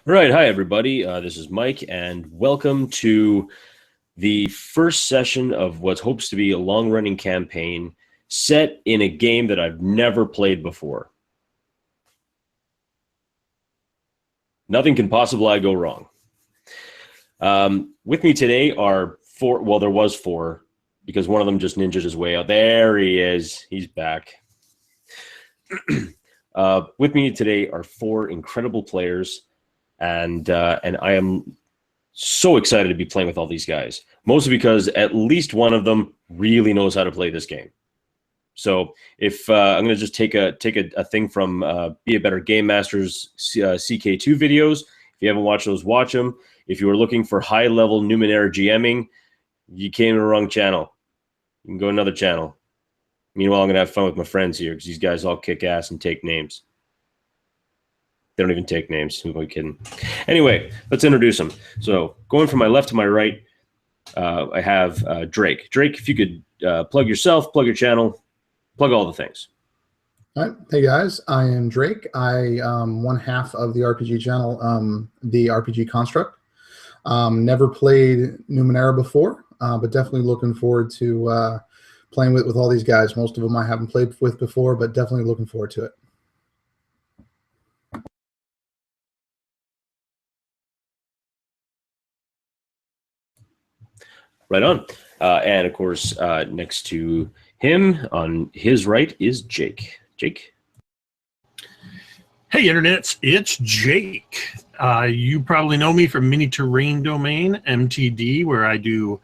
All right, hi everybody. This is Mike, and welcome to the first session of what hopes to be a long-running campaign set in a game that I've never played before. Nothing can possibly go wrong. With me today are four. Well, there was four because one of them just ninjaed his way out. There he is. He's back. With me today are four incredible players. And I am so excited to be playing with all these guys, mostly because at least one of them really knows how to play this game. So if I'm going to just take a thing from Be a Better Game Master's CK2 videos. If you haven't watched those, watch them. If you are looking for high-level Numenera GMing, you came to the wrong channel. You can go another channel. Meanwhile, I'm going to have fun with my friends here because these guys all kick ass and take names. They don't even take names. Who am I kidding? Anyway, let's introduce them. So going from my left to my right, I have Drake. Drake, if you could plug yourself, plug your channel, plug all the things. All right. Hey guys, I am Drake. I one half of the RPG channel, the RPG Construct. Never played Numenera before, but definitely looking forward to playing with all these guys. Most of them I haven't played with before, but definitely looking forward to it. Right on. And of course, next to him on his right is Jake. Jake. Hey, internets, it's Jake. You probably know me from Mini Terrain Domain, MTD, where I do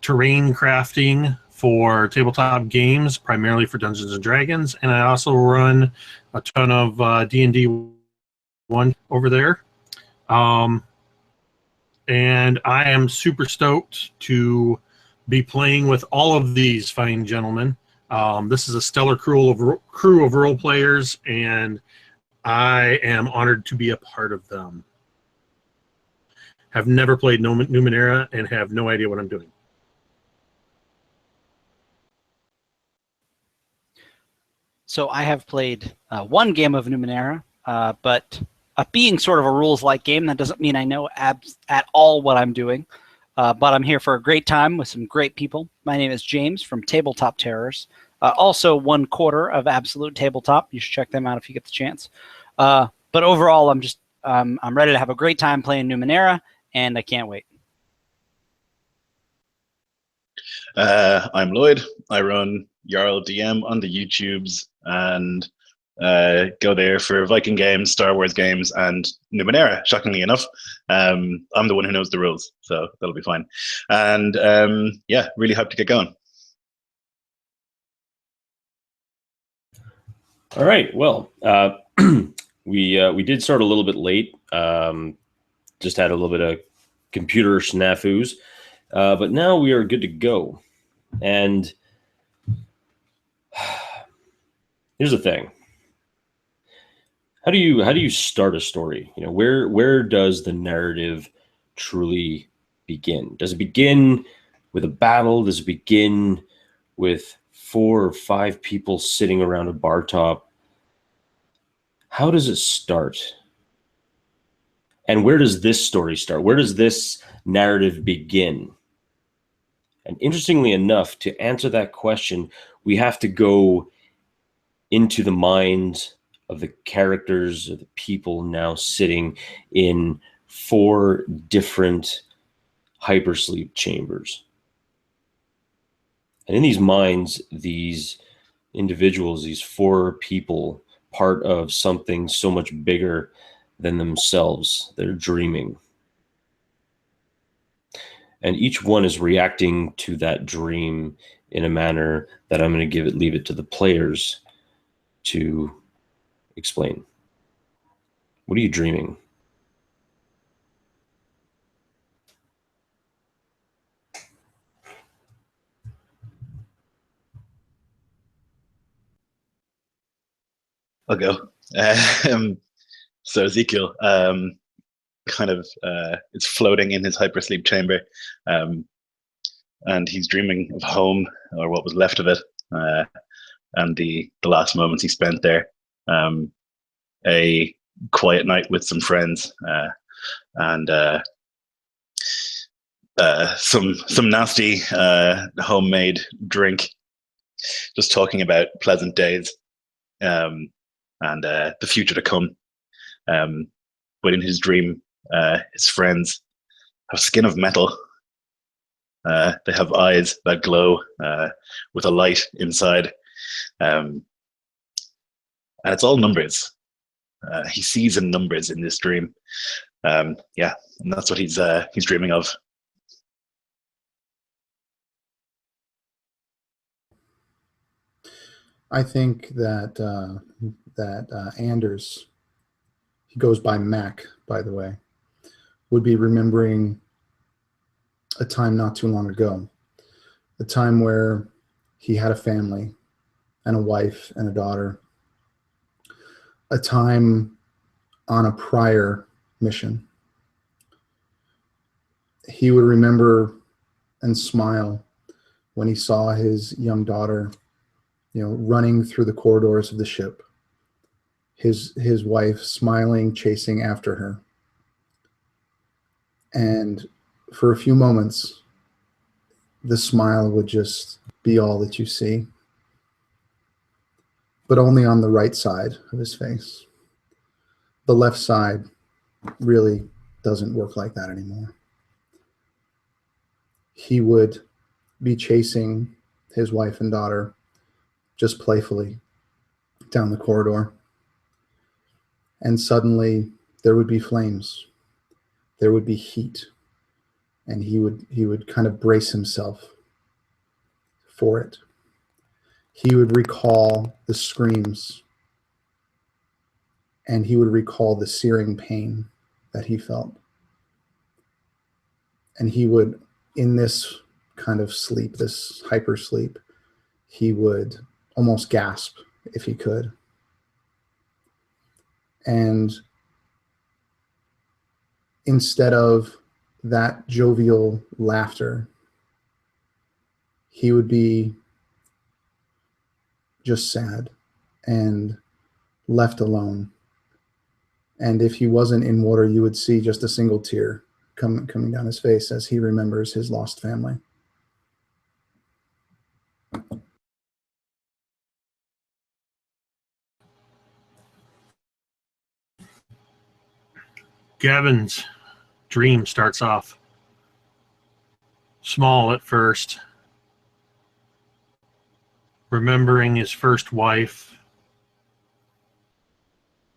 terrain crafting for tabletop games, primarily for Dungeons & Dragons, and I also run a ton of D&D 1 over there. And I am super stoked to be playing with all of these fine gentlemen. This is a stellar crew of role players, and I am honored to be a part of them. Have never played Numenera and have no idea what I'm doing. So I have played one game of Numenera, but being sort of a rules-like game, that doesn't mean I know at all what I'm doing. But I'm here for a great time with some great people. My name is James from Tabletop Terrors. Also 1/4 of Absolute Tabletop. You should check them out if you get the chance. But overall, I'm ready to have a great time playing Numenera, and I can't wait. I'm Lloyd. I run Jarl DM on the YouTubes and go there for Viking games, Star Wars games, and Numenera, shockingly enough. I'm the one who knows the rules, so that'll be fine. And yeah, really hope to get going. All right. Well, we did start a little bit late. Just had a little bit of computer snafus, but now we are good to go. And here's the thing. How do you start a story? You know, where does the narrative truly begin? Does it begin with a battle? Does it begin with 4 or 5 people sitting around a bar top? How does it start? And where does this story start? Where does this narrative begin? And interestingly enough, to answer that question, we have to go into the minds of the characters, of the people now sitting in 4 different hypersleep chambers. And in these minds, these individuals, these 4 people, part of something so much bigger than themselves, they're dreaming. And each one is reacting to that dream in a manner that I'm going to leave it to the players to explain. What are you dreaming? I'll go. So Ezekiel kind of is floating in his hypersleep chamber, and he's dreaming of home, or what was left of it, and the last moments he spent there. A quiet night with some friends, and some nasty homemade drink, just talking about pleasant days, and the future to come. But in his dream, his friends have skin of metal. They have eyes that glow with a light inside, and it's all numbers. He sees in numbers in this dream. Yeah, and that's what he's dreaming of. I think that Anders, he goes by Mac, by the way, would be remembering a time not too long ago, a time where he had a family and a wife and a daughter, a time on a prior mission. He would remember and smile when he saw his young daughter, running through the corridors of the ship, his wife smiling, chasing after her. And for a few moments, the smile would just be all that you see, but only on the right side of his face. The left side really doesn't work like that anymore. He would be chasing his wife and daughter just playfully down the corridor. And suddenly there would be flames. There would be heat. And he would kind of brace himself for it. He would recall the screams, and he would recall the searing pain that he felt. And he would, in this kind of sleep, this hyper sleep, he would almost gasp if he could. And instead of that jovial laughter, he would be just sad and left alone. And if he wasn't in water, you would see just a single tear coming down his face as he remembers his lost family. Gavin's dream starts off small at first, remembering his first wife.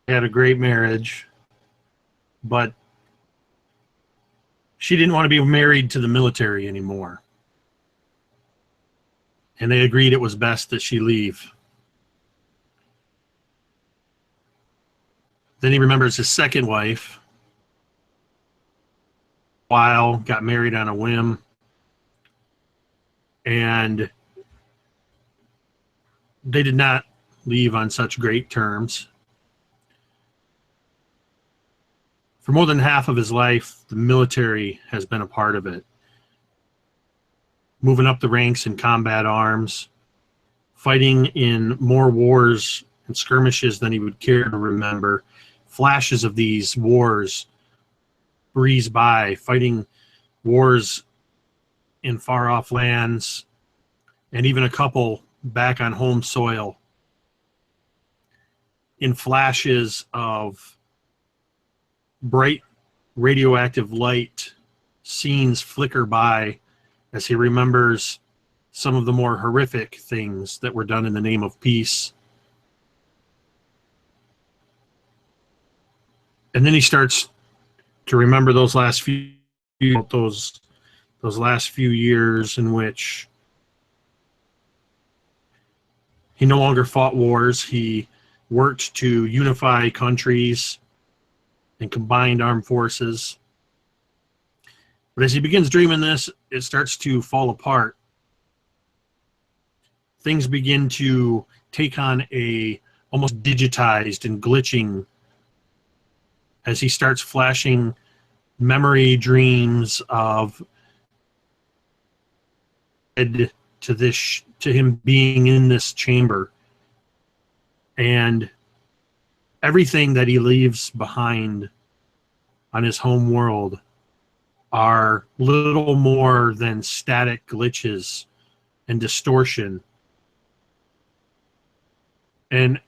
He had a great marriage, but she didn't want to be married to the military anymore. And they agreed it was best that she leave. Then he remembers his second wife. Got married on a whim. And they did not leave on such great terms. For more than half of his life, the military has been a part of it. Moving up the ranks in combat arms, fighting in more wars and skirmishes than he would care to remember. Flashes of these wars breeze by, fighting wars in far-off lands, and even a couple back on home soil. In flashes of bright radioactive light, scenes flicker by as he remembers some of the more horrific things that were done in the name of peace. And then he starts to remember those last few years in which he no longer fought wars. He worked to unify countries and combined armed forces. But as he begins dreaming this, it starts to fall apart. Things begin to take on a almost digitized and glitching as he starts flashing memory dreams of to him being in this chamber. And everything that he leaves behind on his home world are little more than static glitches and distortion. And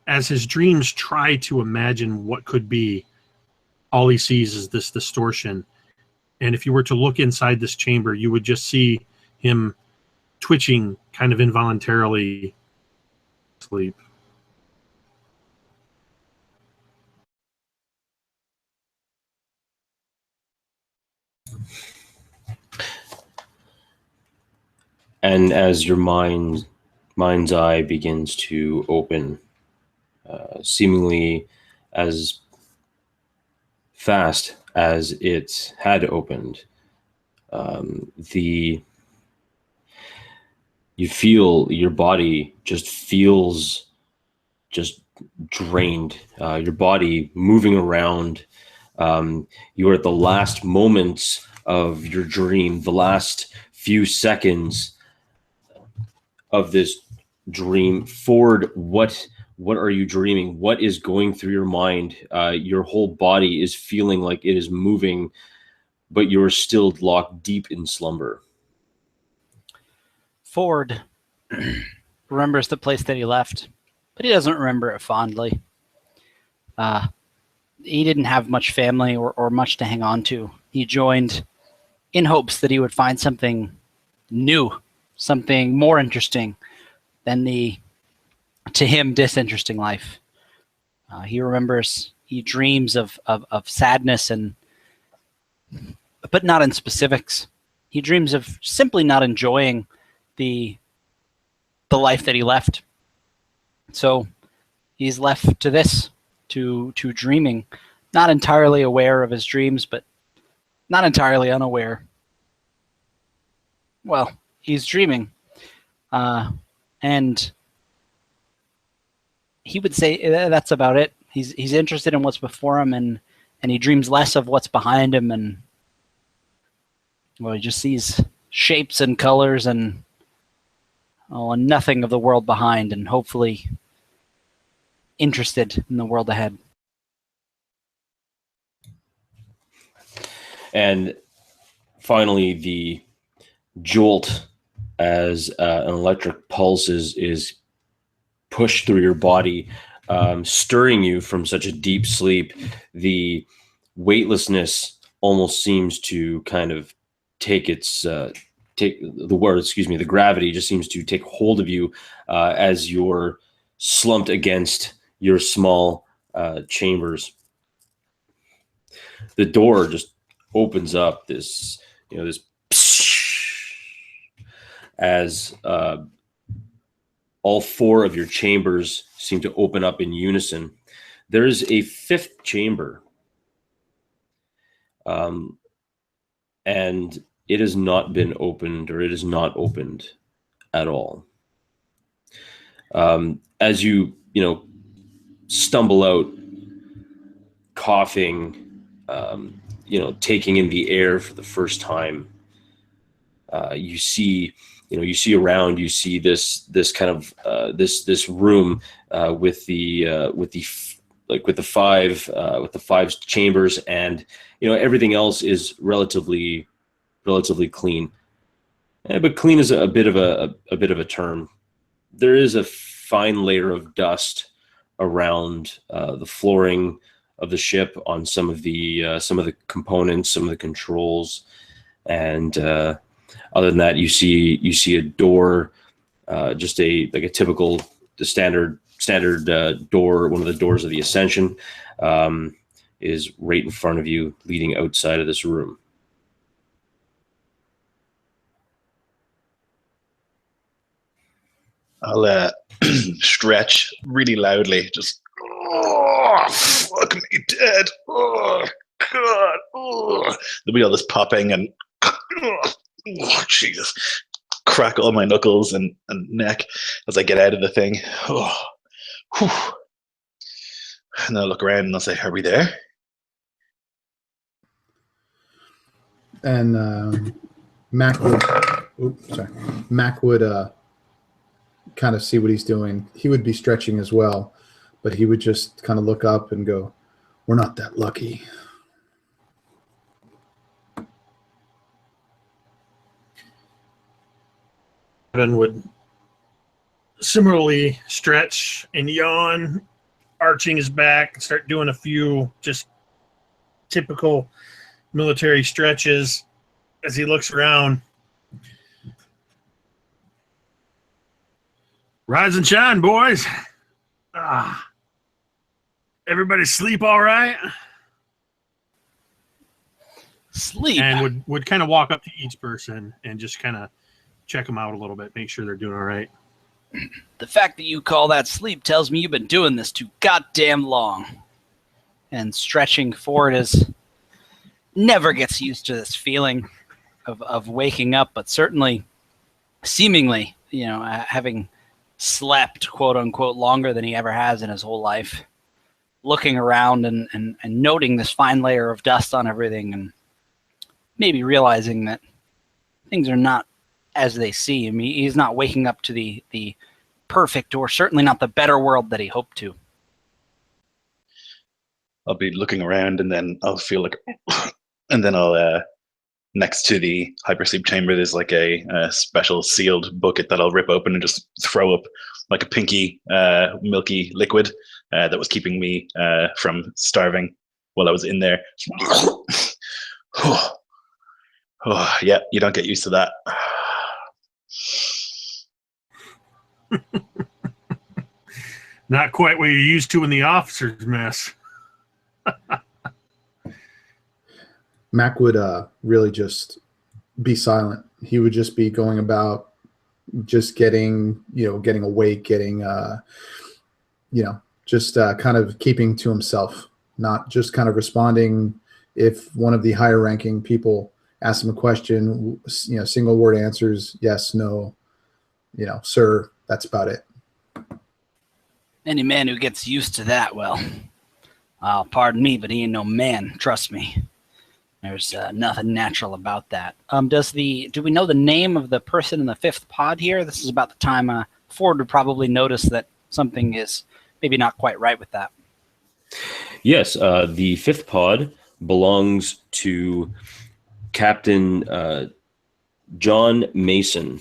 as his dreams try to imagine what could be, all he sees is this distortion. And if you were to look inside this chamber, you would just see him twitching kind of involuntarily. Sleep. And as your mind's eye begins to open, seemingly as fast as it had opened, you feel your body just feels just drained. Your body moving around. You are at the last moments of your dream, the last few seconds of this dream. Ford, what are you dreaming? What is going through your mind? Your whole body is feeling like it is moving, but you're still locked deep in slumber. Ford remembers the place that he left, but he doesn't remember it fondly. He didn't have much family or much to hang on to. He joined in hopes that he would find something new, something more interesting than the, to him, disinteresting life. He remembers, he dreams of sadness, but not in specifics. He dreams of simply not enjoying the life that he left. So he's left to this, to dreaming, not entirely aware of his dreams, but not entirely unaware. Well, he's dreaming. And he would say that's about it. He's interested in what's before him, and he dreams less of what's behind him, and well, he just sees shapes and colors and nothing of the world behind, and hopefully interested in the world ahead. And finally, the jolt as an electric pulse is pushed through your body, stirring you from such a deep sleep. The weightlessness almost seems to kind of the gravity just seems to take hold of you as you're slumped against your small chambers. The door just opens up, this as all four of your chambers seem to open up in unison. There is a fifth chamber, and it has not been opened, or it is not opened at all. As you stumble out, coughing, taking in the air for the first time, you see around, you see this kind of this room with the five chambers, and everything else is relatively clean. But clean is a bit of a term. There is a fine layer of dust around the flooring of the ship, on some of the components, some of the controls, and other than that, you see a door, just a typical, the standard door, one of the doors of the Ascension, is right in front of you, leading outside of this room. I'll stretch really loudly, just, oh, fuck me dead. Oh, God. Oh. There'll be all this popping and, oh, Jesus. Crack all my knuckles and neck as I get out of the thing. Oh. Whew. And I'll look around and I'll say, are we there? And Mac would kind of see what he's doing. He would be stretching as well, but he would just kind of look up and go, "We're not that lucky." Evan would similarly stretch and yawn, arching his back, and start doing a few just typical military stretches as he looks around. Rise and shine, boys. Everybody sleep all right? Sleep. And would kind of walk up to each person and just kind of check them out a little bit, make sure they're doing all right. The fact that you call that sleep tells me you've been doing this too goddamn long. And stretching forward never gets used to this feeling of waking up, but certainly, seemingly, having slept, quote unquote, longer than he ever has in his whole life. Looking around and noting this fine layer of dust on everything, and maybe realizing that things are not as they seem. He's not waking up to the perfect, or certainly not the better world that he hoped to. I'll be looking around, and then I'll feel like, and then I'll next to the hypersleep chamber, there's like a special sealed bucket that I'll rip open and just throw up like a pinky, milky liquid that was keeping me from starving while I was in there. Yeah, you don't get used to that. Not quite what you're used to in the officer's mess. Mac would really just be silent. He would just be going about just getting awake, just kind of keeping to himself, not just kind of responding if one of the higher ranking people asks him a question, single word answers, yes, no, sir, that's about it. Any man who gets used to that, well, pardon me, but he ain't no man, trust me. There's nothing natural about that. Do we know the name of the person in the fifth pod here? This is about the time Ford would probably notice that something is maybe not quite right with that. Yes, the fifth pod belongs to Captain John Mason.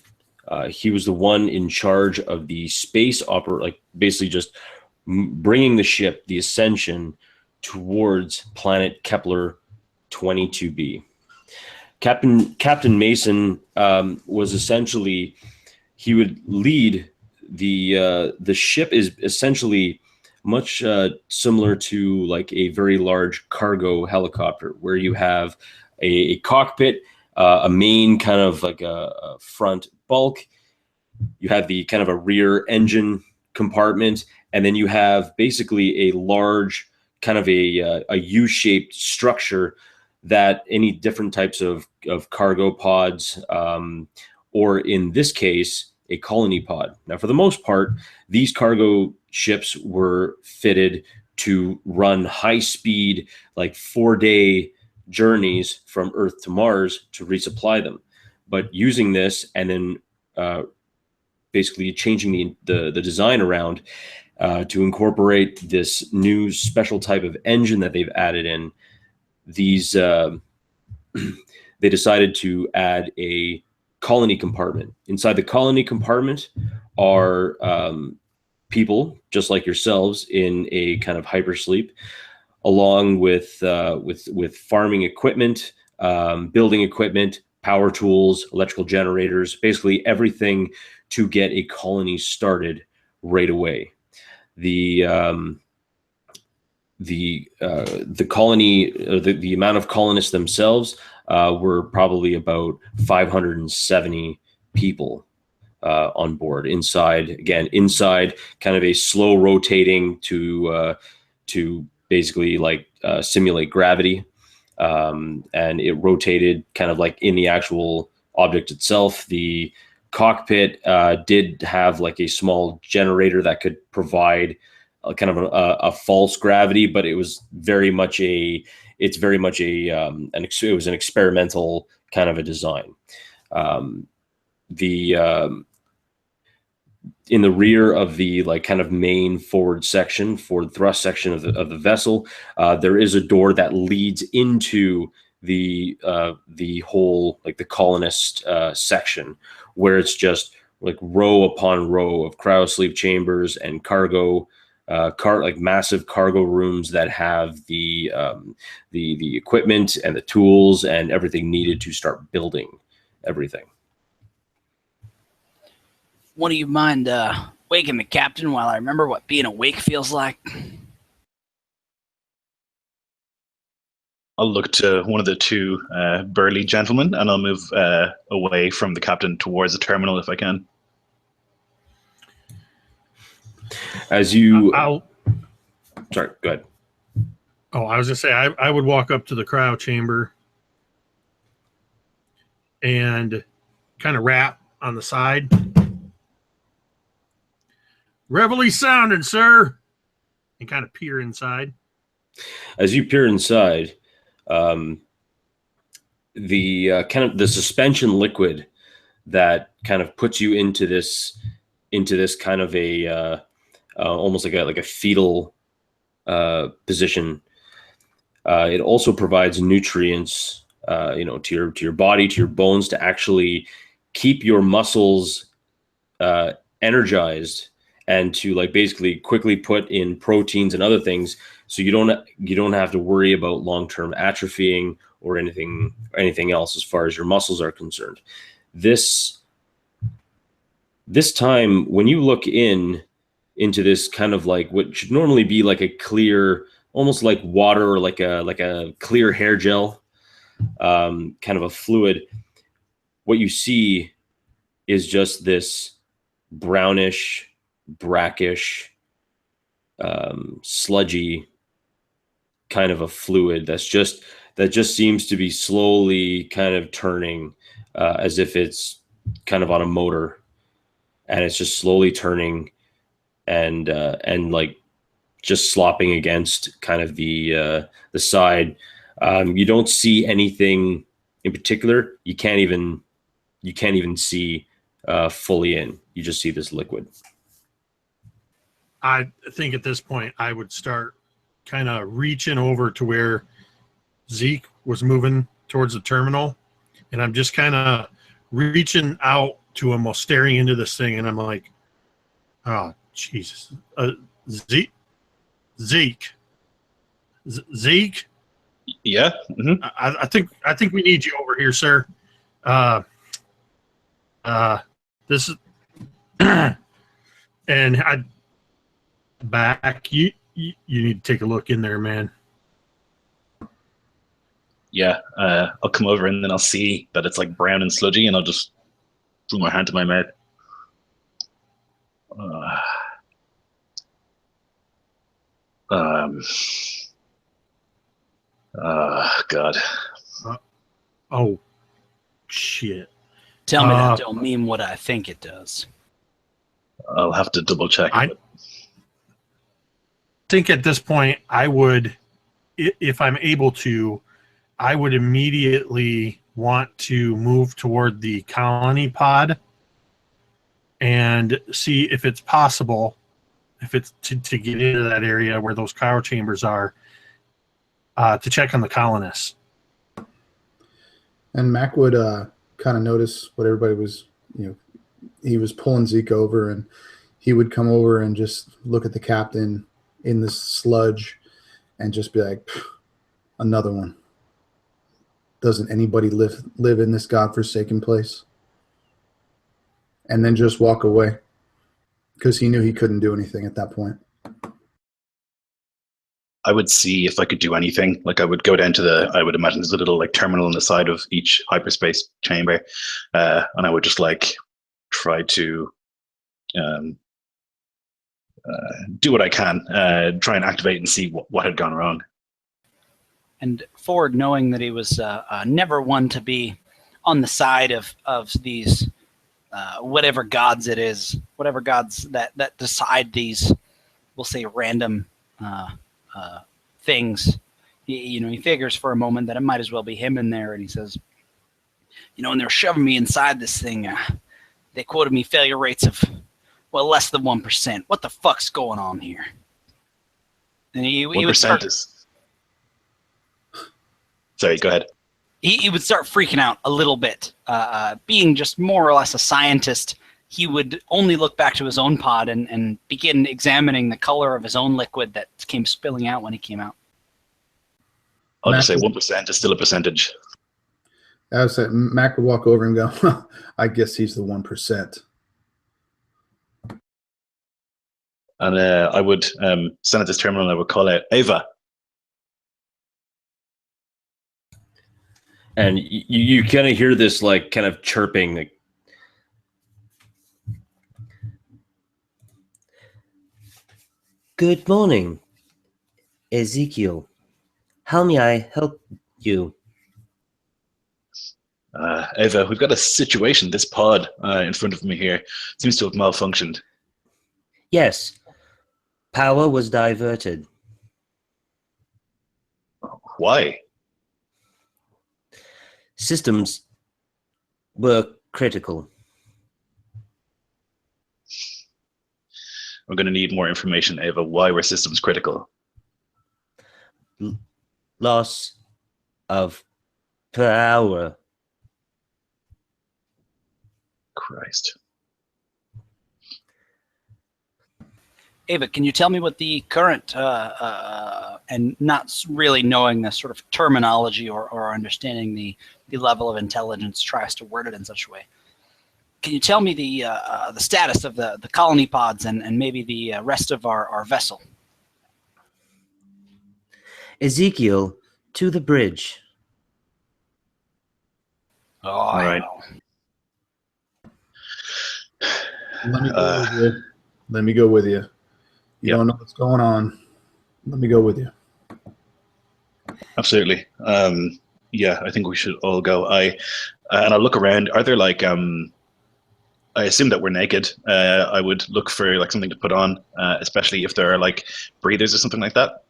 He was the one in charge of the space basically just bringing the ship, the Ascension, towards planet Kepler 22b. Captain Mason was essentially, he would lead the ship is essentially much similar to like a very large cargo helicopter, where you have a cockpit, a main kind of like a front bulk. You have the kind of a rear engine compartment, and then you have basically a large kind of a U-shaped structure that any different types of cargo pods, or in this case, a colony pod. Now, for the most part, these cargo ships were fitted to run high-speed, like 4-day journeys from Earth to Mars to resupply them. But using this and then basically changing the design around to incorporate this new special type of engine that they've added in, these they decided to add a colony compartment. Inside the colony compartment are people just like yourselves in a kind of hypersleep, along with farming equipment, building equipment, power tools, electrical generators, basically everything to get a colony started right away. The colony, the amount of colonists themselves were probably about 570 people on board. Inside kind of a slow rotating to basically like simulate gravity, and it rotated kind of like in the actual object itself. The cockpit did have like a small generator that could provide kind of a false gravity, but it was very much it was an experimental kind of a design. in the rear of the like kind of main forward thrust section of the vessel, there is a door that leads into the whole like the colonist section, where it's just like row upon row of cryo sleep chambers and cargo like massive cargo rooms that have the equipment and the tools and everything needed to start building everything. Wouldn't you mind waking the captain while I remember what being awake feels like? I'll look to one of the two burly gentlemen, and I'll move away from the captain towards the terminal if I can. As you... Sorry, go ahead. Oh, I was going to say, I would walk up to the cryo chamber and kind of rap on the side. Reveille sounding, sir. And kind of peer inside. As you peer inside, the kind of the suspension liquid that kind of puts you into this kind of a almost like a fetal position. It also provides nutrients, to your body, to your bones, to actually keep your muscles energized, and to like basically quickly put in proteins and other things, so you don't have to worry about long-term atrophying or anything else as far as your muscles are concerned. This time, when you look into this kind of like what should normally be like a clear, almost like water or like a clear hair gel, kind of a fluid, what you see is just this brownish, brackish, sludgy kind of a fluid that just seems to be slowly kind of turning, as if it's kind of on a motor, and it's just slowly turning and like just slopping against kind of the side. You don't see anything in particular. You can't even see fully in. You just see this liquid. I think at this point I would start kind of reaching over to where Zeke was moving towards the terminal, and I'm just kind of reaching out to him while staring into this thing, and I'm like, oh Jesus, Zeke. Yeah. Mm-hmm. I think we need you over here, sir. This is and I back. You need to take a look in there, man. Yeah. I'll come over and then I'll see that it's like brown and sludgy, and I'll just put my hand to my mouth. God. Oh, shit. Tell me that don't mean what I think it does. I'll have to double check. I think at this point, I would, if I'm able to, I would immediately want to move toward the colony pod and see if it's possible, if it's to get into that area where those cryo chambers are, to check on the colonists. And Mac would kind of notice what everybody was, he was pulling Zeke over, and he would come over and just look at the captain in this sludge and just be like, another one. Doesn't anybody live in this godforsaken place? And then just walk away, because he knew he couldn't do anything at that point. I would see if I could do anything. Like I would go down to I would imagine there's a little like terminal on the side of each hyperspace chamber, and I would just like try to do what I can, try and activate and see what had gone wrong. And Ford, knowing that he was never one to be on the side of these whatever gods it is, whatever gods that decide these, we'll say, random things. He figures for a moment that it might as well be him in there, and he says, when they're shoving me inside this thing, they quoted me failure rates of Well, less than 1%. What the fuck's going on here? And he would 1% start, is. Sorry, go ahead. he would start freaking out a little bit. Being just more or less a scientist, he would only look back to his own pod and begin examining the color of his own liquid that came spilling out when he came out. I'll just say 1% is still a percentage. I would say Mac would walk over and go, I guess he's the 1%. And I would stand at this terminal and I would call out Ava. And you kind of hear this like kind of chirping. Like, good morning, Ezekiel. How may I help you? Ava, we've got a situation. This pod in front of me here seems to have malfunctioned. Yes. Power was diverted. Why? Systems were critical. We're going to need more information, Ava. Why were systems critical? Loss of power. Christ. Ava, can you tell me what the current, and not really knowing the sort of terminology or understanding the level of intelligence tries to word it in such a way, can you tell me the status of the colony pods and maybe the rest of our vessel? Ezekiel, to the bridge. Oh, All right. Let me go with you. Let me go with you. You don't know what's going on. Let me go with you. Absolutely. Yeah, I think we should all go. And I'll look around. Are there like I assume that we're naked. I would look for like something to put on, especially if there are like breathers or something like that.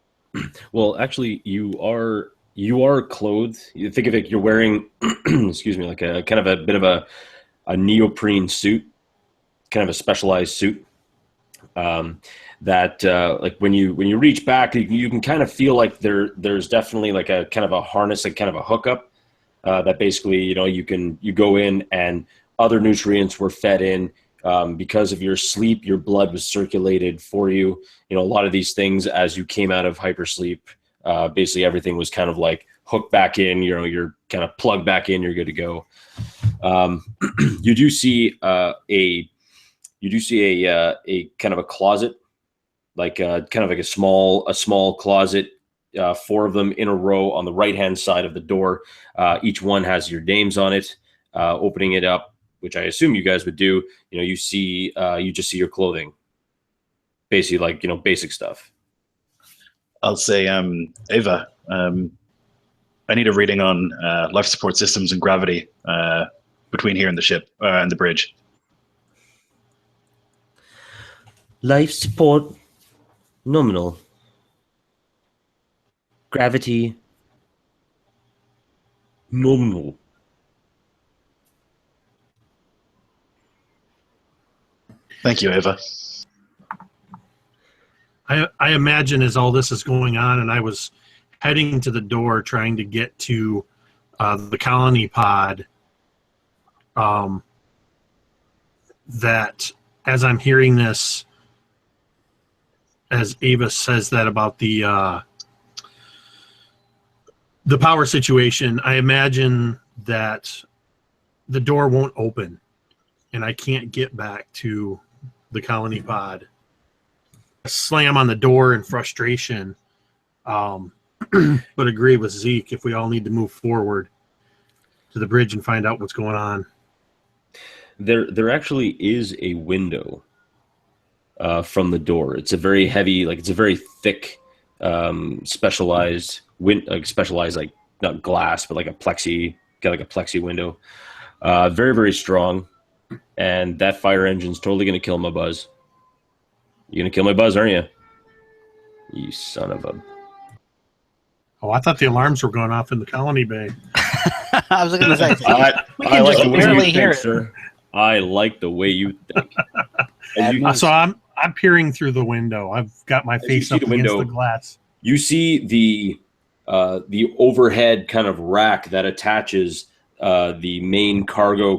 Well, actually, you are clothed. You think of it, you're wearing, excuse me, like a kind of a bit of a neoprene suit, kind of a specialized suit. That like when you reach back, you can kind of feel like there's definitely like a kind of a harness, like kind of a hookup that basically you go in and other nutrients were fed in because of your sleep. Your blood was circulated for you. A lot of these things as you came out of hypersleep, basically everything was kind of like hooked back in. You're kind of plugged back in. You're good to go. You do see a kind of a closet, like kind of like a small closet, 4 of them in a row on the right-hand side of the door. Each one has your names on it. Opening it up, which I assume you guys would do, you just see your clothing, basically like, basic stuff. I'll say, Ava, I need a reading on life support systems and gravity between here and the ship and the bridge. Life support, nominal. Gravity, nominal. Thank you, Ava. I imagine as all this is going on, and I was heading to the door trying to get to the colony pod, that as I'm hearing this, as Ava says that about the power situation, I imagine that the door won't open and I can't get back to the colony pod. I slam on the door in frustration, but agree with Zeke if we all need to move forward to the bridge and find out what's going on. There actually is a window from the door. It's a very heavy, like it's a very thick, specialized like not glass, but like a plexi window. Very, very strong. And that fire engine's totally going to kill my buzz. You're going to kill my buzz, aren't you? You son of a... Oh, I thought the alarms were going off in the colony bay. I was going to say, we I can like just the way barely you hear think, it. sir. I like the way you think. And you, Bad So I'm peering through the window. I've got my face see up the against window, the glass. you see the overhead kind of rack that attaches the main cargo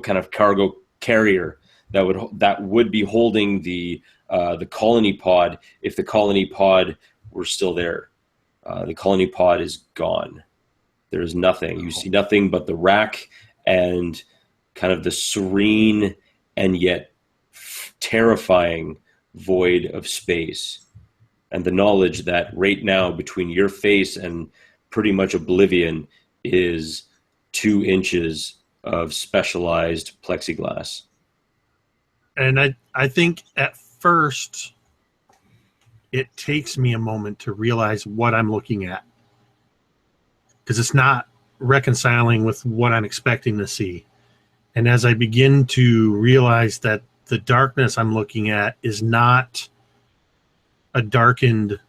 carrier that would be holding the colony pod if the colony pod were still there. The colony pod is gone. There is nothing. You see nothing but the rack and kind of the serene and yet terrifying void of space. And the knowledge that right now between your face and pretty much oblivion is 2 inches of specialized plexiglass. And I think at first it takes me a moment to realize what I'm looking at, because it's not reconciling with what I'm expecting to see. And as I begin to realize that the darkness I'm looking at is not a darkened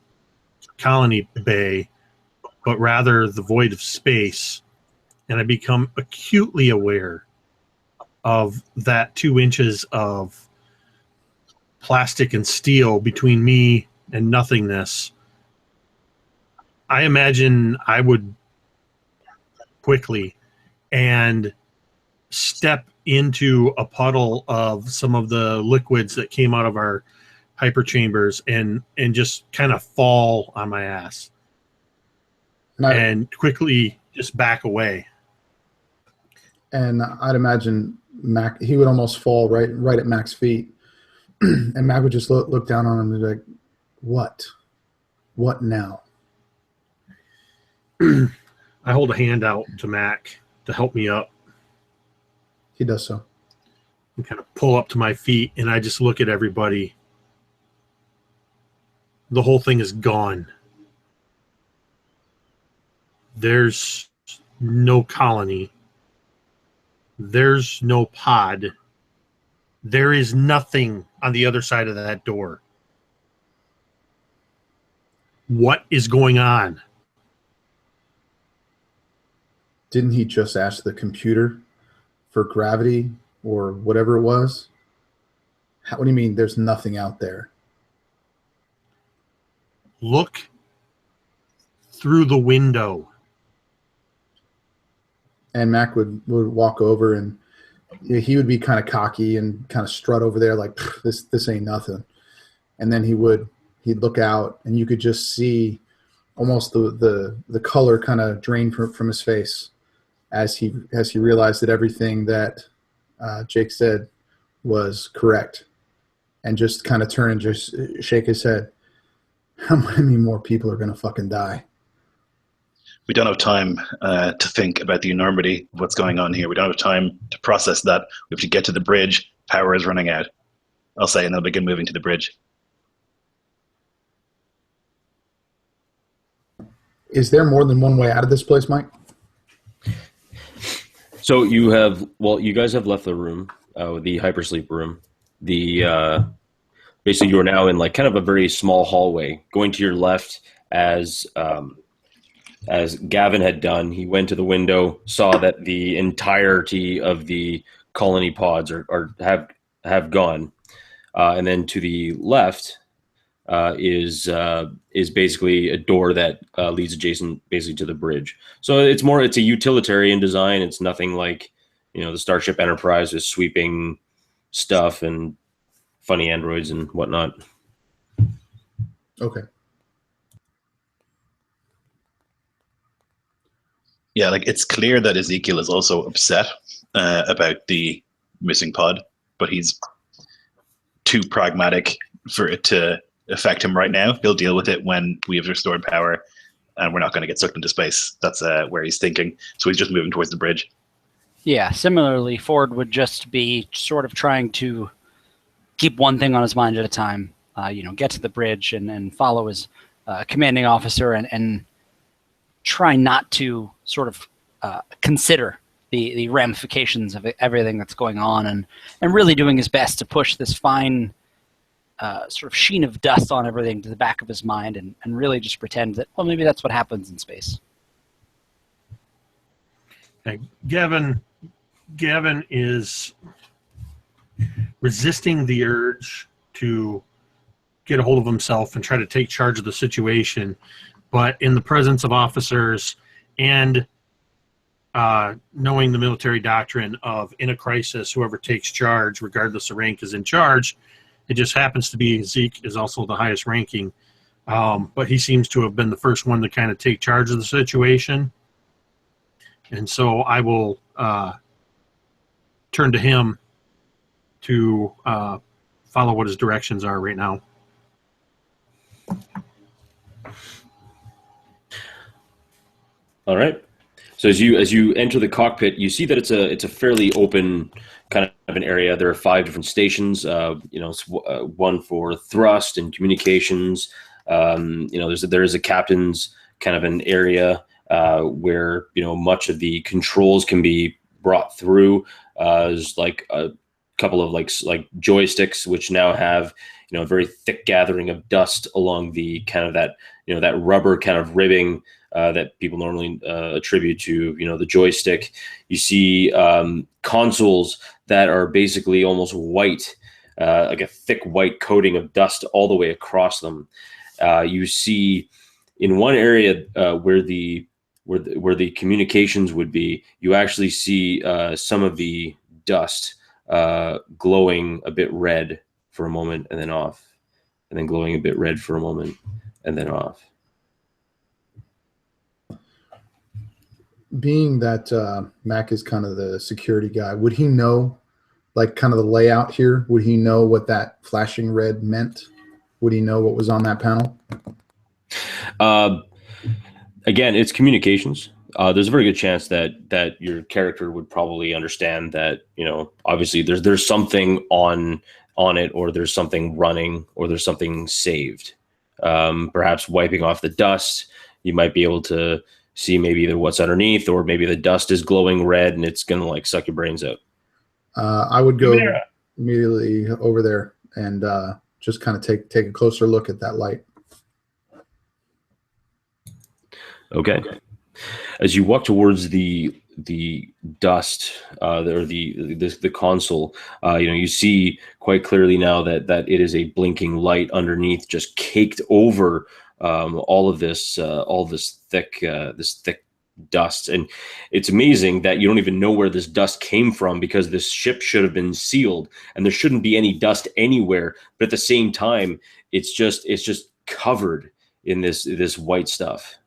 colony bay, but rather the void of space, and I become acutely aware of that 2 inches of plastic and steel between me and nothingness, I imagine I would quickly and step into a puddle of some of the liquids that came out of our hyperchambers and just kind of fall on my ass and quickly just back away. And I'd imagine Mac, he would almost fall right at Mac's feet. And Mac would just look down on him and be like, what? What now? I hold a hand out to Mac to help me up. He does so. And kind of pull up to my feet, and I just look at everybody. The whole thing is gone. There's no colony. There's no pod. There is nothing on the other side of that door. What is going on? Didn't he just ask the computer for gravity or whatever it was? What do you mean there's nothing out there? Look through the window. And Mac would walk over, and he would be kind of cocky and kind of strut over there like, this ain't nothing. And then he'd look out, and you could just see almost the color kind of drain from his face as he realized that everything that Jake said was correct, and just kind of turn and just shake his head. How many more people are going to fucking die? We don't have time to think about the enormity of what's going on here. We don't have time to process that. We have to get to the bridge. Power is running out, I'll say, and they'll begin moving to the bridge. Is there more than one way out of this place, Mike? So you guys have left the room, the hypersleep room. Basically you're now in like kind of a very small hallway. Going to your left, as Gavin had done, he went to the window, saw that the entirety of the colony pods have gone, and then to the left is basically a door that leads adjacent basically to the bridge. So it's a utilitarian design. It's nothing like the Starship Enterprise with sweeping stuff and funny androids and whatnot. Okay. Yeah, like it's clear that Ezekiel is also upset about the missing pod, but he's too pragmatic for it to affect him right now. He'll deal with it when we have restored power and we're not going to get sucked into space. That's where he's thinking. So he's just moving towards the bridge. Yeah, similarly, Ford would just be sort of trying to keep one thing on his mind at a time, get to the bridge and follow his commanding officer and try not to sort of consider the ramifications of everything that's going on and really doing his best to push this fine sort of sheen of dust on everything to the back of his mind and really just pretend that, well, maybe that's what happens in space. And Gavin is resisting the urge to get a hold of himself and try to take charge of the situation. But in the presence of officers and knowing the military doctrine of, in a crisis, whoever takes charge, regardless of rank, is in charge. It just happens to be Zeke is also the highest ranking. But he seems to have been the first one to kind of take charge of the situation. And so I will turn to him to follow what his directions are right now. All right. So as you enter the cockpit, you see that it's a fairly open kind of an area. There are 5 different stations. One for thrust and communications. There is a captain's kind of an area where much of the controls can be brought through. There's like a couple of like joysticks which now have a very thick gathering of dust along the kind of that that rubber kind of ribbing that people normally attribute to the joystick. You see consoles that are basically almost white, like a thick white coating of dust all the way across them. You see in one area where the communications would be, you actually see some of the dust glowing a bit red for a moment and then off, and then glowing a bit red for a moment and then off. Being that Mac is kind of the security guy, would he know, like, kind of the layout here? Would he know what that flashing red meant? Would he know what was on that panel? Again, it's communications. There's a very good chance that your character would probably understand that, obviously there's something on it, or there's something running, or there's something saved. Perhaps wiping off the dust, you might be able to see maybe either what's underneath, or maybe the dust is glowing red and it's gonna like suck your brains out. I would go immediately over there and just kind of take a closer look at that light. Okay. As you walk towards the dust or the console, you see quite clearly now that it is a blinking light underneath, just caked over all this thick dust. And it's amazing that you don't even know where this dust came from, because this ship should have been sealed and there shouldn't be any dust anywhere. But at the same time, it's just covered in this white stuff.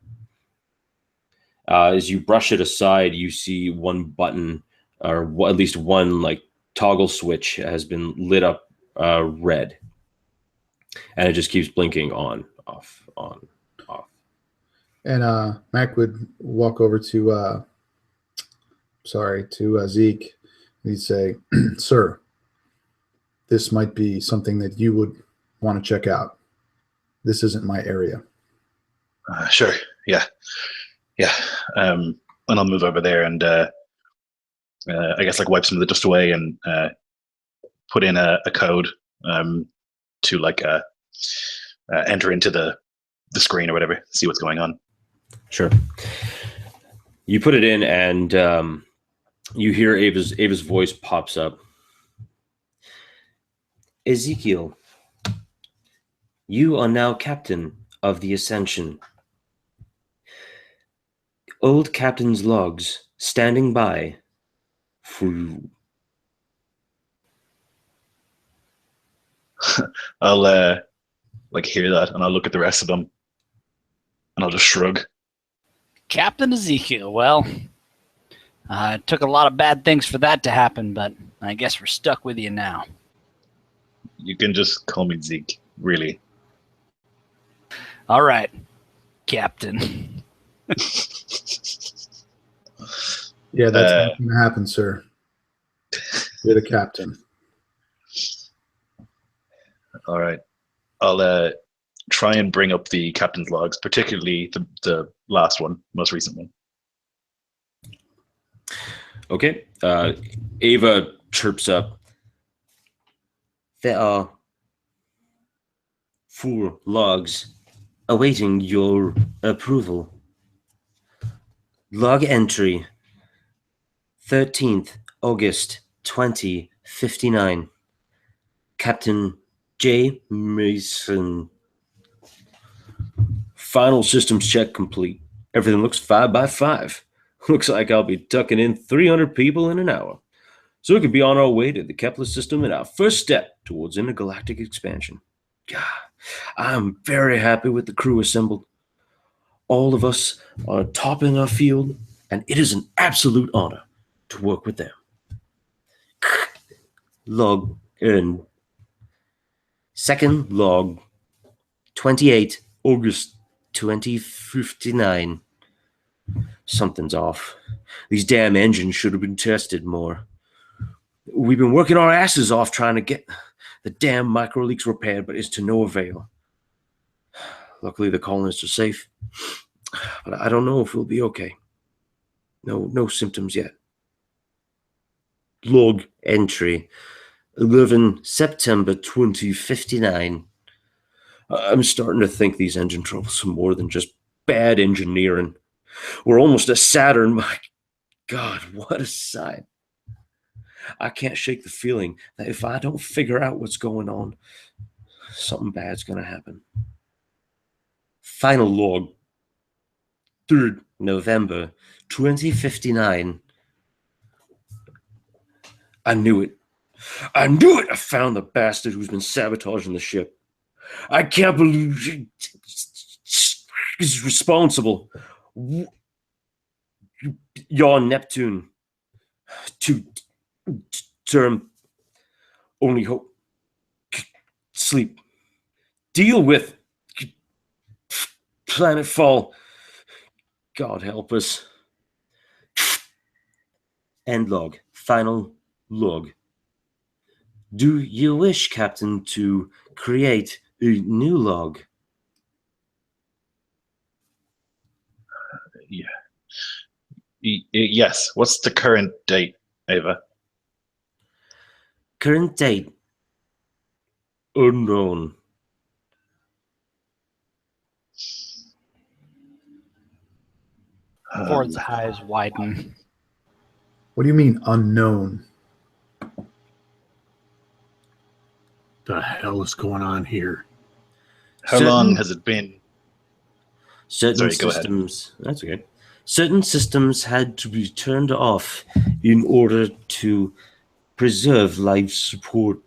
As you brush it aside, you see one button, or at least one like toggle switch has been lit up red, and it just keeps blinking on, off, on, off. And Mac would walk over to Zeke. He'd say, "Sir, this might be something that you would want to check out. This isn't my area." Sure. Yeah. And I'll move over there and I guess like wipe some of the dust away and put in a code to like enter into the screen or whatever, see what's going on. Sure. You put it in, and you hear Ava's voice pops up. Ezekiel, you are now captain of the Ascension. Old captain's logs standing by. I'll like hear that, and I'll look at the rest of them, and I'll just shrug. Captain Ezekiel, well, it took a lot of bad things for that to happen, but I guess we're stuck with you now. You can just call me Zeke, really. All right, Captain. Yeah, that's not going to happen, sir. You're the captain. All right. I'll try and bring up the captain's logs, particularly the last one, most recent one. Okay. Ava chirps up. There are 4 logs awaiting your approval. Log entry 13th August 2059. Captain J. Mason. Final systems check complete. Everything looks 5 by 5. Looks like I'll be tucking in 300 people in an hour. So we could be on our way to the Kepler system and our first step towards intergalactic expansion. God, I'm very happy with the crew assembled. All of us are topping our field, and it is an absolute honor to work with them. Log in. Second log, 28 August 2059. Something's off. These damn engines should have been tested more. We've been working our asses off trying to get the damn micro leaks repaired, but it's to no avail. Luckily, the colonists are safe, but I don't know if we'll be okay. No symptoms yet. Log entry, 11 September 2059. I'm starting to think these engine troubles are more than just bad engineering. We're almost at Saturn. My God, what a sight. I can't shake the feeling that if I don't figure out what's going on, something bad's going to happen. Final log, 3rd November 2059. I knew it. I knew it! I found the bastard who's been sabotaging the ship. I can't believe he's responsible. You're Neptune. Term. Only hope. Sleep. Deal with. Planet fall. God help us. End log. Final log. Do you wish, Captain, to create a new log? Yeah. Yes. What's the current date, Ava? Current date. Unknown. Ford's eyes widen. What do you mean unknown? The hell is going on here? How long has it been? Certain Sorry, go ahead. systems. That's okay. Certain systems had to be turned off in order to preserve life support.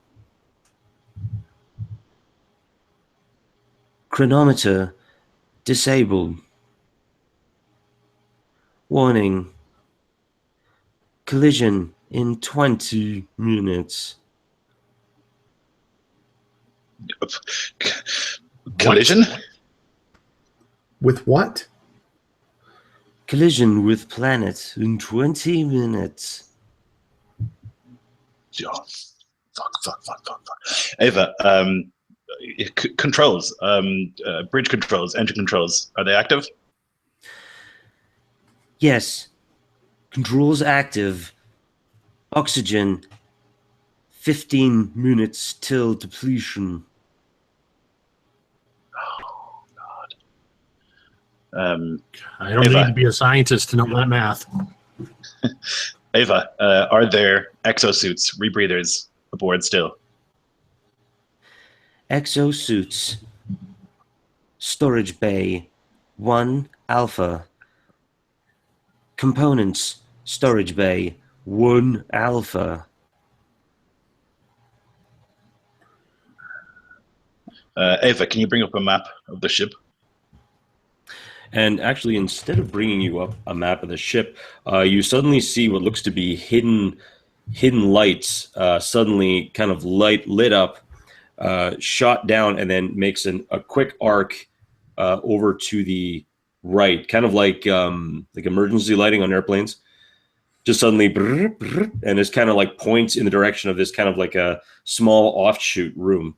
Chronometer disabled. Warning. Collision in 20 minutes. Collision? With what? Collision with planet in 20 minutes. Oh, fuck. Ava, controls, bridge controls, engine controls, are they active? Yes. Controls active. Oxygen. 15 minutes till depletion. Oh, God. I don't Ava. need to be a scientist to know that math. Ava, are there exosuits, rebreathers aboard still? Exosuits. Storage bay. 1 Alpha. Components. Storage bay. 1 Alpha. Ava, can you bring up a map of the ship? And actually, instead of bringing you up a map of the ship, you suddenly see what looks to be hidden lights suddenly kind of lit up, shot down, and then makes a quick arc over to the right, kind of like emergency lighting on airplanes. Just suddenly, brr, brr, and it's kind of like points in the direction of this kind of like a small offshoot room.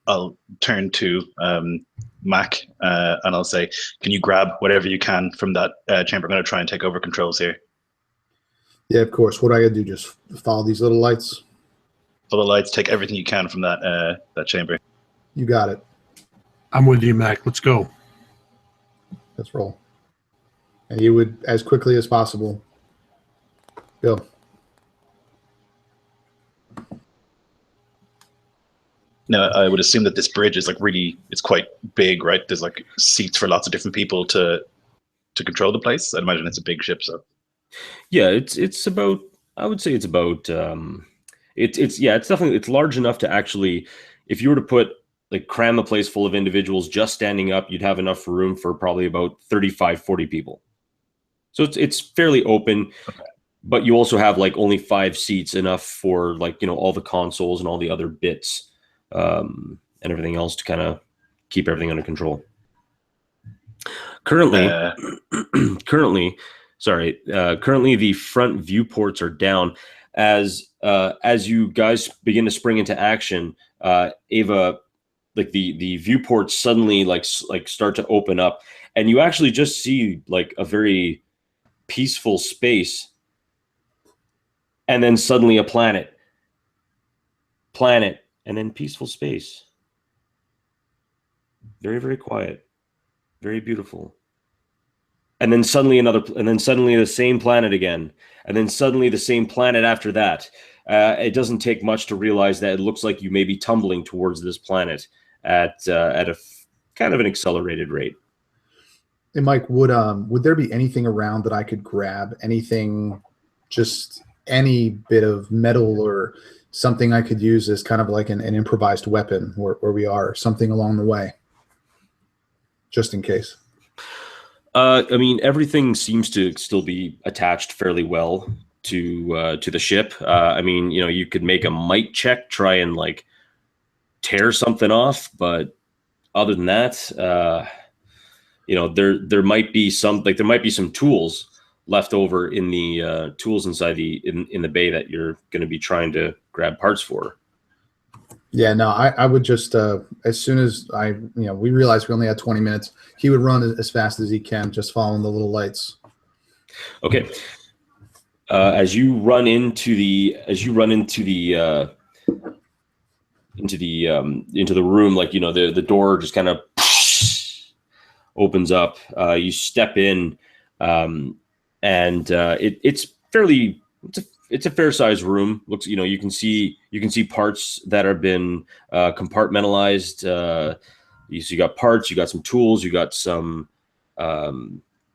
I'll turn to Mac and I'll say, can you grab whatever you can from that chamber? I'm going to try and take over controls here. Yeah, of course. What do I gotta do? Just follow these little lights? Follow the lights, take everything you can from that chamber. You got it. I'm with you, Mac. Let's go. Let's roll. And you would, as quickly as possible, go. Now, I would assume that this bridge is like it's quite big, right? There's like seats for lots of different people to control the place. I'd imagine it's a big ship, so. Yeah, it's about. I would say it's about. It's definitely it's large enough to actually, if you were to cram the place full of individuals just standing up, you'd have enough room for probably about 35, 40 people. So it's fairly open, Okay. but you also have like only 5 seats, enough for all the consoles and all the other bits, and everything else to kind of keep everything under control. Currently, the front viewports are down. As you guys begin to spring into action, Ava, like the viewports suddenly like start to open up, and you actually just see like a very peaceful space, and then suddenly a planet, and then peaceful space. Very, very quiet, very beautiful. And then suddenly the same planet again, and then suddenly the same planet after that. It doesn't take much to realize that it looks like you may be tumbling towards this planet at a kind of an accelerated rate. Hey, Mike, would there be anything around that I could grab? Anything, just any bit of metal or something I could use as kind of like an improvised weapon where we are, something along the way, just in case? I mean, everything seems to still be attached fairly well to the ship. I mean, you could make a might check, try and like tear something off, but other than that, there might be some tools left over in the tools inside in the bay that you're going to be trying to grab parts for. Yeah, no, I would just as soon as we realized we only had 20 minutes, he would run as fast as he can, just following the little lights. Okay. As you run into the room, like the door just kind of opens up. You step in, and it's a fair sized room. Looks, you can see parts that have been compartmentalized. You got parts, you got some tools, you got some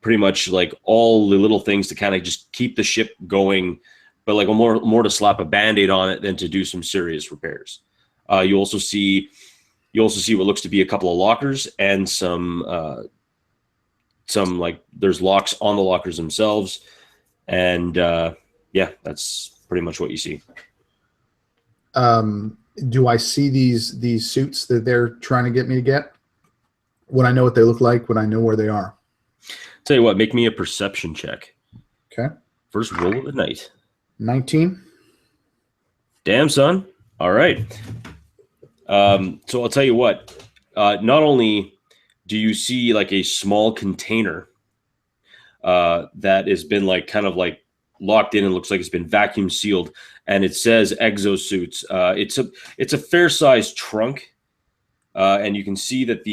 pretty much like all the little things to kind of just keep the ship going, but like more to slap a Band-Aid on it than to do some serious repairs. You also see what looks to be a couple of lockers and some like there's locks on the lockers themselves, and yeah, that's pretty much what you see. Do I see these suits that they're trying to get me to get? Would I know what they look like? Would I know where they are? Tell you what, make me a perception check. Okay. First roll of the night. 19. Damn, son. All right. So I'll tell you what. Not only do you see like a small container that has been like kind of like locked in and looks like it's been vacuum sealed, and it says exosuits. It's a fair sized trunk, and you can see that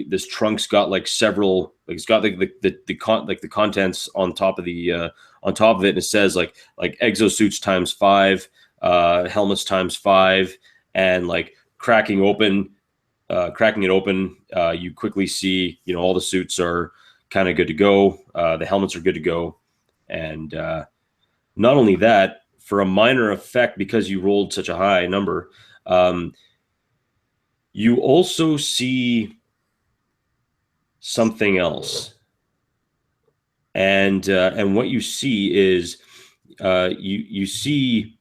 this trunk's got like several, like it's got the contents on top of it, and it says like exosuits times 5, helmets times 5, and like cracking it open, you quickly see all the suits are kind of good to go. The helmets are good to go. And not only that, for a minor effect, because you rolled such a high number, you also see something else. And what you see is you see,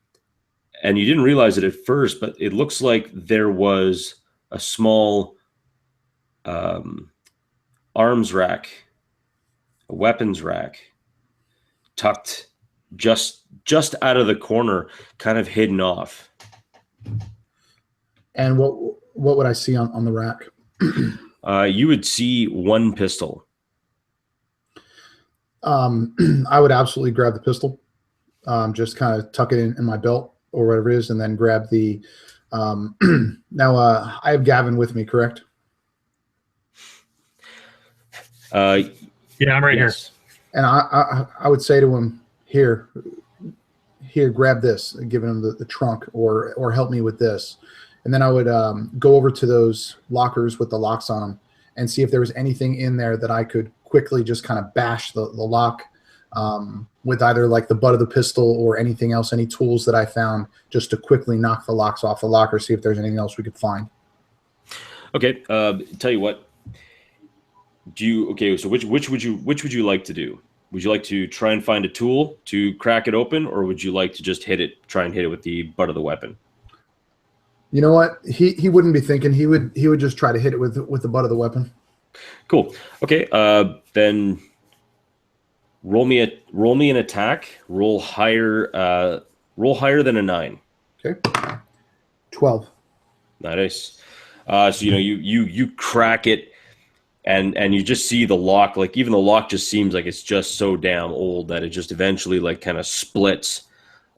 and you didn't realize it at first, but it looks like there was a small arms rack, a weapons rack, tucked just out of the corner, kind of hidden off. And what would I see on the rack? You would see one pistol. I would absolutely grab the pistol, just kind of tuck it in my belt or whatever it is, and then grab the. Now I have Gavin with me, correct? Yeah, I'm right yes. here. And I would say to him, here, grab this, giving him the trunk, or help me with this. and then I would go over to those lockers with the locks on them and see if there was anything in there that I could quickly just kind of bash the lock with either like the butt of the pistol or anything else, any tools that I found, just to quickly knock the locks off the locker, see if there's anything else we could find. Okay, tell you what. So which would you like to do? Would you like to try and find a tool to crack it open, or would you like to just try and hit it with the butt of the weapon? You know what? He wouldn't be thinking. He would just try to hit it with the butt of the weapon. Cool. Okay. Then roll me an attack. Roll higher than a 9. Okay. 12. Nice. So you crack it, and you just see the lock. Like even the lock just seems like it's just so damn old that it just eventually like kind of splits.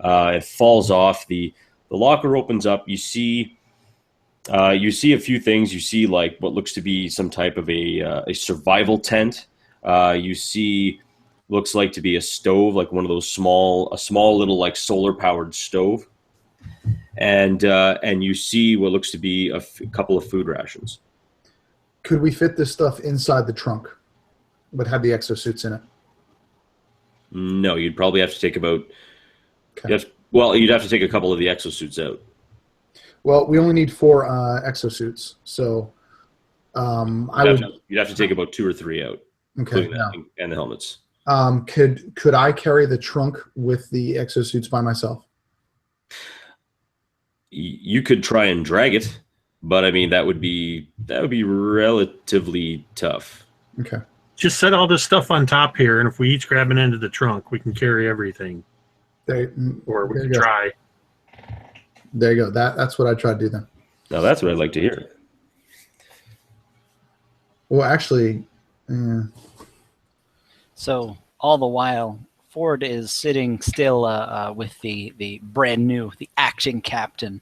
It falls off. The locker opens up. You see a few things. You see like what looks to be some type of a survival tent. You see looks like to be a stove, like one of those small little like solar powered stove. And you see what looks to be a couple of food rations. Could we fit this stuff inside the trunk, but have the exosuits in it? No, you'd probably have to take about. Okay. You'd have to take a couple of the exosuits out. Well, we only need 4 exosuits, so you'd have to take about 2 or 3 out, okay, and the helmets. Could I carry the trunk with the exosuits by myself? You could try and drag it, but I mean that would be relatively tough. Okay. Just set all this stuff on top here, and if we each grab an end of the trunk, we can carry everything. Or we can try. There you go. That's what I tried to do then. Now that's what I'd like to hear. Well, actually, So all the while, Ford is sitting still with the brand new, the acting captain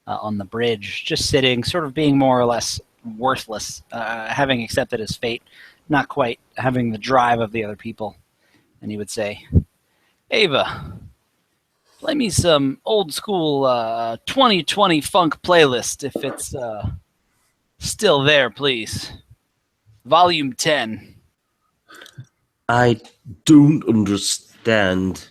on the bridge, just sitting, sort of being more or less worthless, having accepted his fate, not quite having the drive of the other people. And he would say, Ava, play me some old school 2020 funk playlist if it's still there, please. Volume 10. I don't understand.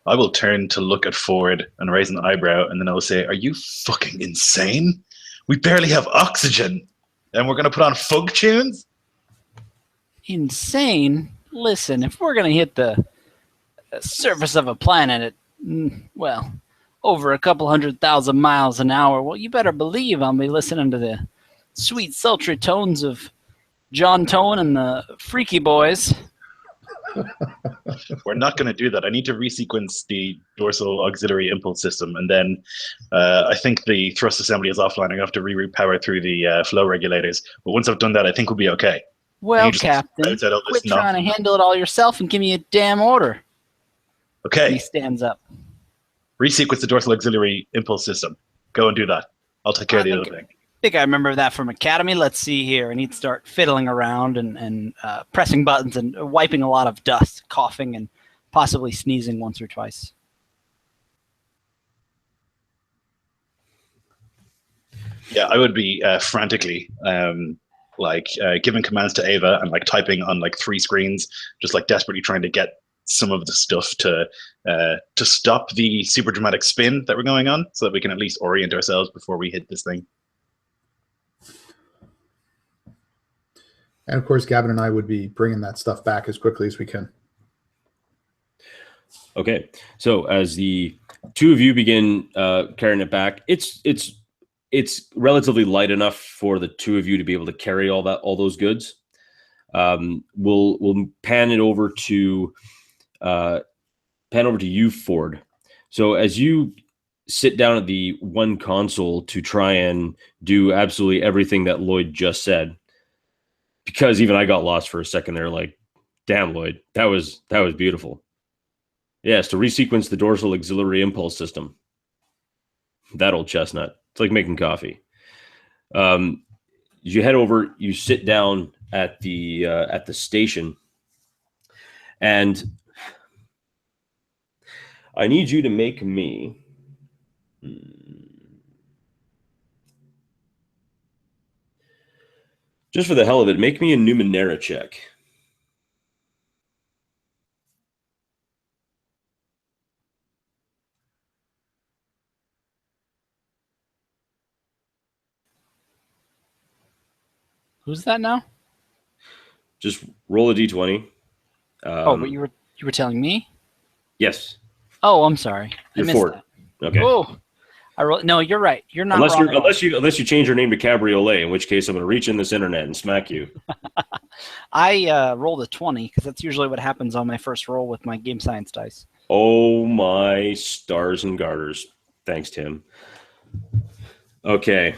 I will turn to look at Ford and raise an eyebrow, and then I'll say, "Are you fucking insane? We barely have oxygen, and we're going to put on funk tunes?" Insane? Listen, if we're going to hit the surface of a planet at, well, over a couple 100,000 miles an hour, well, you better believe I'll be listening to the sweet, sultry tones of John Tone and the Freaky Boys. We're not going to do that. I need to resequence the dorsal auxiliary impulse system, and then I think the thrust assembly is offline. I have to reroute power through the flow regulators. But once I've done that, I think we'll be okay. Well, Captain, quit trying to handle it all yourself and give me a damn order. Okay. He stands up. Resequence the dorsal auxiliary impulse system. Go and do that. I'll take care of the other thing. I think I remember that from Academy. Let's see here. And he'd start fiddling around and pressing buttons and wiping a lot of dust, coughing and possibly sneezing once or twice. Yeah, I would be frantically giving commands to Ava and like typing on like 3 screens, just like desperately trying to get some of the stuff to stop the super dramatic spin that we're going on, so that we can at least orient ourselves before we hit this thing. And of course, Gavin and I would be bringing that stuff back as quickly as we can. Okay, so as the 2 of you begin carrying it back, it's relatively light enough for the 2 of you to be able to carry all those goods. We'll pan over to you, Ford. So as you sit down at the one console to try and do absolutely everything that Lloyd just said, because even I got lost for a second there, like, damn, Lloyd, that was beautiful. Yes, to resequence the dorsal auxiliary impulse system. That old chestnut. It's like making coffee. You head over, you sit down at the station, and I need you to make me. Just for the hell of it, make me a Numenera check. Who's that now? Just roll a d20. Oh, but you were telling me? Yes. Oh, I'm sorry. I You're missed Ford. that. Okay. Oh, no, you're right. You're not Unless wrong. unless you change your name to Cabriolet, in which case I'm going to reach in this internet and smack you. I rolled a 20 because that's usually what happens on my first roll with my game science dice. Oh my stars and garters. Thanks, Tim. Okay.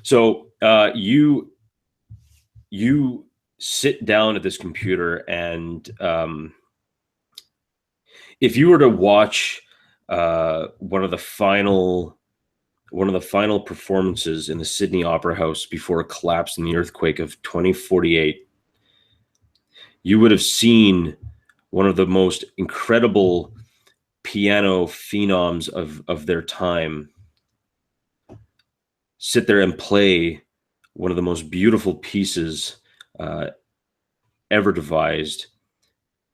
So you sit down at this computer, and if you were to watch one of the final performances in the Sydney Opera House before it collapsed in the earthquake of 2048, you would have seen one of the most incredible piano phenoms of their time sit there and play one of the most beautiful pieces ever devised.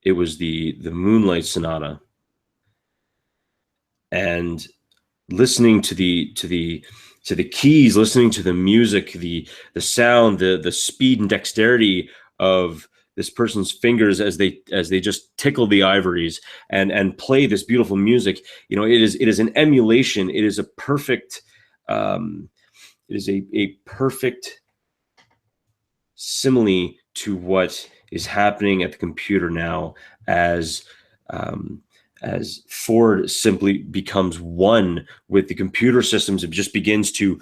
It was the Moonlight Sonata, and listening to the keys, listening to the music, the sound, the speed and dexterity of this person's fingers as they just tickle the ivories and play this beautiful music. You know, it is an emulation. It is a perfect it is a perfect simile to what is happening at the computer now, as Ford simply becomes one with the computer systems. It just begins to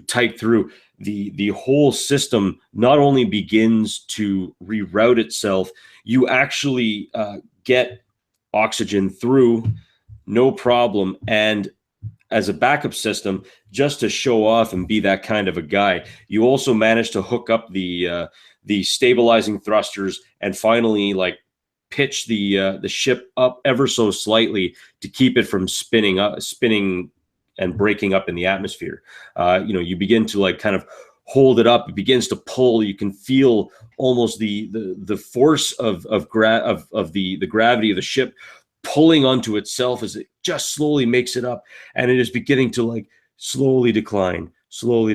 type through the whole system. Not only begins to reroute itself, you actually get oxygen through, no problem. And as a backup system, just to show off and be that kind of a guy, you also manage to hook up the stabilizing thrusters and finally pitch the ship up ever so slightly to keep it from spinning and breaking up in the atmosphere. You begin to kind of hold it up. It begins to pull. You can feel almost the force of the gravity of the ship pulling onto itself as it just slowly makes it up, and it is beginning to slowly decline, going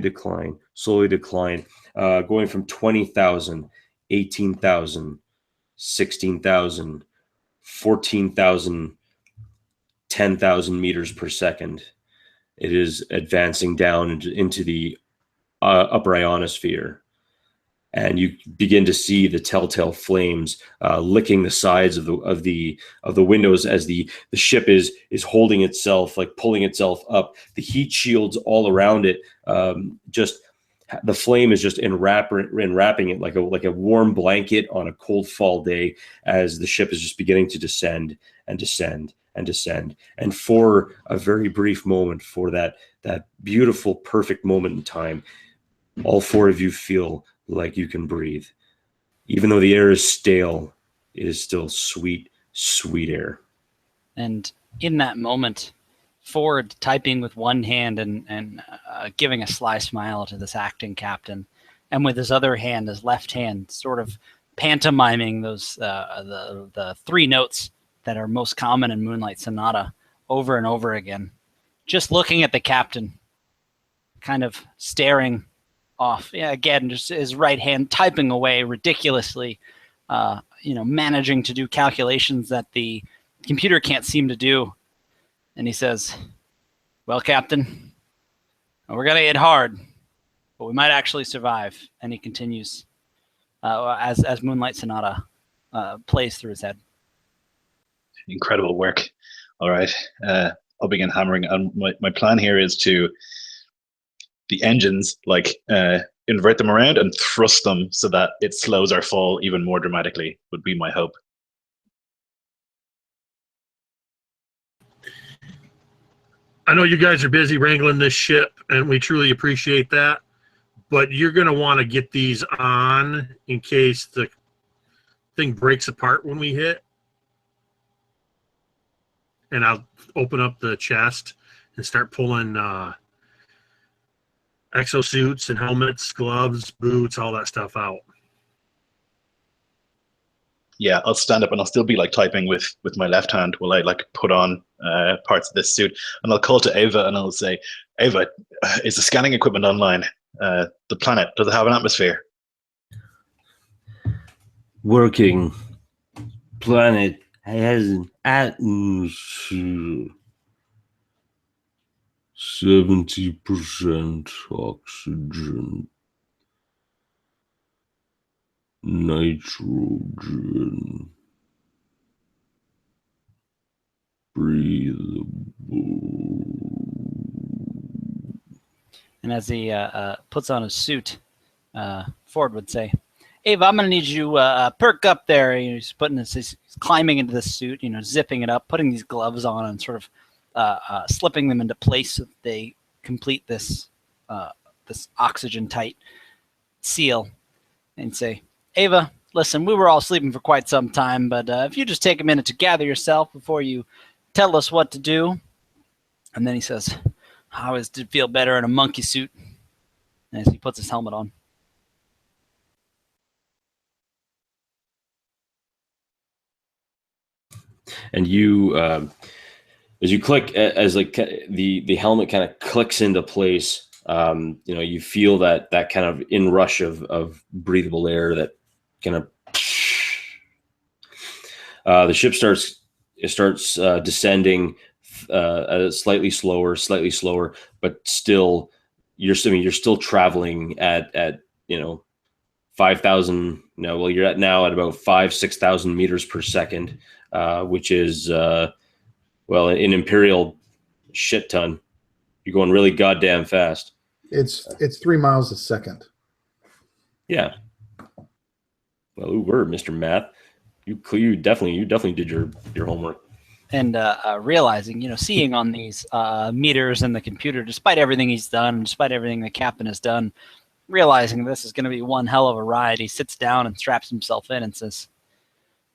from 20,000, 18,000, 16,000, 14,000, 10,000 meters per second. It is advancing down into the upper ionosphere, and you begin to see the telltale flames licking the sides of the windows as the ship is holding itself, pulling itself up. The heat shields all around it, just the flame is just enwrapping it like a warm blanket on a cold fall day, as the ship is just beginning to descend and descend and descend. And for a very brief moment, for that beautiful, perfect moment in time, all four of you feel like you can breathe. Even though the air is stale, it is still sweet, sweet air. And in that moment, Ford, typing with one hand and giving a sly smile to this acting captain, and with his other hand, his left hand, sort of pantomiming those the three notes that are most common in Moonlight Sonata over and over again, just looking at the captain, kind of staring off. Yeah, again, just his right hand typing away ridiculously, managing to do calculations that the computer can't seem to do. And he says, "Well, Captain, we're going to hit hard, but we might actually survive." And he continues as Moonlight Sonata plays through his head. Incredible work. All right. I'll begin hammering. And my plan here is to the engines, invert them around and thrust them so that it slows our fall even more dramatically, would be my hope. I know you guys are busy wrangling this ship, and we truly appreciate that, but you're going to want to get these on in case the thing breaks apart when we hit. and I'll open up the chest and start pulling exosuits and helmets, gloves, boots, all that stuff out. Yeah, I'll stand up and I'll still be like typing with my left hand while I like put on parts of this suit, and I'll call to Ava and I'll say, Ava, is the scanning equipment online? The planet, does it have an atmosphere? Working. Planet has an atmosphere. 70% oxygen. Nitrogen. Breathable. And as he puts on his suit, Ford would say, Ava, I'm going to need you perk up there. He's he's climbing into this suit, zipping it up, putting these gloves on and sort of slipping them into place so that they complete this this oxygen-tight seal. And say, Ava, listen, we were all sleeping for quite some time, but if you just take a minute to gather yourself before you tell us what to do. And then he says, I always did feel better in a monkey suit, as he puts his helmet on. And you, as you click, as like the helmet kind of clicks into place, you feel that kind of inrush of breathable air that kind of the ship starts descending slightly slower, but still you're still traveling at 5,000. No, well, you're now at about 6,000 meters per second, which is in imperial shit ton. You're going really goddamn fast. It's 3 miles a second. Yeah. Well, we're Mr. Math. You definitely did your homework. And realizing, seeing on these meters in the computer, despite everything he's done, despite everything the captain has done, realizing this is going to be one hell of a ride, he sits down and straps himself in and says,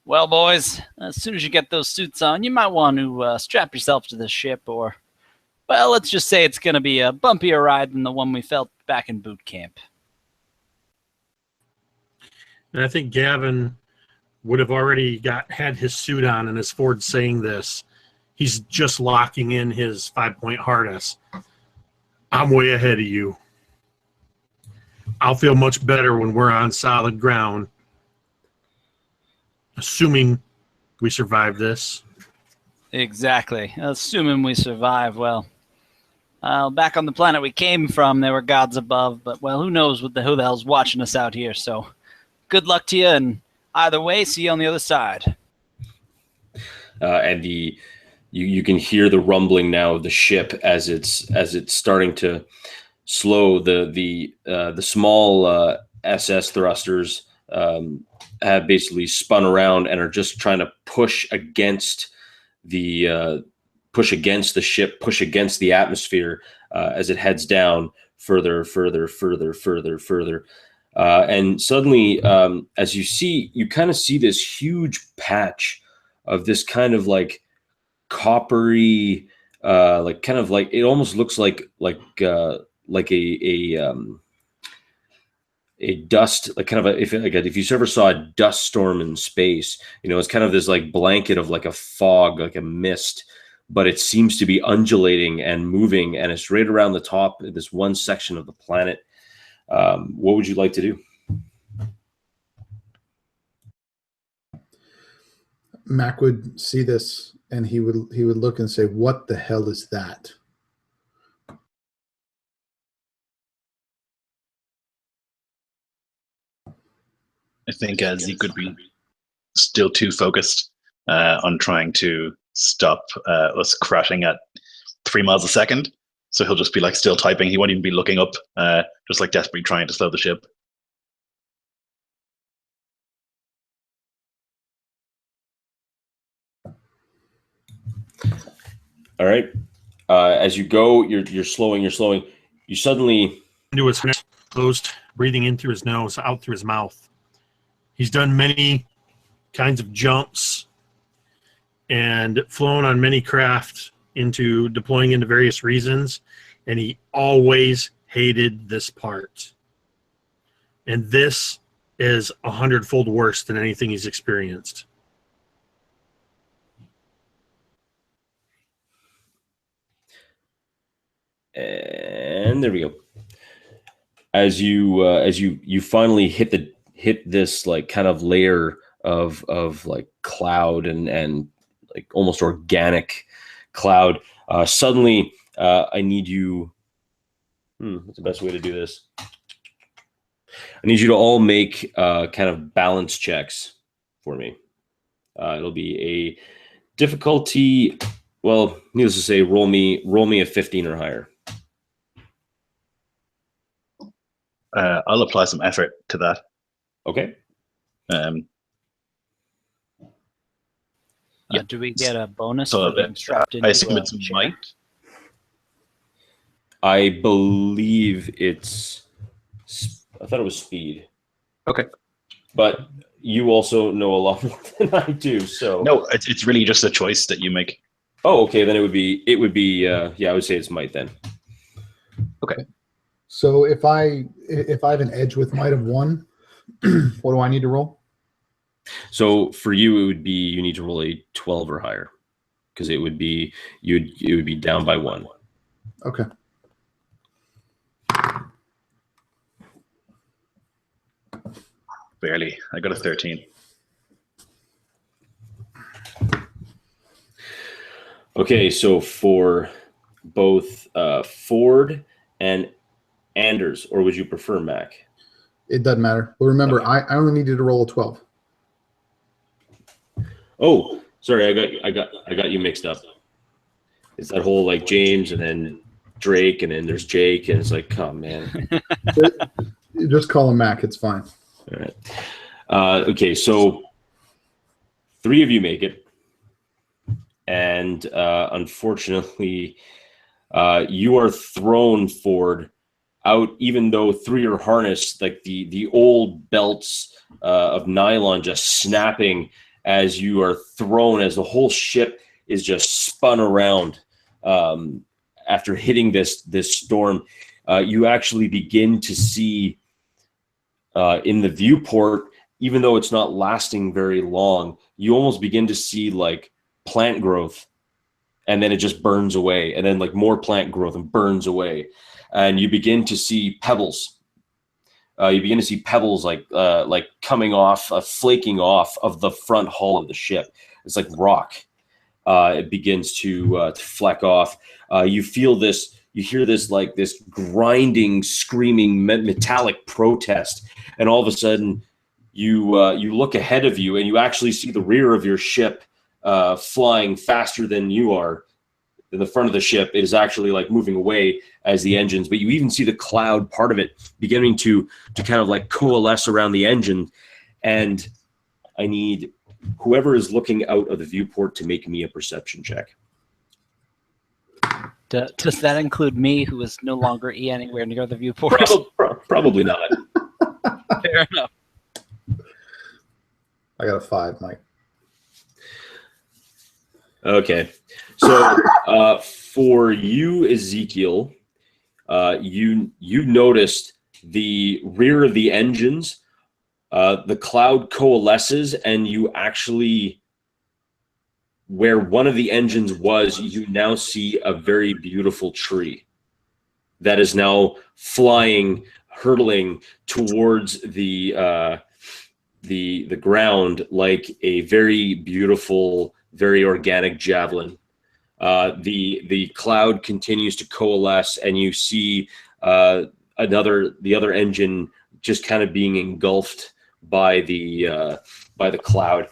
well, boys, as soon as you get those suits on, you might want to strap yourself to this ship, or, well, let's just say it's going to be a bumpier ride than the one we felt back in boot camp. And I think Gavin would have already had his suit on, and as Ford's saying this, he's just locking in his 5-point harness. I'm way ahead of you. I'll feel much better when we're on solid ground, assuming we survive this. Exactly. Assuming we survive, well, back on the planet we came from, there were gods above, but, well, who knows who the hell's watching us out here, so good luck to you, and either way, see you on the other side. And you can hear the rumbling now of the ship as it's starting to slow. The small SS thrusters have basically spun around and are just trying to push against the ship, push against the atmosphere as it heads down further. And suddenly, as you kind of see this huge patch of this kind of like coppery, like kind of like, it almost looks like a dust, like kind of if you ever saw a dust storm in space, it's kind of this like blanket of like a fog, like a mist, but it seems to be undulating and moving, and it's right around the top of this one section of the planet. What would you like to do? Mac would see this and he would look and say, what the hell is that? I think he could be still too focused on trying to stop us crashing at 3 miles a second. So he'll just be like still typing. He won't even be looking up, just like desperately trying to slow the ship. All right. As you go, you're slowing. You suddenly Into his nose, closed, breathing in through his nose, out through his mouth. He's done many kinds of jumps. and flown on many craft into deploying into various regions, and he always hated this part. And this is 100-fold worse than anything he's experienced. And there we go. As you finally hit this like kind of layer of like cloud and like almost organic cloud, suddenly I need you. What's the best way to do this? I need you to all make kind of balance checks for me. It'll be a difficulty. Well, needless to say, roll me a 15 or higher. I'll apply some effort to that. Okay. Do we get a bonus So for being strapped into I assume a it's chair? might. I believe it's. I thought it was speed. Okay. But you also know a lot more than I do, so. No, it's really just a choice that you make. Oh, okay. Then it would be. Yeah, I would say it's might then. Okay. So if I have an edge with might of 1, what do I need to roll? So for you, it would be you need to roll a 12 or higher, because it would be down by 1. Okay. Barely. I got a 13. Okay, so for both Ford and Anders, or would you prefer Mac? It doesn't matter. But remember, Okay. I only needed to roll a 12. Oh, sorry, I got you mixed up. It's that whole like James and then Drake and then there's Jake and it's like, oh man. You just call him Mac. It's fine. All right. Okay, so 3 of you make it, and unfortunately, you are thrown, Ford, out. Even though through your harness, like the old belts of nylon just snapping as you are thrown, as the whole ship is just spun around after hitting this storm. You actually begin to see in the viewport, even though it's not lasting very long, you almost begin to see like plant growth, and then it just burns away, and then like more plant growth and burns away, and you begin to see pebbles. You begin to see pebbles like coming off, flaking off of the front hull of the ship. It's like rock. It begins to fleck off. You feel this. You hear this like this grinding, screaming, metallic protest, and all of a sudden, you look ahead of you, and you actually see the rear of your ship flying faster than you are. In the front of the ship, it is actually like moving away as the engines, but you even see the cloud part of it beginning to kind of like coalesce around the engine. And I need whoever is looking out of the viewport to make me a perception check. Does that include me, who is no longer anywhere near the viewport? Probably not. Fair enough. I got a 5, Mike. Okay, so for you, Ezekiel, you noticed the rear of the engines, the cloud coalesces, and you actually, where one of the engines was, you now see a very beautiful tree that is now flying, hurtling towards the ground like a very beautiful, very organic javelin. The cloud continues to coalesce, and you see the other engine just kind of being engulfed by the cloud.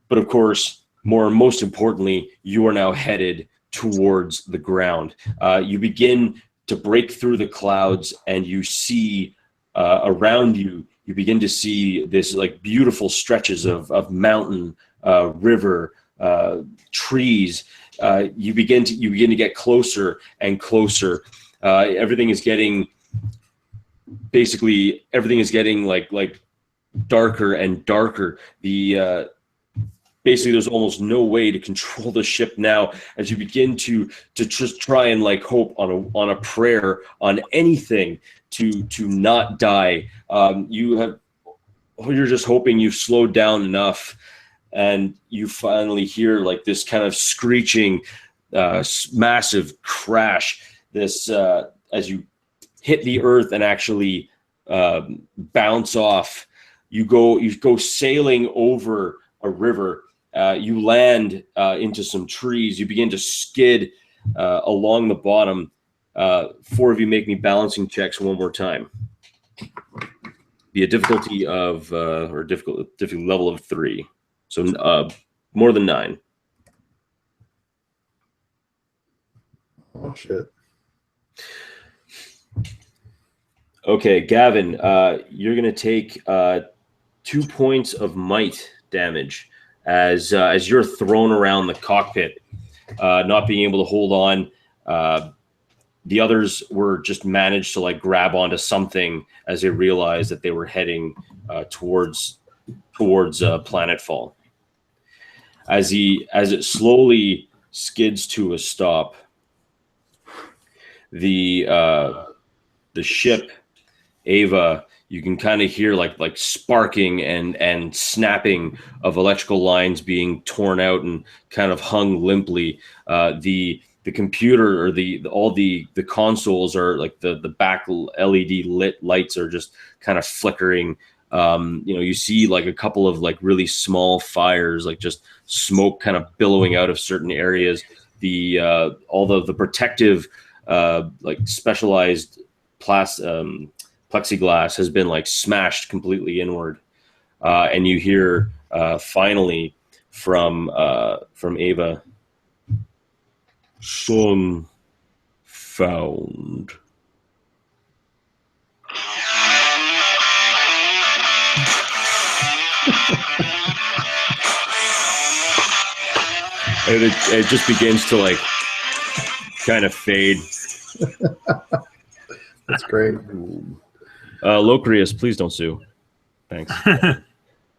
But of course, most importantly, you are now headed towards the ground. You begin to break through the clouds, and you see around you. You begin to see this like beautiful stretches of mountain, river, trees. You begin to get closer and closer. Everything is getting like darker and darker. basically there's almost no way to control the ship now as you begin to just try and like hope on a prayer on anything to not die. You're just hoping you've slowed down enough, and you finally hear like this kind of screeching, massive crash. This as you hit the earth and actually bounce off. You go sailing over a river. You land into some trees. You begin to skid along the bottom. 4 of you make me balancing checks one more time. Be a difficulty of or difficulty level of 3, so more than 9. Oh shit. Okay, Gavin, you're going to take 2 points of might damage as you're thrown around the cockpit, not being able to hold on. The others were just managed to like grab onto something as they realized that they were heading towards planetfall. As it slowly skids to a stop, the ship, Ava, you can kind of hear like sparking and snapping of electrical lines being torn out and kind of hung limply. The computer or all the consoles are like the back LED lit lights are just kind of flickering. You see like a couple of like really small fires, like just smoke kind of billowing out of certain areas. All the protective like specialized plexiglass has been like smashed completely inward, and you hear finally from Ava, "Son found." And it just begins to like kind of fade. That's great. Locrius, please don't sue. Thanks.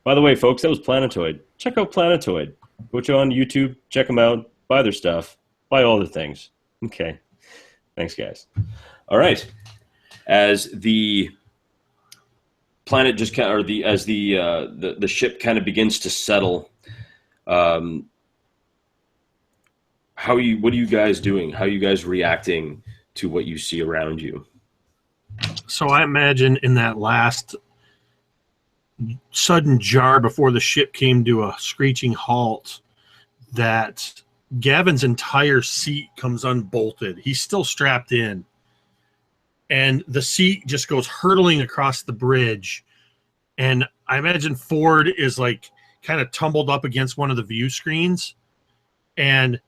By the way, folks, that was Planetoid. Check out Planetoid. Go on YouTube, check them out, buy their stuff, buy all their things. Okay. Thanks, guys. All right. As the planet just kind of, as the ship kind of begins to settle, what are you guys doing? How are you guys reacting to what you see around you? So I imagine in that last sudden jar before the ship came to a screeching halt, that Gavin's entire seat comes unbolted. He's still strapped in. And the seat just goes hurtling across the bridge. And I imagine Ford is like kind of tumbled up against one of the view screens. And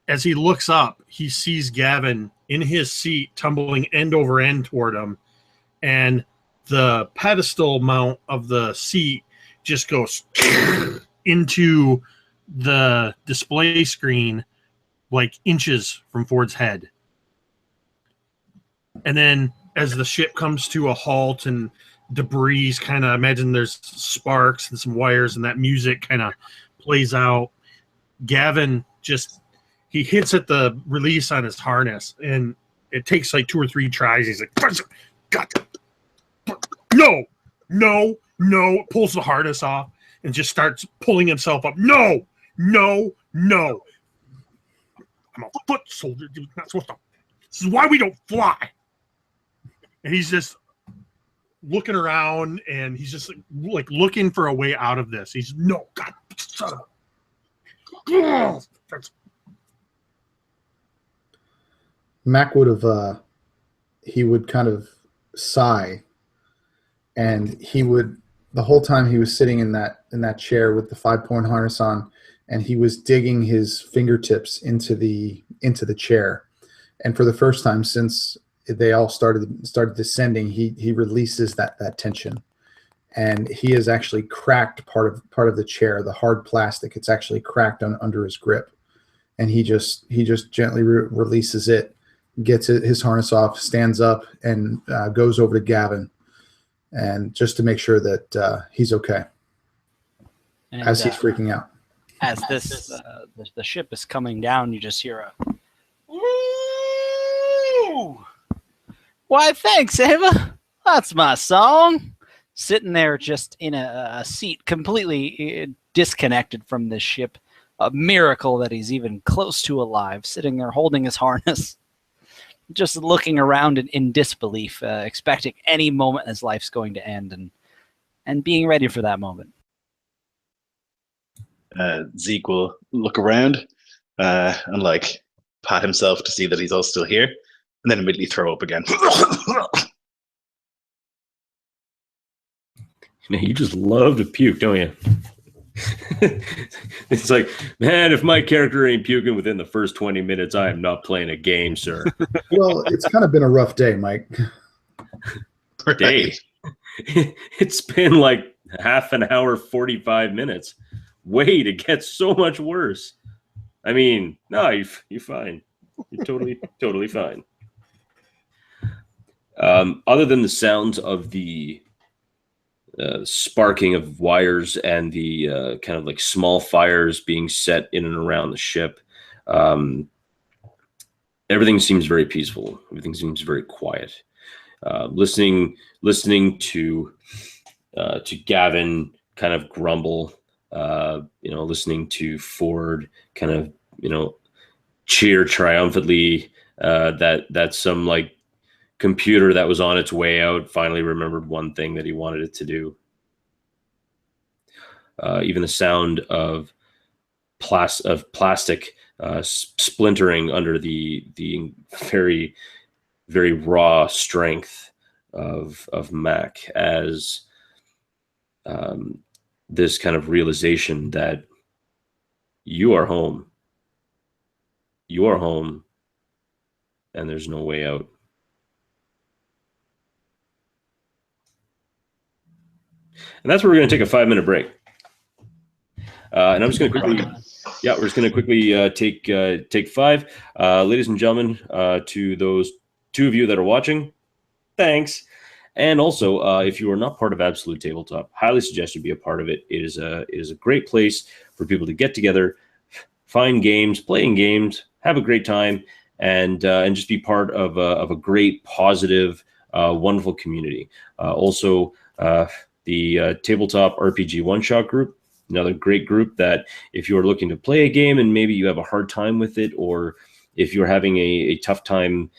as he looks up, he sees Gavin in his seat tumbling end over end toward him. And the pedestal mount of the seat just goes into the display screen like inches from Ford's head. And then as the ship comes to a halt and debris kind of, imagine there's sparks and some wires and that music kind of plays out, Gavin just, he hits at the release on his harness, and it takes like 2 or 3 tries. He's like, God, no, pulls the harness off and just starts pulling himself up. No. I'm a foot soldier. You're not supposed to. This is why we don't fly. And he's just looking around, and he's just like looking for a way out of this. He's no, God, shut up. Mac would have, he would kind of sigh, and he would, the whole time he was sitting in that chair with the 5-point harness on, and he was digging his fingertips into the chair, and for the first time since they all started descending, he releases that tension, and he has actually cracked part of the chair, the hard plastic. It's actually cracked under his grip, and he just gently releases it. Gets his harness off, stands up, and goes over to Gavin, and just to make sure that he's okay, and, as he's freaking out. as this the ship is coming down, you just hear a "Woo!" Why, thanks, Ava. That's my song. Sitting there just in a seat, completely disconnected from this ship. A miracle that he's even close to alive, sitting there holding his harness, just looking around in disbelief, expecting any moment his life's going to end, and being ready for that moment. Zeke will look around and like pat himself to see that he's all still here, and then immediately throw up again. You just love to puke, don't you? It's like, man, if my character ain't puking within the first 20 minutes, I am not playing a game, sir. Well, it's kind of been a rough day, Mike. Day. It's been like half an hour, 45 minutes. Wait, it gets so much worse. I mean, no, you're fine. You're totally fine. Other than the sounds of the sparking of wires and the kind of like small fires being set in and around the ship, everything seems very peaceful. Everything seems very quiet. Listening to Gavin kind of grumble, listening to Ford kind of cheer triumphantly that some like computer that was on its way out finally remembered one thing that he wanted it to do. Even the sound of plastic splintering under the very, very raw strength of Mac as this kind of realization that you are home. You are home, and there's no way out. And that's where we're going to take a 5-minute break. And I'm just going to quickly, we're just going to quickly take 5. Ladies and gentlemen, to those 2 of you that are watching, thanks. And also, if you are not part of Absolute Tabletop, highly suggest you be a part of it. It is a great place for people to get together, find games, playing games, have a great time, and just be part of a great, positive, wonderful community. Also, the Tabletop RPG One-Shot group, another great group that if you're looking to play a game and maybe you have a hard time with it, or if you're having a tough time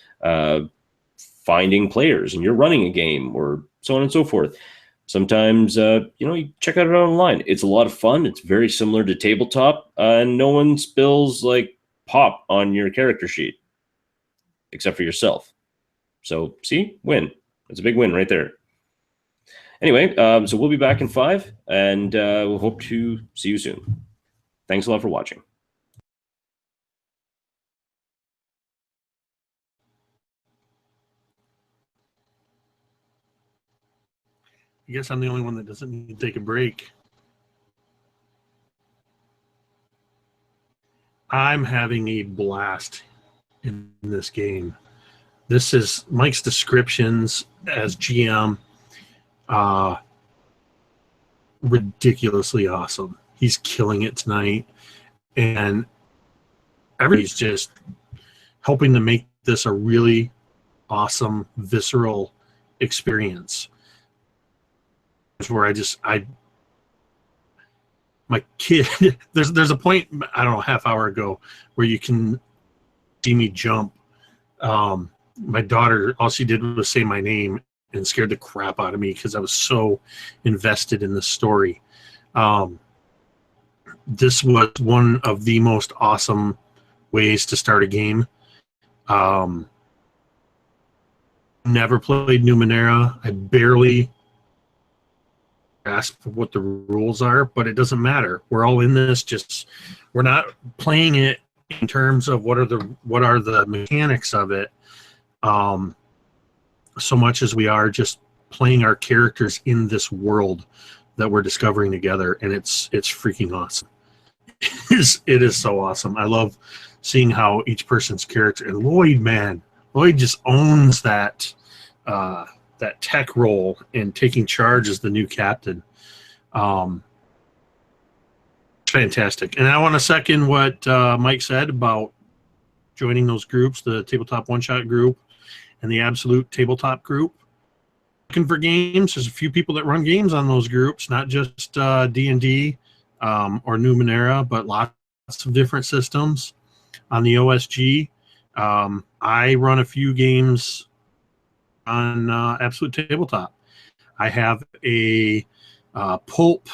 finding players and you're running a game, or so on and so forth. Sometimes, you check it out online. It's a lot of fun. It's very similar to Tabletop, and no one spills like pop on your character sheet, except for yourself. So, see? Win. That's a big win right there. Anyway, so we'll be back in 5, and we'll hope to see you soon. Thanks a lot for watching. I guess I'm the only one that doesn't need to take a break. I'm having a blast in this game. This is Mike's descriptions as GM. Ridiculously awesome. He's killing it tonight, and everybody's just helping to make this a really awesome, visceral experience. It's where my kid, there's a point, I don't know, half hour ago, where you can see me jump. My daughter, all she did was say my name and scared the crap out of me because I was so invested in the story. This was one of the most awesome ways to start a game. Never played Numenera. I barely grasp what the rules are, but it doesn't matter. We're all in this. We're not playing it in terms of what are the mechanics of it, so much as we are just playing our characters in this world that we're discovering together, and it's freaking awesome. It is so awesome. I love seeing how each person's character, and Lloyd just owns that tech role and taking charge as the new captain. fantastic. And I want to second what Mike said about joining those groups, the Tabletop One-Shot group and the Absolute Tabletop group. Looking for games, there's a few people that run games on those groups, not just D&D or Numenera, but lots of different systems on the OSG. I run a few games on Absolute Tabletop. I have a Pulp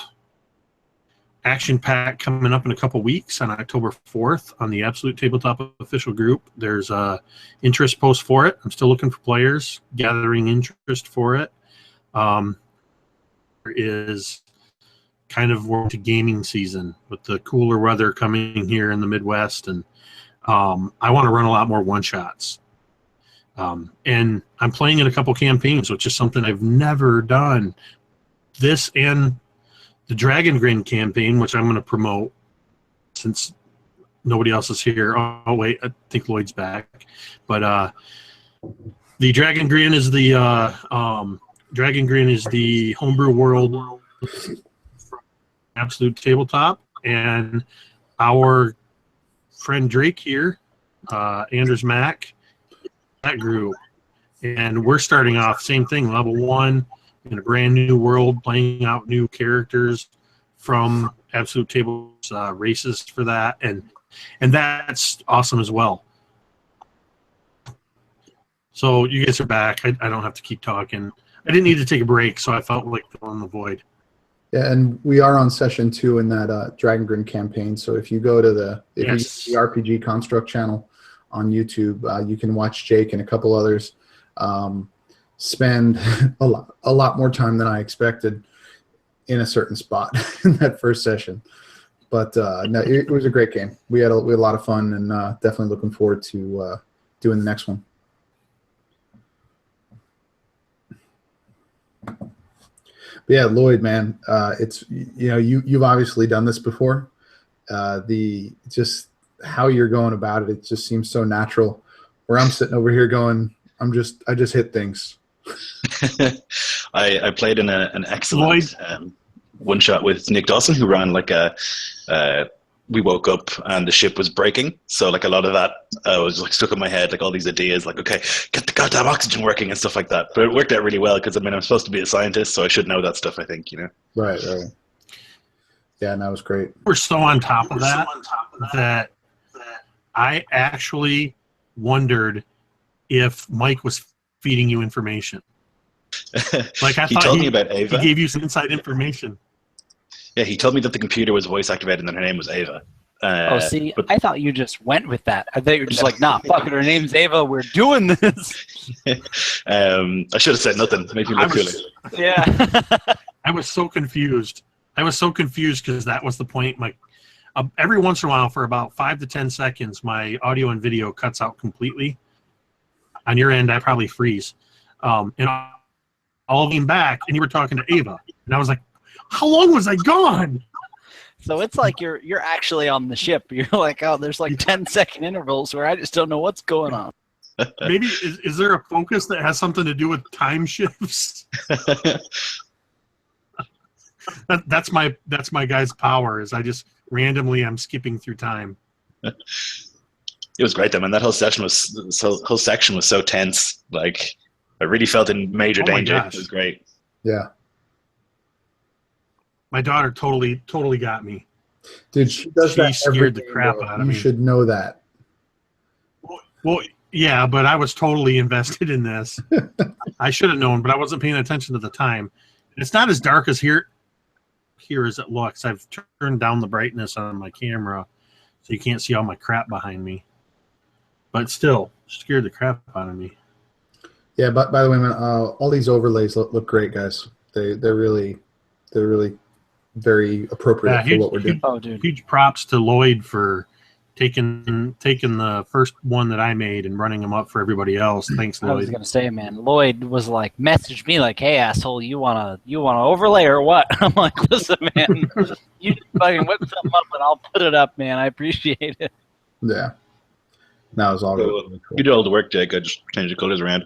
action pack coming up in a couple weeks on October 4th on the Absolute Tabletop official group. There's a interest post for it. I'm still looking for players, gathering interest for it. There is kind of to gaming season with the cooler weather coming here in the Midwest, and I want to run a lot more one-shots. And I'm playing in a couple campaigns, which is something I've never done. This and the Dragon Grin campaign, which I'm going to promote since nobody else is here. Oh wait, I think Lloyd's back. But the Dragon Grin is the homebrew world from Absolute Tabletop, and our friend Drake here, Anders Mack, that group, and we're starting off same thing, level 1 in a brand new world, playing out new characters from Absolute Table's races for that, and that's awesome as well. So you guys are back. I don't have to keep talking. I didn't need to take a break, so I felt like filling the void. Yeah, and we are on session 2 in that Dragon Grin campaign. So if you go to the RPG Construct channel on YouTube, you can watch Jake and a couple others spend a lot more time than I expected in a certain spot in that first session. But no, it was a great game. We had a lot of fun, and definitely looking forward to doing the next one. But yeah, Lloyd, man, it's you've obviously done this before. Just how you're going about it just seems so natural. Where I'm sitting over here going, I just hit things. I played in an excellent one shot with Nick Dawson, who ran like we woke up and the ship was breaking, so like a lot of that was like stuck in my head, like all these ideas, like, okay, get the goddamn oxygen working and stuff like that. But it worked out really well because I'm supposed to be a scientist, so I should know that stuff, I think, Right. Yeah, and that was great. We're so on top of that I actually wondered if Mike was feeding you information. Like I thought told me about Ava. He gave you some inside information. Yeah, he told me that the computer was voice activated and that her name was Ava. I thought you just went with that. I thought you were just like, nah, fuck it, her name's Ava, we're doing this. I should have said nothing. Make me look cooler. Yeah. I was so confused. Because that was the point. Every once in a while, for about 5 to 10 seconds, my audio and video cuts out completely. On your end, I probably freeze. And I'll lean back, and you were talking to Ava. And I was like, how long was I gone? So it's like you're actually on the ship. You're like, oh, there's like 10-second intervals where I just don't know what's going on. Maybe is there a focus that has something to do with time shifts? That's my guy's power. Is I just randomly I'm skipping through time. It was great though, man. That whole section was so tense. Like I really felt in major danger. It was great. Yeah. My daughter totally got me. Dude, she does that. She scared the crap out of me. You should know that. Well, yeah, but I was totally invested in this. I should have known, but I wasn't paying attention to the time. It's not as dark as here as it looks. I've turned down the brightness on my camera, so you can't see all my crap behind me. But still, scared the crap out of me. Yeah, but by the way, man, all these overlays look great, guys. They're really very appropriate for what we're doing. Huge props to Lloyd for taking the first one that I made and running them up for everybody else. Thanks, Lloyd. I was gonna say, man, Lloyd was like, messaged me like, "Hey, asshole, you wanna overlay or what?" I'm like, "Listen, man, you just fucking whip something up and I'll put it up, man. I appreciate it." Yeah, that was all really cool. You did all the work, Jake. I just changed the colors around.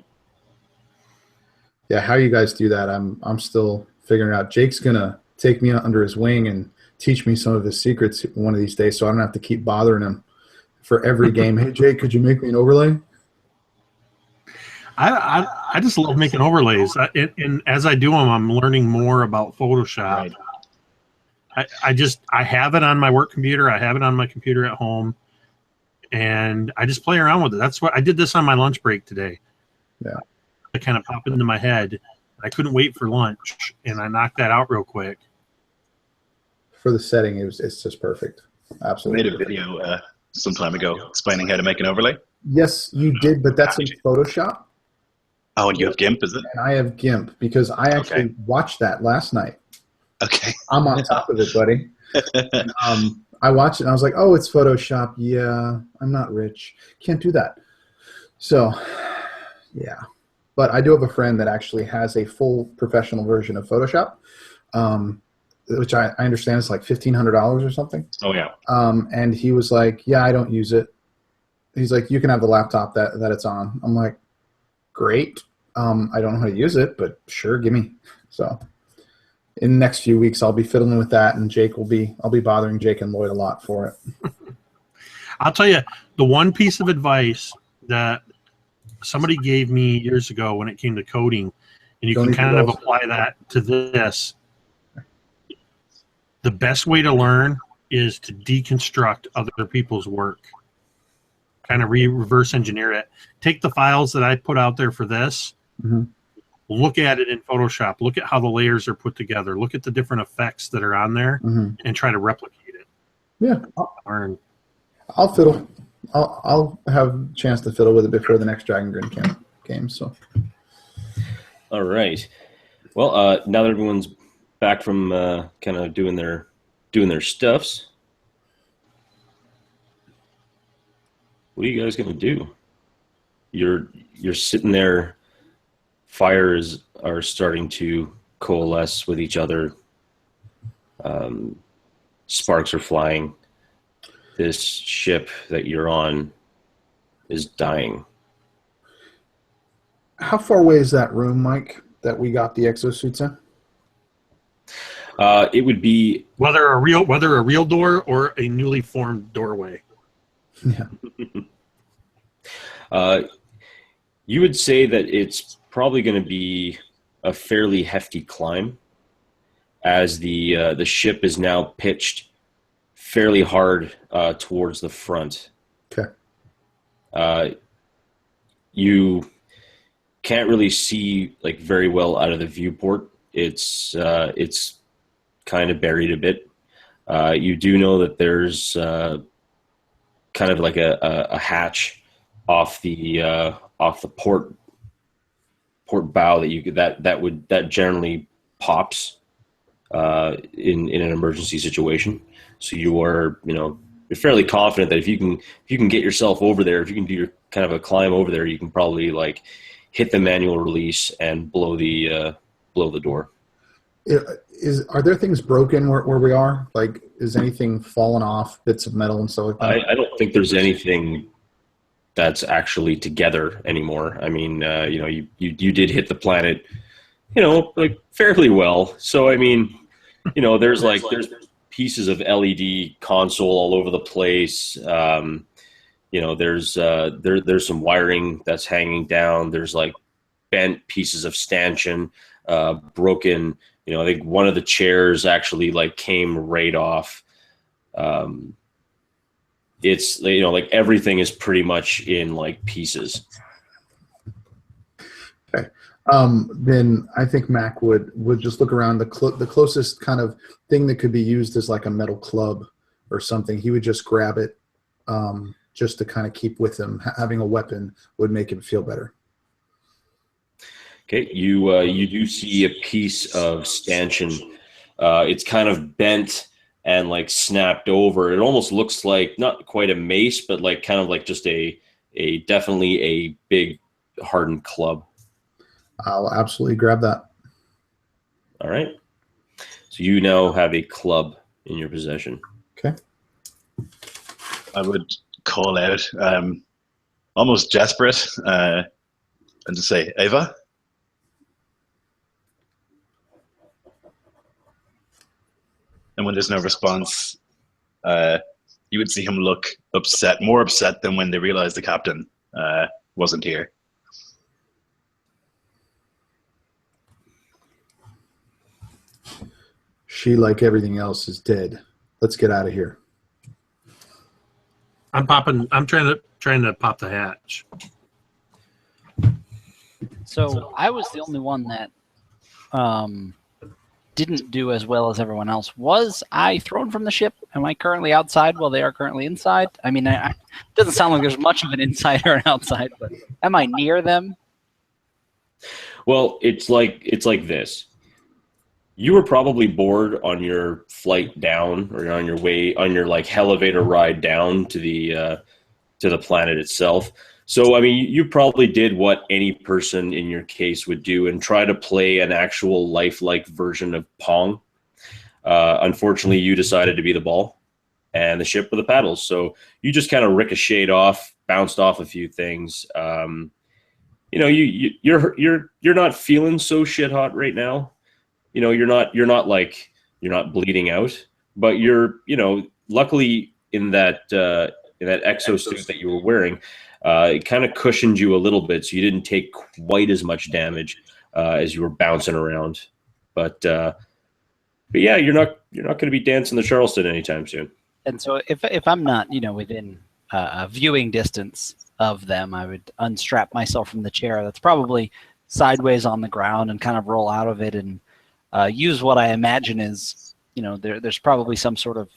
Yeah, how you guys do that, I'm still figuring out. Jake's gonna take me under his wing and teach me some of his secrets one of these days, so I don't have to keep bothering him for every game. Hey, Jake, could you make me an overlay? I just love making overlays, and as I do them, I'm learning more about Photoshop. Right. I have it on my work computer. I have it on my computer at home, and I just play around with it. That's what I did this on my lunch break today. Yeah, It kind of popped into my head. I couldn't wait for lunch, and I knocked that out real quick. for the setting, it's just perfect. I Absolutely. made a video some time ago explaining how to make an overlay. Yes, you did, but that's in Photoshop. Oh, and you have GIMP, is it? And I have GIMP because I actually watched that last night. Okay. I'm on top of it, buddy. And, I watched it and I was like, oh, it's Photoshop. Yeah, I'm not rich. Can't do that. So, yeah. But I do have a friend that actually has a full professional version of Photoshop, which I understand is like $1,500 or something. Oh, yeah. And he was like, yeah, I don't use it. He's like, you can have the laptop that it's on. I'm like, great. I don't know how to use it, but sure, give me. So in the next few weeks, I'll be fiddling with that, and I'll be bothering Jake and Lloyd a lot for it. I'll tell you, the one piece of advice that somebody gave me years ago when it came to coding, and you Don't can eat kind of those. apply that to this. The best way to learn is to deconstruct other people's work. Kind of reverse engineer it. Take the files that I put out there for this, look at it in Photoshop, look at how the layers are put together, look at the different effects that are on there, and try to replicate it. Yeah, Learn. I'll fiddle. I'll have a chance to fiddle with it before the next Dragon Grin game. So, All right. Well, now that everyone's back from kind of doing their stuffs, what are you guys gonna do? You're sitting there. Fires are starting to coalesce with each other. Sparks are flying. This ship that you're on is dying. how far away is that room, Mike, that we got the exosuits in? It would be Whether a real door or a newly formed doorway. Yeah. You would say that it's probably going to be a fairly hefty climb, as the ship is now pitched fairly hard towards the front. Okay. You can't really see like very well out of the viewport. It's kind of buried a bit. You do know that there's kind of like a hatch off the port bow that generally pops in an emergency situation. So you're fairly confident that if you can get yourself over there, if you can do your kind of a climb over there, you can probably like hit the manual release and blow the door. Are there things broken where we are? Like, is anything falling off, bits of metal and stuff like that? I don't think there's anything that's actually together anymore. I mean, you did hit the planet, like fairly well. So I mean, there's pieces of LED console all over the place. There's some wiring that's hanging down. There's like bent pieces of stanchion, broken. I think one of the chairs actually like came right off. It's like everything is pretty much in like pieces. Okay. Then I think Mac would just look around. The closest kind of thing that could be used as like a metal club or something. He would just grab it, just to kind of keep with him. Having a weapon would make him feel better. Okay, you do see a piece of stanchion. It's kind of bent and like snapped over. It almost looks like not quite a mace, but like kind of like just a definitely a big hardened club. I'll absolutely grab that. All right. So you now have a club in your possession. Okay. I would call out, almost desperate, and to say, Ava. and when there's no response, you would see him look upset, more upset than when they realize the captain wasn't here. She, like everything else, is dead. Let's get out of here. I'm trying to pop the hatch. So I was the only one that didn't do as well as everyone else. Was I thrown from the ship? Am I currently outside while they are currently inside? I mean, it doesn't sound like there's much of an inside or an outside, but am I near them? Well, it's like this. You were probably bored on your flight down, or on your like elevator ride down to the planet itself. So, I mean, you probably did what any person in your case would do and try to play an actual lifelike version of Pong. Unfortunately, you decided to be the ball and the ship were the paddles. So you just kind of ricocheted off, bounced off a few things. You're not feeling so shit hot right now. You're not bleeding out, but luckily in that exosuit that you were wearing, it kind of cushioned you a little bit, so you didn't take quite as much damage as you were bouncing around. But yeah, you're not going to be dancing the Charleston anytime soon. And so if I'm not within a viewing distance of them, I would unstrap myself from the chair that's probably sideways on the ground and kind of roll out of it and use what I imagine is, there's probably some sort of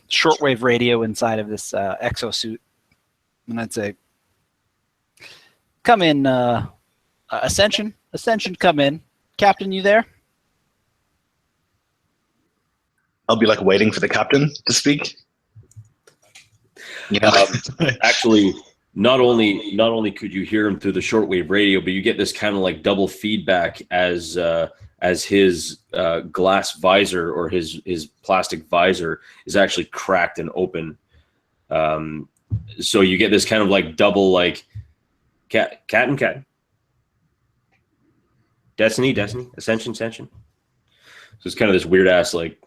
shortwave radio inside of this exosuit. And I'd say, come in, Ascension, come in. Captain, you there? I'll be like waiting for the captain to speak. Actually, not only could you hear him through the shortwave radio, but you get this kind of like double feedback as his glass visor or his plastic visor is actually cracked and open. So you get this kind of like double like cat and cat. Destiny, Ascension. So it's kind of this weird ass like,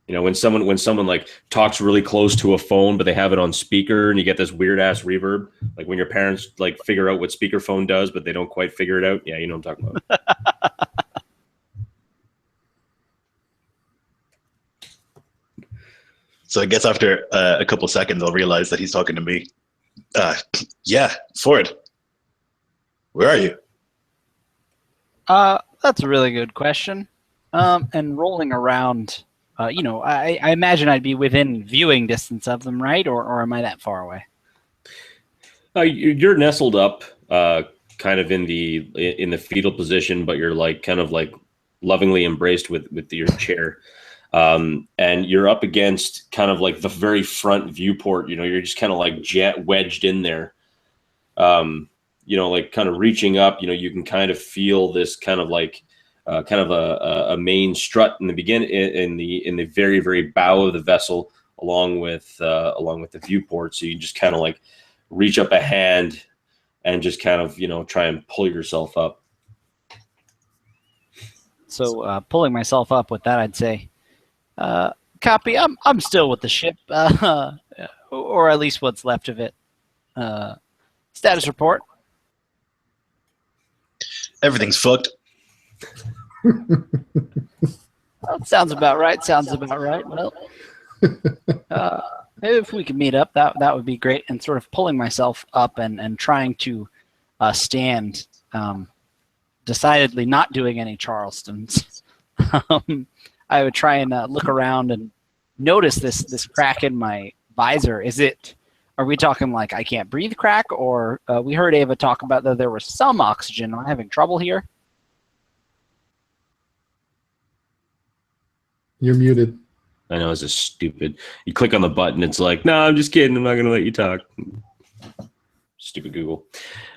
when someone like talks really close to a phone, but they have it on speaker, and you get this weird ass reverb, like when your parents like figure out what speakerphone does, but they don't quite figure it out. Yeah, you know what I'm talking about. So I guess after a couple seconds, I'll realize that he's talking to me. Yeah, Ford. Where are you? That's a really good question. And rolling around, I imagine I'd be within viewing distance of them, right? Or am I that far away? You're nestled up, kind of in the fetal position, but you're like kind of like lovingly embraced with your chair. And you're up against kind of like the very front viewport. You're just kind of like wedged in there. Like kind of reaching up. You can kind of feel this kind of like kind of a main strut in the in the very very bow of the vessel, along with the viewport. So you just kind of like reach up a hand and just kind of try and pull yourself up. So pulling myself up with that, I'd say, copy. I'm still with the ship, or at least what's left of it. Status report. Everything's fucked. Well, sounds about right. Well, maybe if we could meet up, that would be great. And sort of pulling myself up and trying to stand, decidedly not doing any Charlestons. I would try and look around and notice this crack in my visor. Are we talking like I can't breathe crack, or we heard Ava talk about that there was some oxygen? Am I having trouble here? You're muted. I know, this is stupid. You click on the button, it's like, no, I'm just kidding. I'm not going to let you talk. Stupid Google.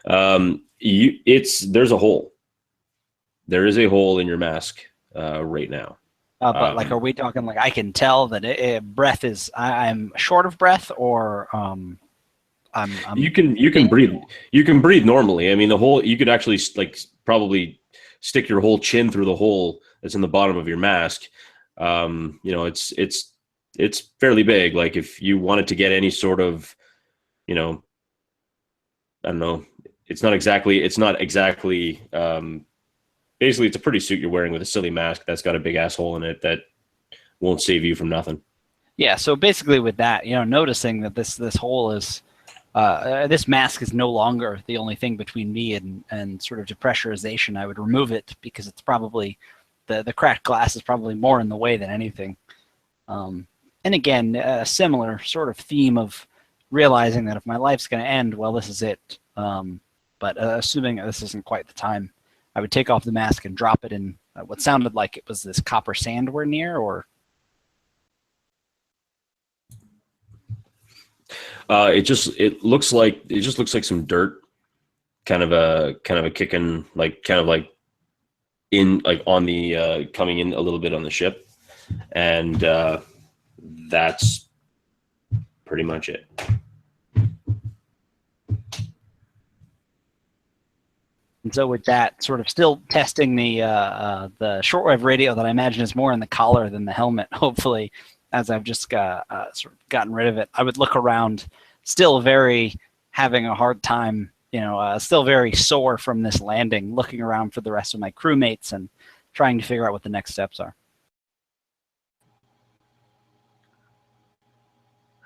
There's a hole. There is a hole in your mask right now. But like, are we talking like I can tell that breath is I'm short of breath, or I'm you can breathe. You can breathe normally. I mean, the hole, you could actually like probably stick your whole chin through the hole that's in the bottom of your mask. You know, it's fairly big. Like if you wanted to get any sort of, you know, I don't know, it's not exactly basically it's a pretty suit you're wearing with a silly mask that's got a big asshole in it that won't save you from nothing. Yeah, so basically with that, you know, noticing that this hole is this mask is no longer the only thing between me and sort of depressurization, I would remove it because it's probably the cracked glass is probably more in the way than anything. And again, a similar sort of theme of realizing that if my life's going to end, well, this is it. But assuming this isn't quite the time, I would take off the mask and drop it in what sounded like it was this copper sand we're near, or it just looks like some dirt, kind of a kicking, like kind of like in like on the coming in a little bit on the ship, and that's pretty much it. And so with that, sort of still testing the shortwave radio that I imagine is more in the collar than the helmet, hopefully, as I've just sort of gotten rid of it, I would look around, still very having a hard time, you know, still very sore from this landing, looking around for the rest of my crewmates and trying to figure out what the next steps are.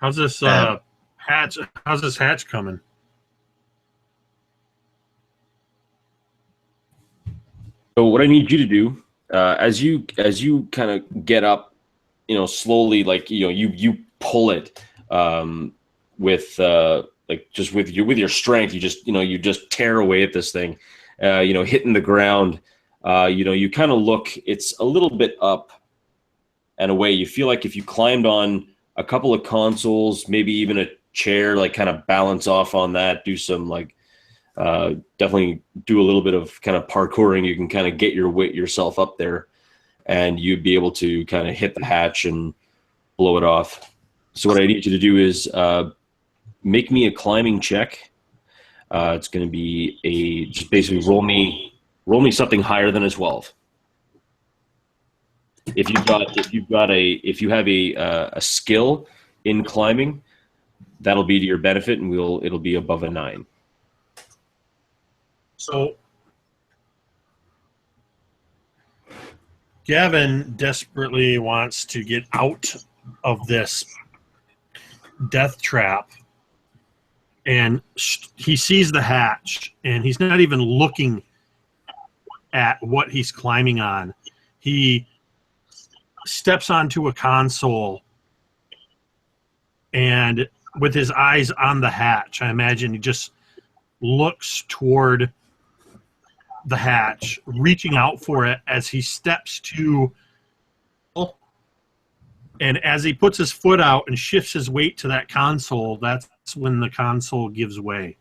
How's this hatch? How's this hatch coming? So what I need you to do, as you kind of get up, you know, slowly, like, you know, you pull it with like just with your strength, you just tear away at this thing, you know, hitting the ground. You know, you kind of look, it's a little bit up and away. You feel like if you climbed on a couple of consoles, maybe even a chair, like kind of balance off on that, do some like definitely do a little bit of kind of parkouring. You can kind of get yourself up there, and you'd be able to kind of hit the hatch and blow it off. So what I need you to do is make me a climbing check. It's going to be just basically roll me something higher than a 12. If you have a skill in climbing, that'll be to your benefit, and it'll be above a 9. So Gavin desperately wants to get out of this death trap, and he sees the hatch, and he's not even looking at what he's climbing on. He steps onto a console, and with his eyes on the hatch, I imagine he just looks toward the hatch, reaching out for it as he steps to, and as he puts his foot out and shifts his weight to that console, that's when the console gives way.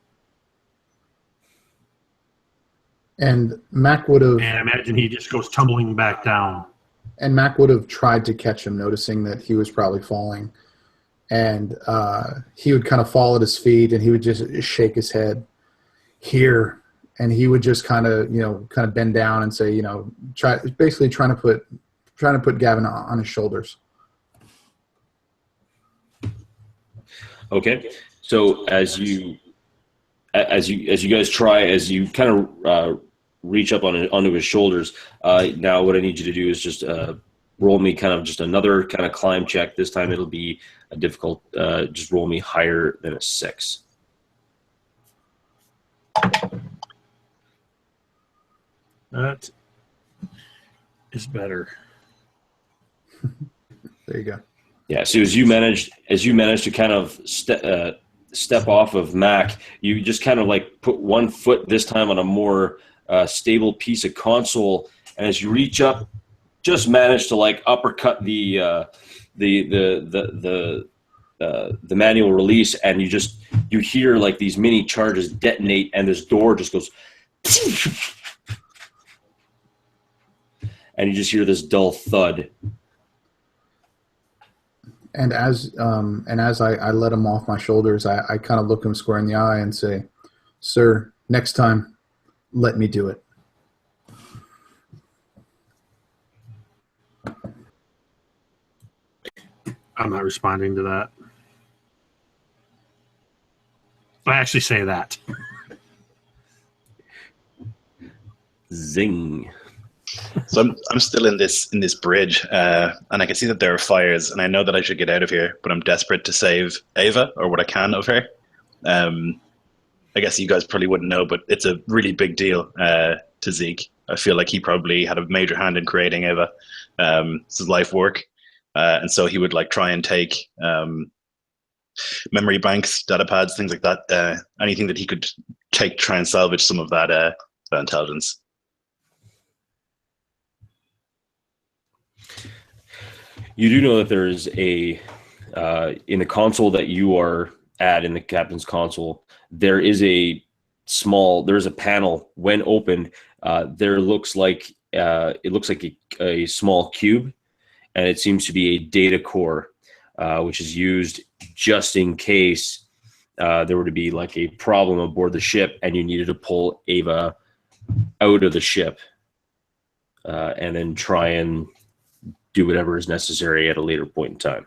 And Mac would have... And I imagine he just goes tumbling back down. And Mac would have tried to catch him, noticing that he was probably falling. And he would kind of fall at his feet, and he would just shake his head. Here. And he would just kind of bend down and say, trying to put Gavin on his shoulders. Okay. So as you guys try, as you kind of reach up onto his shoulders, now what I need you to do is just roll me kind of just another kind of climb check. This time it'll be a difficult. Just roll me higher than a 6. That is better. There you go. Yeah. So as you manage to kind of step off of Mac, you just kind of like put one foot this time on a more stable piece of console, and as you reach up, just manage to like uppercut the manual release, and you hear like these mini charges detonate, and this door just goes. And you just hear this dull thud. And as I let him off my shoulders, I kind of look him square in the eye and say, "Sir, next time, let me do it." I'm not responding to that. I actually say that. Zing. So I'm still in this bridge, and I can see that there are fires, and I know that I should get out of here, but I'm desperate to save Ava, or what I can of her. I guess you guys probably wouldn't know, but it's a really big deal to Zeke. I feel like he probably had a major hand in creating Ava. It's his life work, and so he would like try and take memory banks, data pads, things like that. Anything that he could take, try and salvage some of that intelligence. You do know that there is a in the console that you are at, in the captain's console, there is a panel. When opened, it looks like a small cube, and it seems to be a data core, which is used just in case there were to be like a problem aboard the ship and you needed to pull Ava out of the ship, and then try and do whatever is necessary at a later point in time.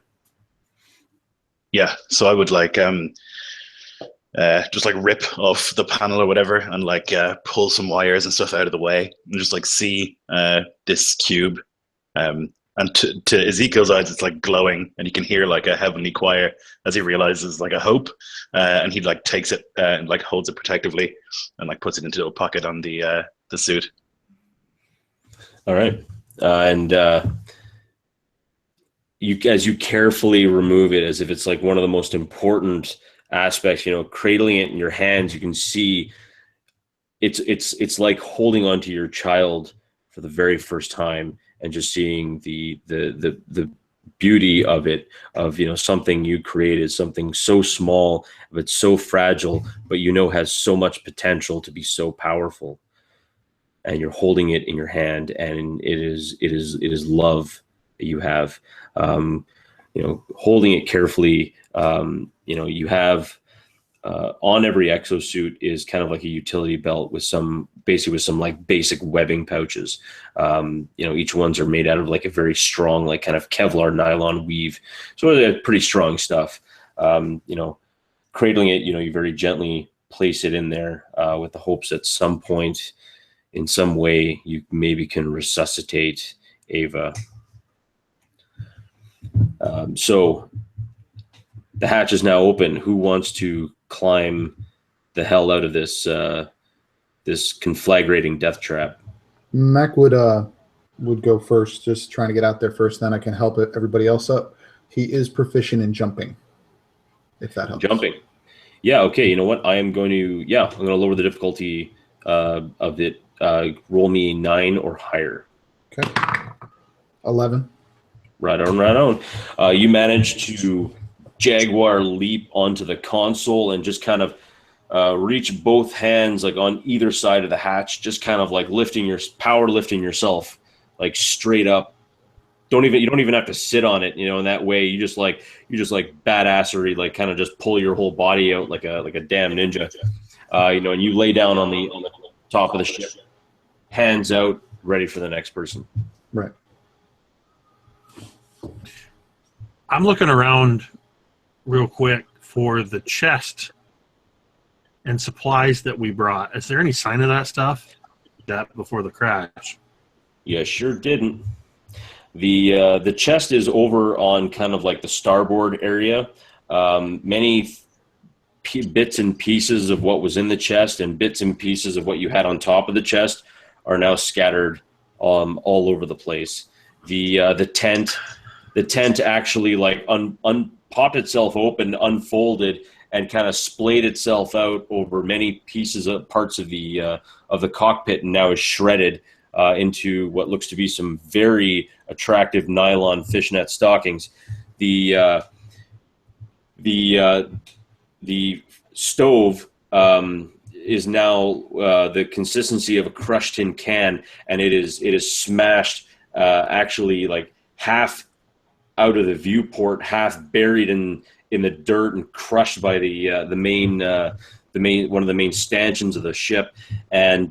Yeah, so I would like just like rip off the panel or whatever, and like pull some wires and stuff out of the way, and just like see this cube. And to Ezekiel's eyes, it's like glowing, and you can hear like a heavenly choir as he realizes like a hope, and he like takes it and like holds it protectively, and like puts it into a pocket on the suit. All right, and as you carefully remove it, as if it's like one of the most important aspects, cradling it in your hands, you can see it's like holding onto your child for the very first time, and just seeing the beauty of it, of something you created, something so small but so fragile, but has so much potential to be so powerful, and you're holding it in your hand, and it is love that you have. Holding it carefully. You have on every exosuit is kind of like a utility belt with some like basic webbing pouches. Each ones are made out of like a very strong, like kind of Kevlar nylon weave. So they're pretty strong stuff. Cradling it, you very gently place it in there with the hopes at some point, in some way, you maybe can resuscitate Ava. So the hatch is now open. Who wants to climb the hell out of this this conflagrating death trap? Mac would go first, just trying to get out there first. Then I can help everybody else up. He is proficient in jumping, if that helps. Jumping. Yeah. Okay. You know what? I'm going to lower the difficulty of it. Roll me 9 or higher. Okay. 11. Right on. You manage to jaguar leap onto the console and just kind of reach both hands like on either side of the hatch, just kind of like lifting yourself like straight up. You don't even have to sit on it, in that way. You just like badassery, like kind of just pull your whole body out like a damn ninja. And you lay down on the top of the ship, hands out, ready for the next person. Right. I'm looking around real quick for the chest and supplies that we brought. Is there any sign of that stuff before the crash? Yeah, sure didn't. The chest is over on kind of like the starboard area. Many bits and pieces of what was in the chest and bits and pieces of what you had on top of the chest are now scattered all over the place. The tent actually like popped itself open, unfolded, and kind of splayed itself out over many parts of the cockpit, and now is shredded into what looks to be some very attractive nylon fishnet stockings. The stove is now the consistency of a crushed tin can, and it is smashed, actually like half out of the viewport, half buried in the dirt and crushed by the main one of the main stanchions of the ship, and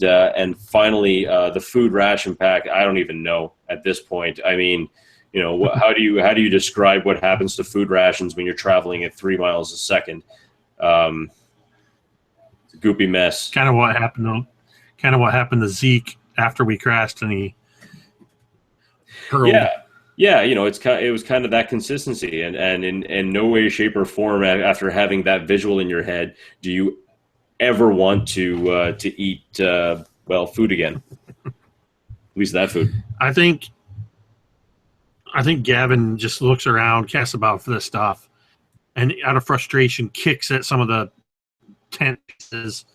finally the food ration pack. I don't even know at this point. I mean, You know, how do you describe what happens to food rations when you're traveling at 3 miles a second? It's a goopy mess. Kind of what happened to Zeke after we crashed and he hurled. Yeah, you know, it was kind of that consistency, and in no way, shape, or form, after having that visual in your head, do you ever want to eat food again? At least that food. I think Gavin just looks around, casts about for this stuff, and out of frustration kicks at some of the tent pieces.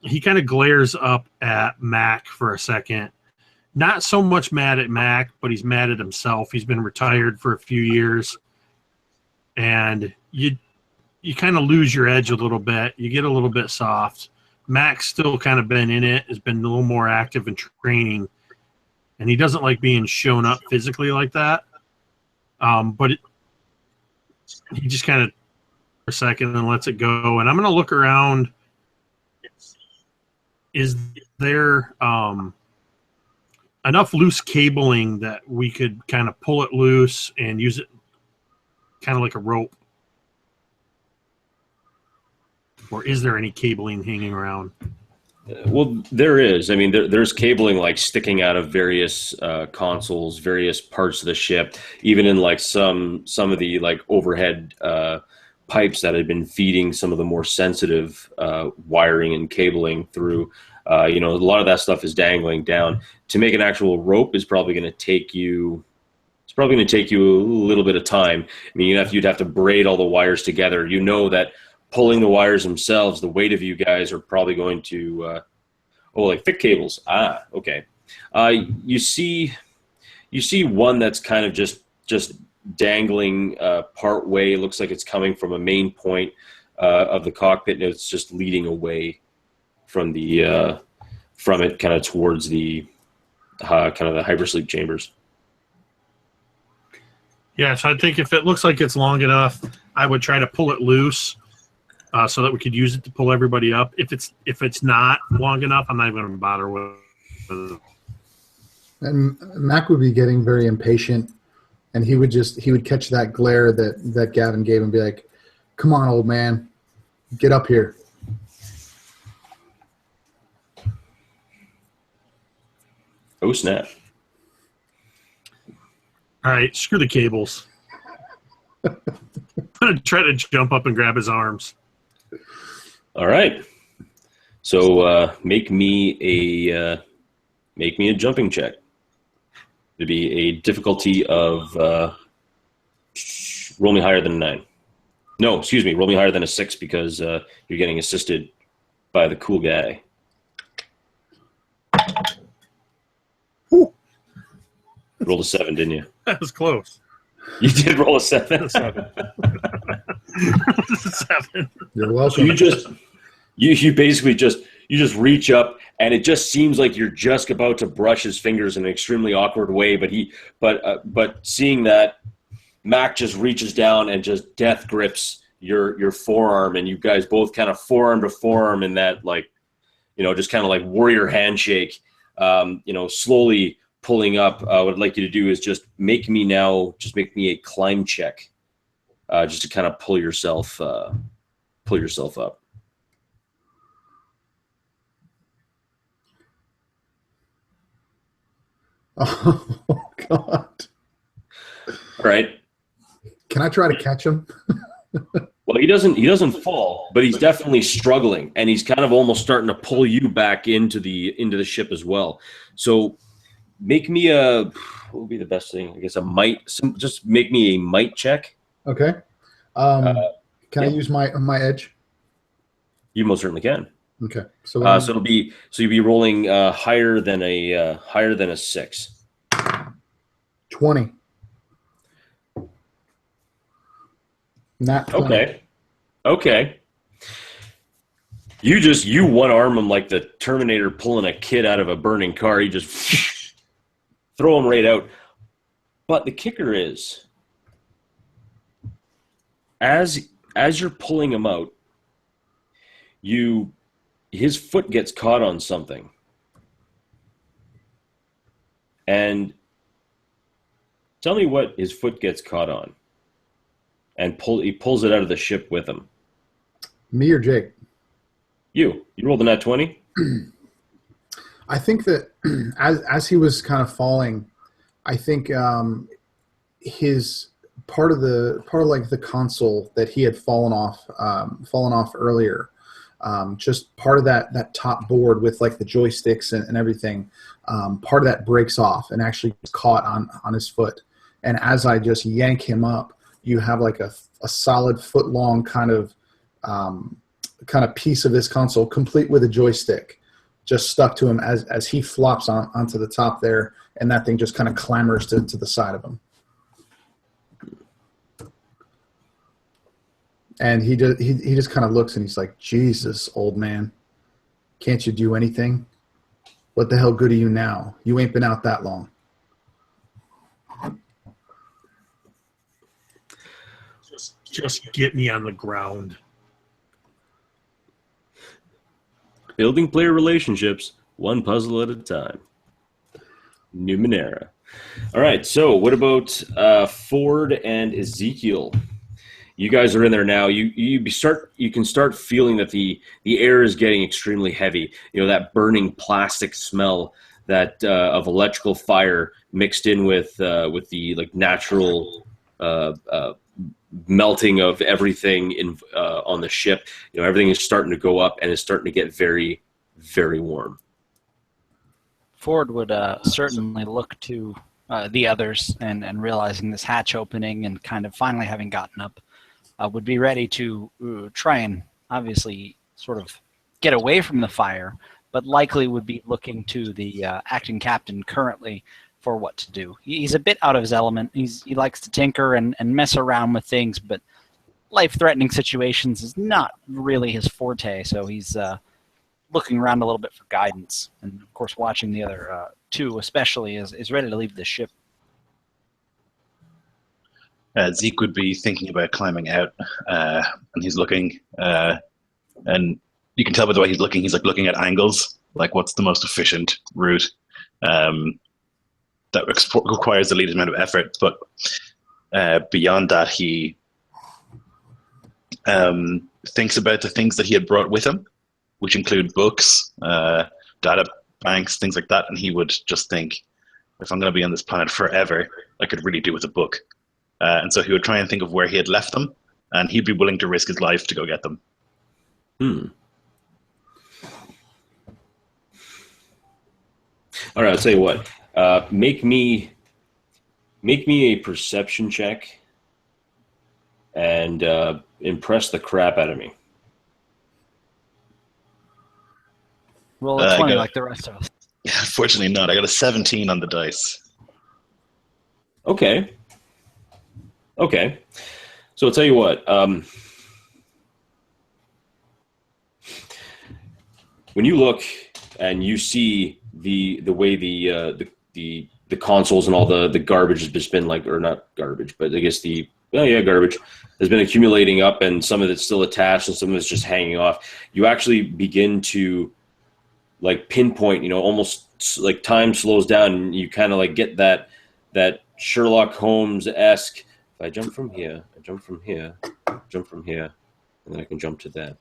He kind of glares up at Mac for a second. Not so much mad at Mac, but he's mad at himself. He's been retired for a few years. And you kind of lose your edge a little bit. You get a little bit soft. Mac's still kind of been in it, has been a little more active in training. And he doesn't like being shown up physically like that. But he just kind of for a second and lets it go. And I'm going to look around. Is there enough loose cabling that we could kind of pull it loose and use it kind of like a rope? Or is there any cabling hanging around? Well, there is. I mean, there's cabling like sticking out of various consoles, various parts of the ship, even in like some of the like overhead pipes that had been feeding some of the more sensitive wiring and cabling through. You know, a lot of that stuff is dangling down. To make an actual rope is probably going to take you. It's probably going to take you a little bit of time. I mean, you'd have to braid all the wires together. You know that pulling the wires themselves, the weight of you guys are probably going to. Like thick cables. Okay. You see one that's kind of just dangling part way. It looks like it's coming from a main point of the cockpit, and it's just leading away from the from it, kind of towards the kind of the hypersleep chambers. Yeah, so I think if it looks like it's long enough, I would try to pull it loose so that we could use it to pull everybody up. If it's not long enough, I'm not even going to bother with it. And Mac would be getting very impatient, and he would catch that glare that Gavin gave and be like, "Come on, old man, get up here." Oh snap! All right, screw the cables. I'm gonna try to jump up and grab his arms. All right. So make me a jumping check. It'd be a difficulty of roll me higher than a 9. No, excuse me, roll me higher than a 6 because you're getting assisted by the cool guy. Ooh. Rolled a 7, didn't you? That was close. You did roll a 7. 7. 7. You're welcome. You basically just reach up, and it just seems like you're just about to brush his fingers in an extremely awkward way. But seeing that, Mac just reaches down and just death grips your forearm, and you guys both kind of forearm to forearm in that, like, you know, just kind of like warrior handshake. You know, slowly pulling up. What I'd like you to do is just make me a climb check, just to kind of pull yourself up. Oh God! All right. Can I try to catch him? Well, he doesn't fall, but he's definitely struggling, and he's kind of almost starting to pull you back into the ship as well. So, make me what would be the best thing? I guess a might. Just make me a might check. Okay. Can I use my edge? You most certainly can. Okay. So you'll be rolling higher than a 6. 20. Not 20. Okay. You one arm him like the Terminator pulling a kid out of a burning car. You just throw him right out. But the kicker is, as you're pulling him out, his foot gets caught on something, and Tell me what his foot gets caught on, and he pulls it out of the ship with him. Me or Jake? You rolled a nat 20. I think that as he was kind of falling, I think his part of like the console that he had fallen off earlier, just part of that top board with like the joysticks and everything, part of that breaks off and actually gets caught on his foot. And as I just yank him up, you have like a solid foot long kind of piece of this console, complete with a joystick, just stuck to him as he flops onto the top there, and that thing just kind of clambers to the side of him. And he just kind of looks and he's like, Jesus, old man, can't you do anything? What the hell good are you now? You ain't been out that long. Just get me on the ground. Building player relationships, one puzzle at a time. Numenera. All right, so what about Ford and Ezekiel? You guys are in there now. You can start feeling that the air is getting extremely heavy. You know, that burning plastic smell that of electrical fire mixed in with the like natural melting of everything on the ship. You know, everything is starting to go up and it's starting to get very, very warm. Ford would certainly look to the others and realizing this hatch opening and kind of finally having gotten up, would be ready to try and obviously sort of get away from the fire, but likely would be looking to the acting captain currently for what to do. He's a bit out of his element. He likes to tinker and mess around with things, but life-threatening situations is not really his forte, so he's looking around a little bit for guidance, and of course watching the other two especially is ready to leave the ship. Zeke would be thinking about climbing out, and he's looking, and you can tell by the way he's like looking at angles, like what's the most efficient route that requires the least amount of effort. But beyond that, he thinks about the things that he had brought with him, which include books, data banks, things like that. And he would just think, if I'm going to be on this planet forever, I could really do with a book. And so he would try and think of where he had left them, and he'd be willing to risk his life to go get them. All right, I'll tell you what. Make me a perception check and impress the crap out of me. Roll a 20 like the rest of us. Unfortunately not. I got a 17 on the dice. Okay. So I'll tell you what. When you look and you see the way the consoles and all the garbage has just been like, or not garbage, but I guess garbage has been accumulating up, and some of it's still attached and some of it's just hanging off. You actually begin to like pinpoint, you know, almost like time slows down, and you kind of like get that Sherlock Holmes-esque, if I jump from here, I jump from here, jump from here, and then I can jump to that.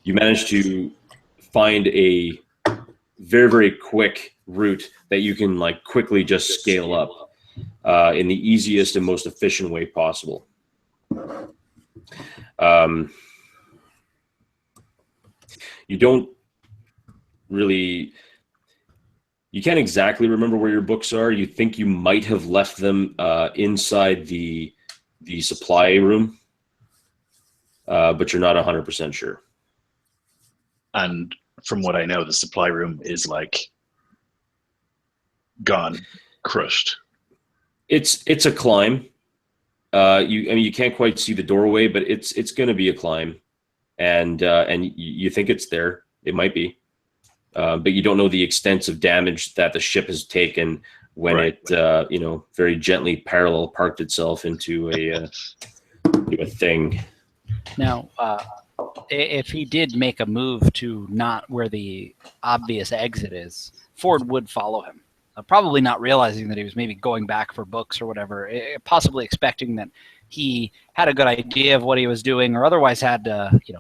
You manage to find a very, very quick route that you can like quickly just scale up in the easiest and most efficient way possible. You don't really, you can't exactly remember where your books are. You think you might have left them inside the supply room, but you're not 100% sure. And from what I know, the supply room is like gone, crushed. It's a climb. You can't quite see the doorway, but it's going to be a climb, and you think it's there. It might be, but you don't know the extent of damage that the ship has taken when it very gently parallel parked itself into a thing. Now, if he did make a move to not where the obvious exit is, Ford would follow him. probably not realizing that he was maybe going back for books or whatever, possibly expecting that he had a good idea of what he was doing, or otherwise had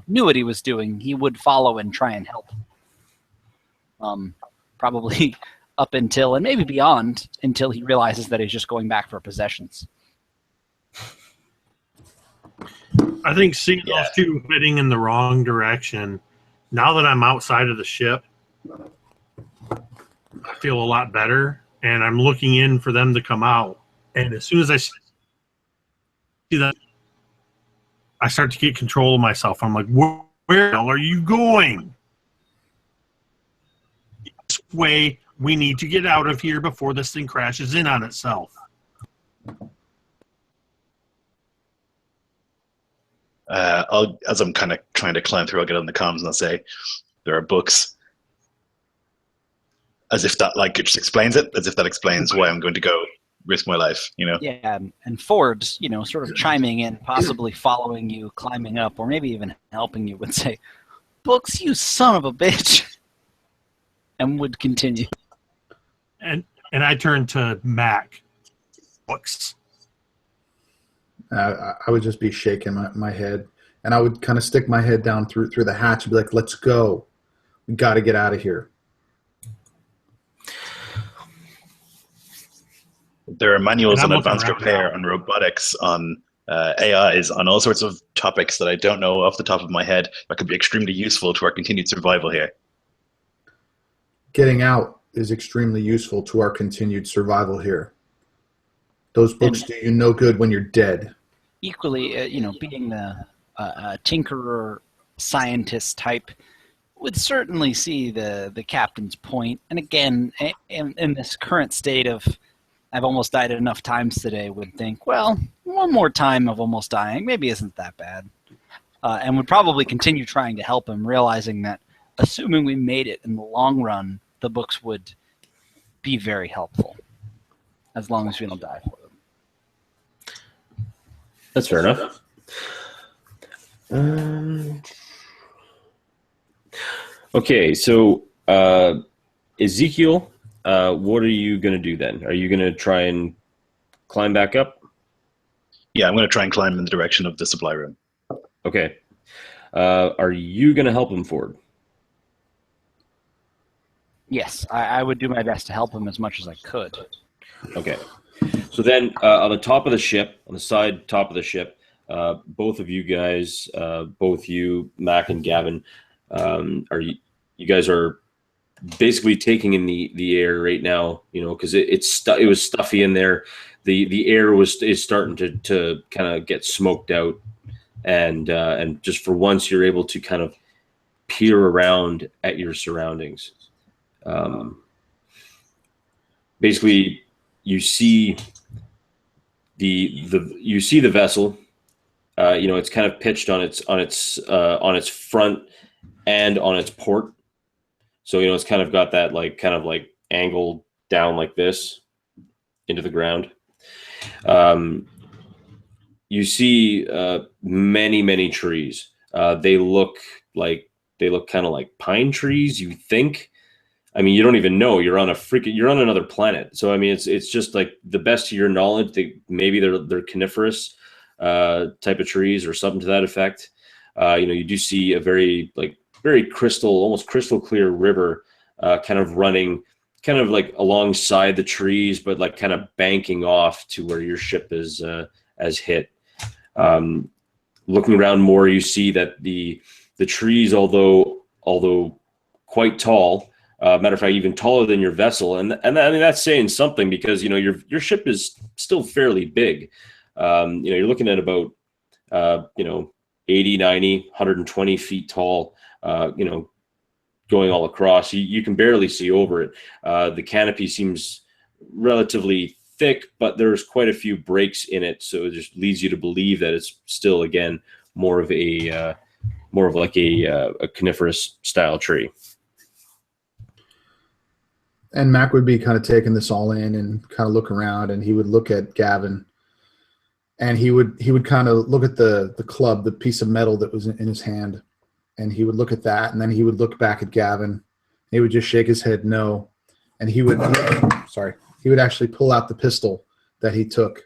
knew what he was doing. He would follow and try and help. Probably up until, and maybe beyond, until he realizes that he's just going back for possessions. I think seeing those two heading in the wrong direction, now that I'm outside of the ship, I feel a lot better, and I'm looking in for them to come out. And as soon as I see that, I start to get control of myself. I'm like, where the hell are you going? This way, we need to get out of here before this thing crashes in on itself. As I'm kind of trying to climb through, I'll get on the comms and I'll say, there are books. As if that just explains it, as if that explains why I'm going to go risk my life, Yeah, and Ford's, sort of chiming in, possibly following you, climbing up, or maybe even helping you, would say, "Books, you son of a bitch," and would continue. And I turn to Mac. Books. I would just be shaking my head, and I would kind of stick my head down through the hatch and be like, "Let's go. We got to get out of here." There are manuals on advanced repair, on robotics, on AIs, on all sorts of topics that I don't know off the top of my head that could be extremely useful to our continued survival here. Getting out is extremely useful to our continued survival here. Those books do you no good when you're dead. Equally, being the tinkerer, scientist type, would certainly see the captain's point. And again, in this current state of, I've almost died enough times today, would think, well, one more time of almost dying maybe isn't that bad. And would probably continue trying to help him, realizing that assuming we made it in the long run, the books would be very helpful, as long as we don't die for them. That's fair enough. Okay, so Ezekiel, what are you going to do then? Are you going to try and climb back up? Yeah, I'm going to try and climb in the direction of the supply room. Okay. Are you going to help him forward? Yes, I would do my best to help him as much as I could. Okay. So then on the top of the ship, on the side top of the ship, both of you guys, both you, Mac and Gavin, you guys are basically taking in the air right now, because it was stuffy in there. The air is starting to kind of get smoked out, and just for once you're able to kind of peer around at your surroundings. Basically, you see the vessel. It's kind of pitched on its front and on its port. So, it's kind of got that kind of angled down like this into the ground. You see many, many trees. They look kind of like pine trees, you think. I mean, you don't even know you're on another planet. So, I mean, it's just like, the best of your knowledge, maybe they're coniferous type of trees or something to that effect. You do see a very almost crystal clear river kind of running kind of alongside the trees, but kind of banking off to where your ship is has hit. Looking around more, you see that the trees, although quite tall, matter of fact, even taller than your vessel, and I mean, that's saying something, because your ship is still fairly big. You're looking at about 80, 90, 120 feet tall. Going all across, you can barely see over it. The canopy seems relatively thick, but there's quite a few breaks in it, so it just leads you to believe that it's still, again, more of a coniferous style tree. And Mac would be kind of taking this all in and kind of look around, and he would look at Gavin, and he would kind of look at the club, the piece of metal that was in his hand, and he would look at that, and then he would look back at Gavin. He would just shake his head no, and he would actually pull out the pistol that he took,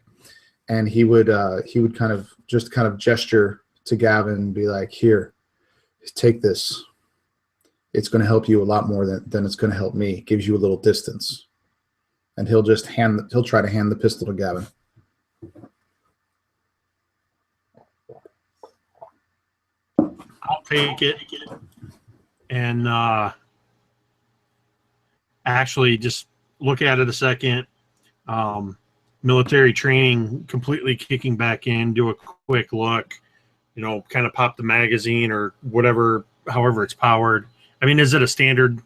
and he would kind of gesture to Gavin and be like, "Here, take this. It's going to help you a lot more than it's going to help me. It gives you a little distance." And he'll try to hand the pistol to Gavin. I'll take it and actually just look at it a second. Military training completely kicking back in, do a quick look, kind of pop the magazine or whatever, however it's powered. I mean, is it a standard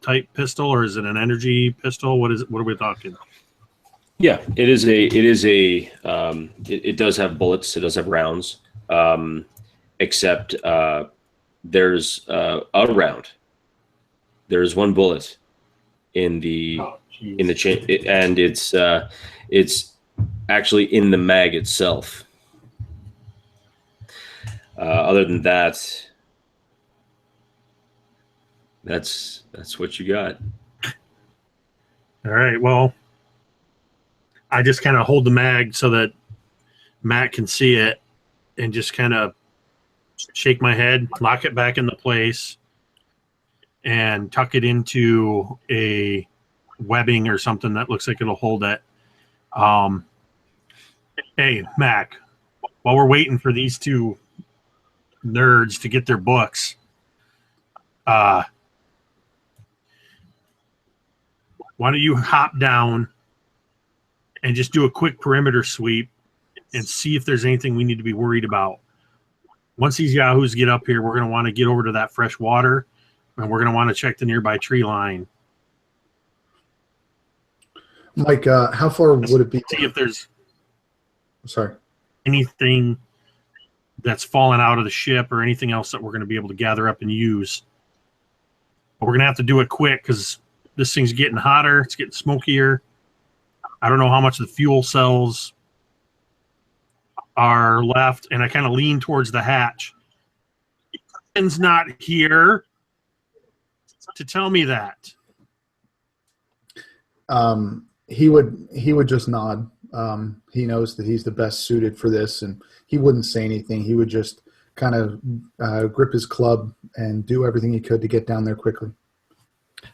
type pistol, or is it an energy pistol? What are we talking? Yeah, it does have bullets. It does have rounds, except there's a round. There's one bullet in the chain, and it's actually in the mag itself. Other than that, that's what you got. All right. Well, I just kind of hold the mag so that Matt can see it, and just kind of shake my head, lock it back into place, and tuck it into a webbing or something that looks like it'll hold it. Hey, Mac, while we're waiting for these two nerds to get their books, why don't you hop down and just do a quick perimeter sweep and see if there's anything we need to be worried about. Once these yahoos get up here, we're going to want to get over to that fresh water, and we're going to want to check the nearby tree line. Mike, how far would it be? See if there's Sorry. anything that's fallen out of the ship or anything else that we're going to be able to gather up and use. But we're going to have to do it quick because this thing's getting hotter. It's getting smokier. I don't know how much the fuel cells are left, and I kind of lean towards the hatch. Ian's not here to tell me that. He would just nod. He knows that he's the best suited for this, and he wouldn't say anything. He would just kind of grip his club and do everything he could to get down there quickly.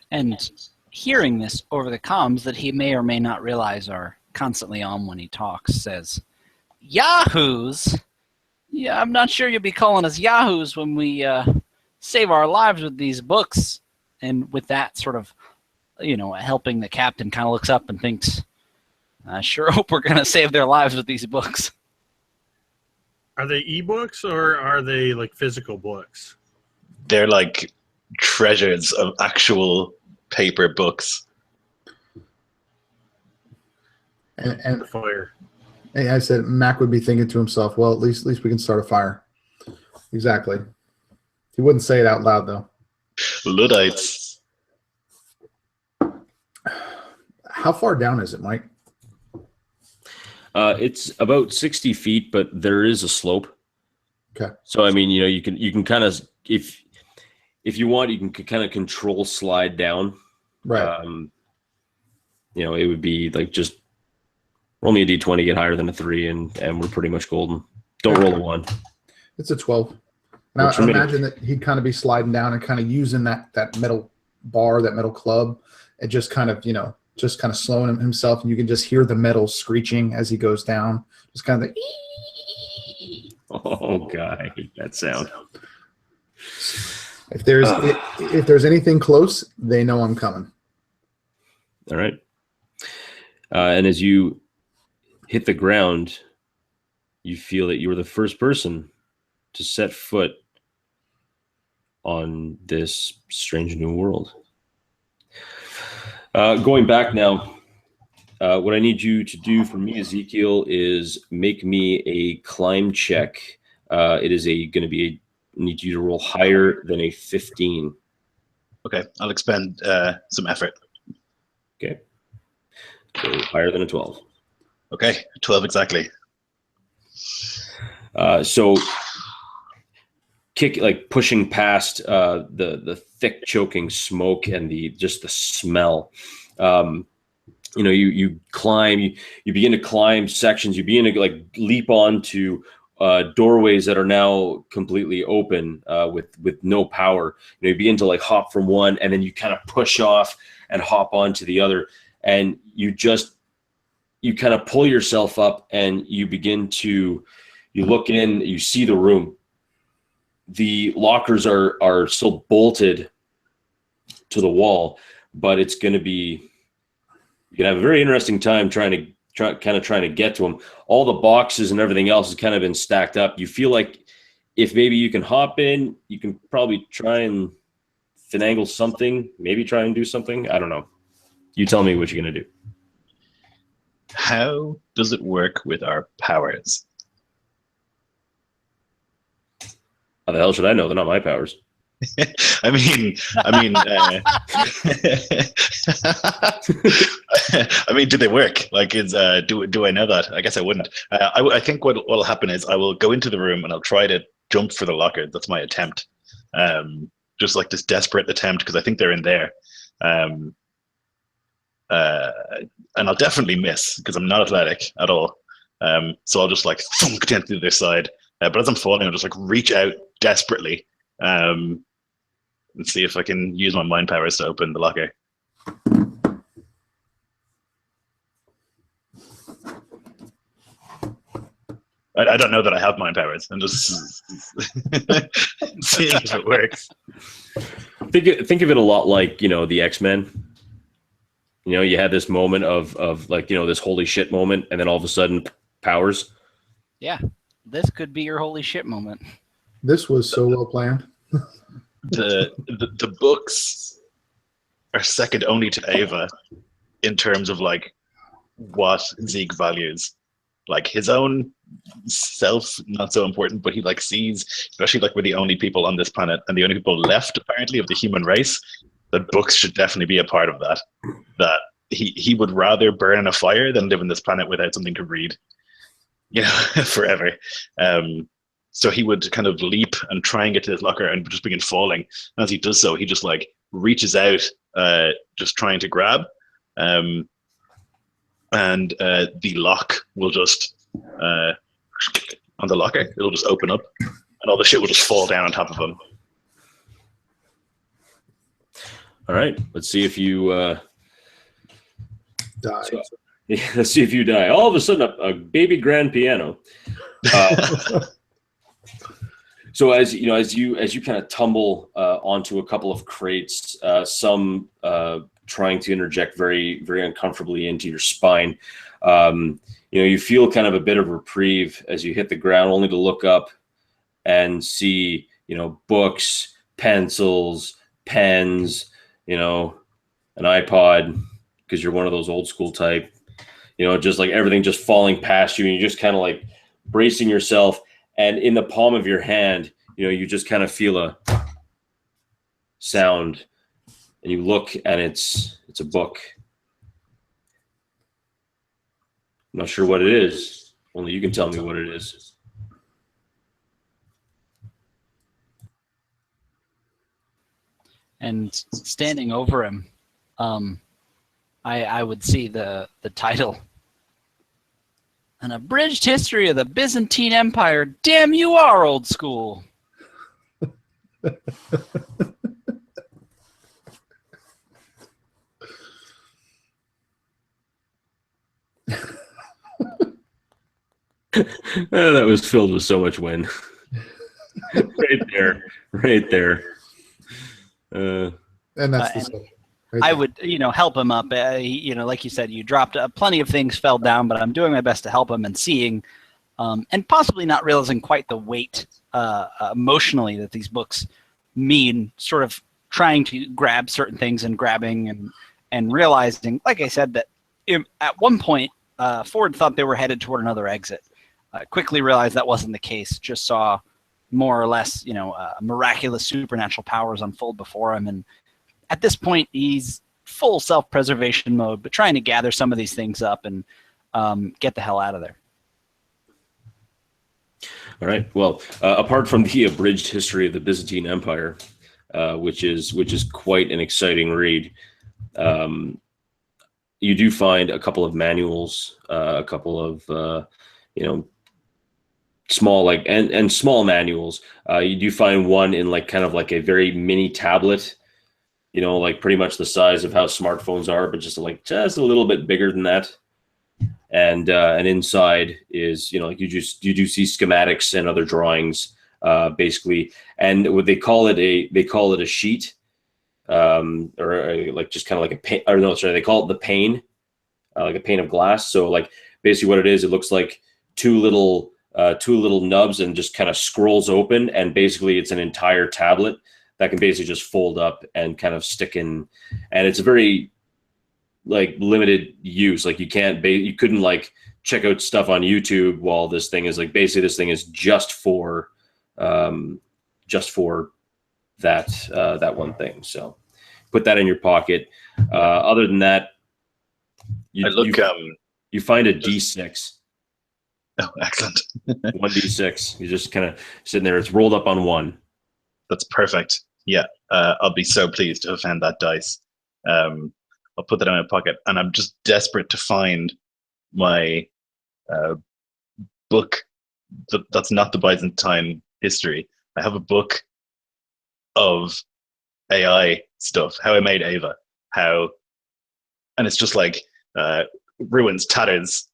And hearing this over the comms that he may or may not realize are constantly on when he talks, says, "Yahoos? Yeah, I'm not sure you'll be calling us yahoos when we save our lives with these books." And with that sort of, helping the captain, kind of looks up and thinks, "I sure hope we're going to save their lives with these books." Are they ebooks or are they like physical books? They're like treasures of actual paper books. And The fire. I said Mac would be thinking to himself, well, at least we can start a fire. Exactly. He wouldn't say it out loud, though. Luddites. How far down is it, Mike? It's about 60 feet, but there is a slope. Okay. So I mean, you can kind of, if you want, you can kind of control slide down. Right. It would be like just roll me a d20, get higher than a 3, and we're pretty much golden. Don't roll a 1. It's a 12. And I imagine that he'd kind of be sliding down and kind of using that metal bar, that metal club, and just kind of, just kind of slowing himself, and you can just hear the metal screeching as he goes down. Just kind of like, oh, God, I hate that sound. If there's anything close, they know I'm coming. All right. And as you hit the ground, you feel that you were the first person to set foot on this strange new world. Going back now, what I need you to do for me, Ezekiel, is make me a climb check. It is need you to roll higher than a 15. Okay, I'll expend some effort. Okay. So higher than a 12. Okay, 12 exactly. So pushing past the thick choking smoke and the smell. You climb, you begin to climb sections, you begin to like leap onto doorways that are now completely open with no power. You begin to like hop from one, and then you kind of push off and hop onto the other, and you kind of pull yourself up, and you look in, you see the room. The lockers are still bolted to the wall, but it's going to be, you're going to have a very interesting time trying to get to them. All the boxes and everything else has kind of been stacked up. You feel like if maybe you can hop in, you can probably try and finagle something, maybe try and do something. I don't know. You tell me what you're going to do. How does it work with our powers? How the hell should I know? They're not my powers. I mean, do they work? Like, do I know that? I guess I wouldn't. I think what will happen is I will go into the room and I'll try to jump for the locker. That's my attempt. Just like this desperate attempt, because I think they're in there. And I'll definitely miss because I'm not athletic at all. So I'll just like thunk down to the other side. But as I'm falling, I'll just like reach out desperately and see if I can use my mind powers to open the locker. I don't know that I have mind powers. I'm just seeing if it works. Think of it a lot like, the X-Men. You had this moment of like, this holy shit moment, and then all of a sudden powers. Yeah, this could be your holy shit moment. This was so well planned. The books are second only to Ava in terms of like what Zeke values. Like his own self, not so important, but he like sees, especially like we're the only people on this planet and the only people left apparently of the human race, that books should definitely be a part of that. That he would rather burn in a fire than live on this planet without something to read, forever. So he would kind of leap and try and get to his locker and just begin falling. And as he does so, he just like reaches out, just trying to grab. And the lock will just, on the locker, it'll just open up and all the shit will just fall down on top of him. All right, let's see if you Die. Let's see if you die. All of a sudden, a baby grand piano. So as you kind of tumble onto a couple of crates, some trying to interject very, very uncomfortably into your spine, you feel kind of a bit of reprieve as you hit the ground, only to look up and see, books, pencils, pens, an iPod, because you're one of those old school type, just like everything just falling past you, and you're just kind of like bracing yourself. And in the palm of your hand, you just kind of feel a sound, and you look, and it's a book. I'm not sure what it is. Only you can tell me what it is. And standing over him, I would see the title. An abridged history of the Byzantine Empire. Damn, you are old school. That was filled with so much wind. Right there. And that's the stuff. Right I there. would, help him up. Like you said, you dropped plenty of things fell down, but I'm doing my best to help him and seeing, and possibly not realizing quite the weight emotionally that these books mean. Sort of trying to grab certain things and grabbing and realizing, like I said, that at one point Ford thought they were headed toward another exit. Quickly realized that wasn't the case. Just saw more or less, miraculous supernatural powers unfold before him, and at this point, he's full self-preservation mode, but trying to gather some of these things up and get the hell out of there. All right. Well, apart from the abridged history of the Byzantine Empire, which is quite an exciting read, you do find a couple of manuals, a couple of small and small manuals. You do find one in kind of like a very mini tablet, like pretty much the size of how smartphones are, but just a little bit bigger than that. And inside is you do see schematics and other drawings, basically, and what they call it a sheet, just kind of like a pane, or no, sorry, they call it the pane, like a pane of glass. So basically what it is, it looks like two little nubs and just kind of scrolls open, and basically it's an entire tablet that can basically just fold up and kind of stick in, and it's a very limited use. You couldn't check out stuff on YouTube while this thing is basically this thing is just for that one thing. So put that in your pocket. Other than that, you find a D6. Oh, excellent. 1d6. You're just kind of sitting there. It's rolled up on one. That's perfect. Yeah, I'll be so pleased to have found that dice. I'll put that in my pocket, and I'm just desperate to find my book that's not the Byzantine history. I have a book of AI stuff, how I made Ava, and it's just ruins, tatters,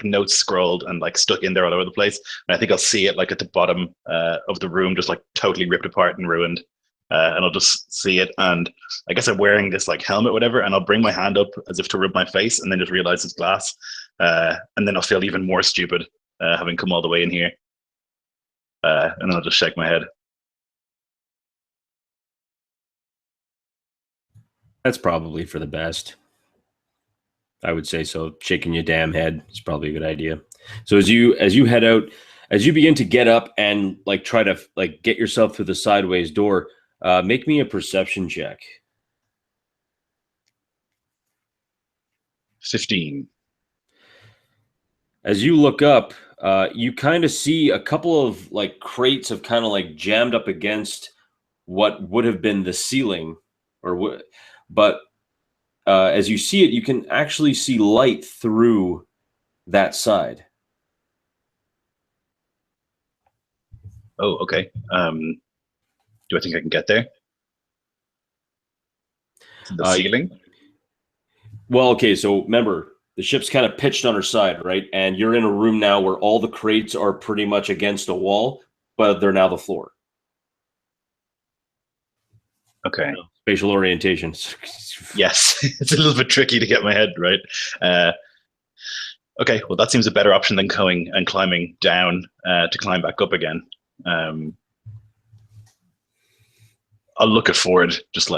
notes scrolled and stuck in there all over the place. And I think I'll see it at the bottom of the room, just totally ripped apart and ruined. And I'll just see it, and I guess I'm wearing this helmet, whatever, and I'll bring my hand up as if to rub my face, and then just realize it's glass, and then I'll feel even more stupid having come all the way in here, and then I'll just shake my head. That's probably for the best. I would say so. Shaking your damn head is probably a good idea. So as you head out, as you begin to get up and try to get yourself through the sideways door, make me a perception check. 15. As you look up, you kind of see a couple of crates have kind of jammed up against what would have been the ceiling, but as you see it, you can actually see light through that side. Oh, okay. Do I think I can get there? To the ceiling? Well, okay, so remember, the ship's kind of pitched on her side, right? And you're in a room now where all the crates are pretty much against a wall, but they're now the floor. Okay. Spatial orientation. Yes, it's a little bit tricky to get my head right. Okay, well, that seems a better option than going and climbing down to climb back up again. I'll look at Ford, just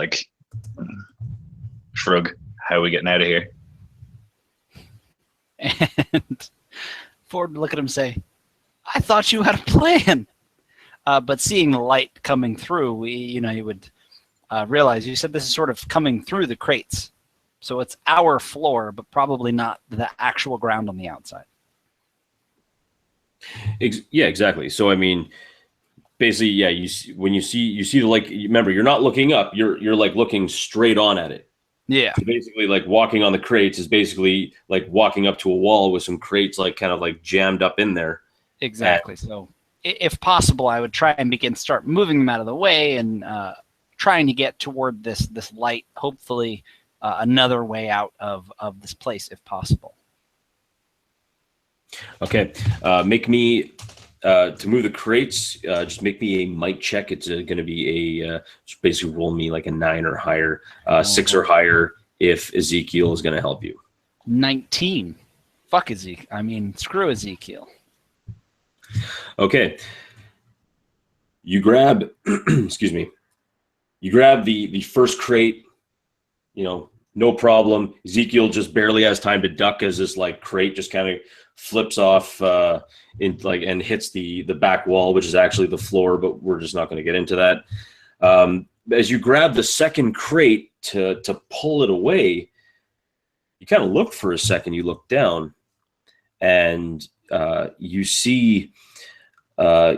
shrug. How are we getting out of here? And Ford would look at him and say, I thought you had a plan. But seeing the light coming through, he would realize, you said this is sort of coming through the crates. So it's our floor, but probably not the actual ground on the outside. Yeah, exactly. So, I mean, basically, yeah, you see the remember, you're not looking up, you're looking straight on at it. Yeah. So basically, walking on the crates is basically walking up to a wall with some crates kind of jammed up in there. Exactly. So if possible, I would try and start moving them out of the way and trying to get toward this light, hopefully another way out of this place if possible. Okay. Make me to move the crates, just make me a might check. It's going to be just basically roll me a 9 or higher, 6 or higher if Ezekiel is going to help you. 19. Fuck Ezekiel. I mean, screw Ezekiel. Okay. You grab, excuse me. You grab the first crate, no problem. Ezekiel just barely has time to duck as this crate just kind of flips off and hits the back wall, which is actually the floor, but we're just not going to get into that. As you grab the second crate to pull it away, you kind of look for a second. You look down, and you see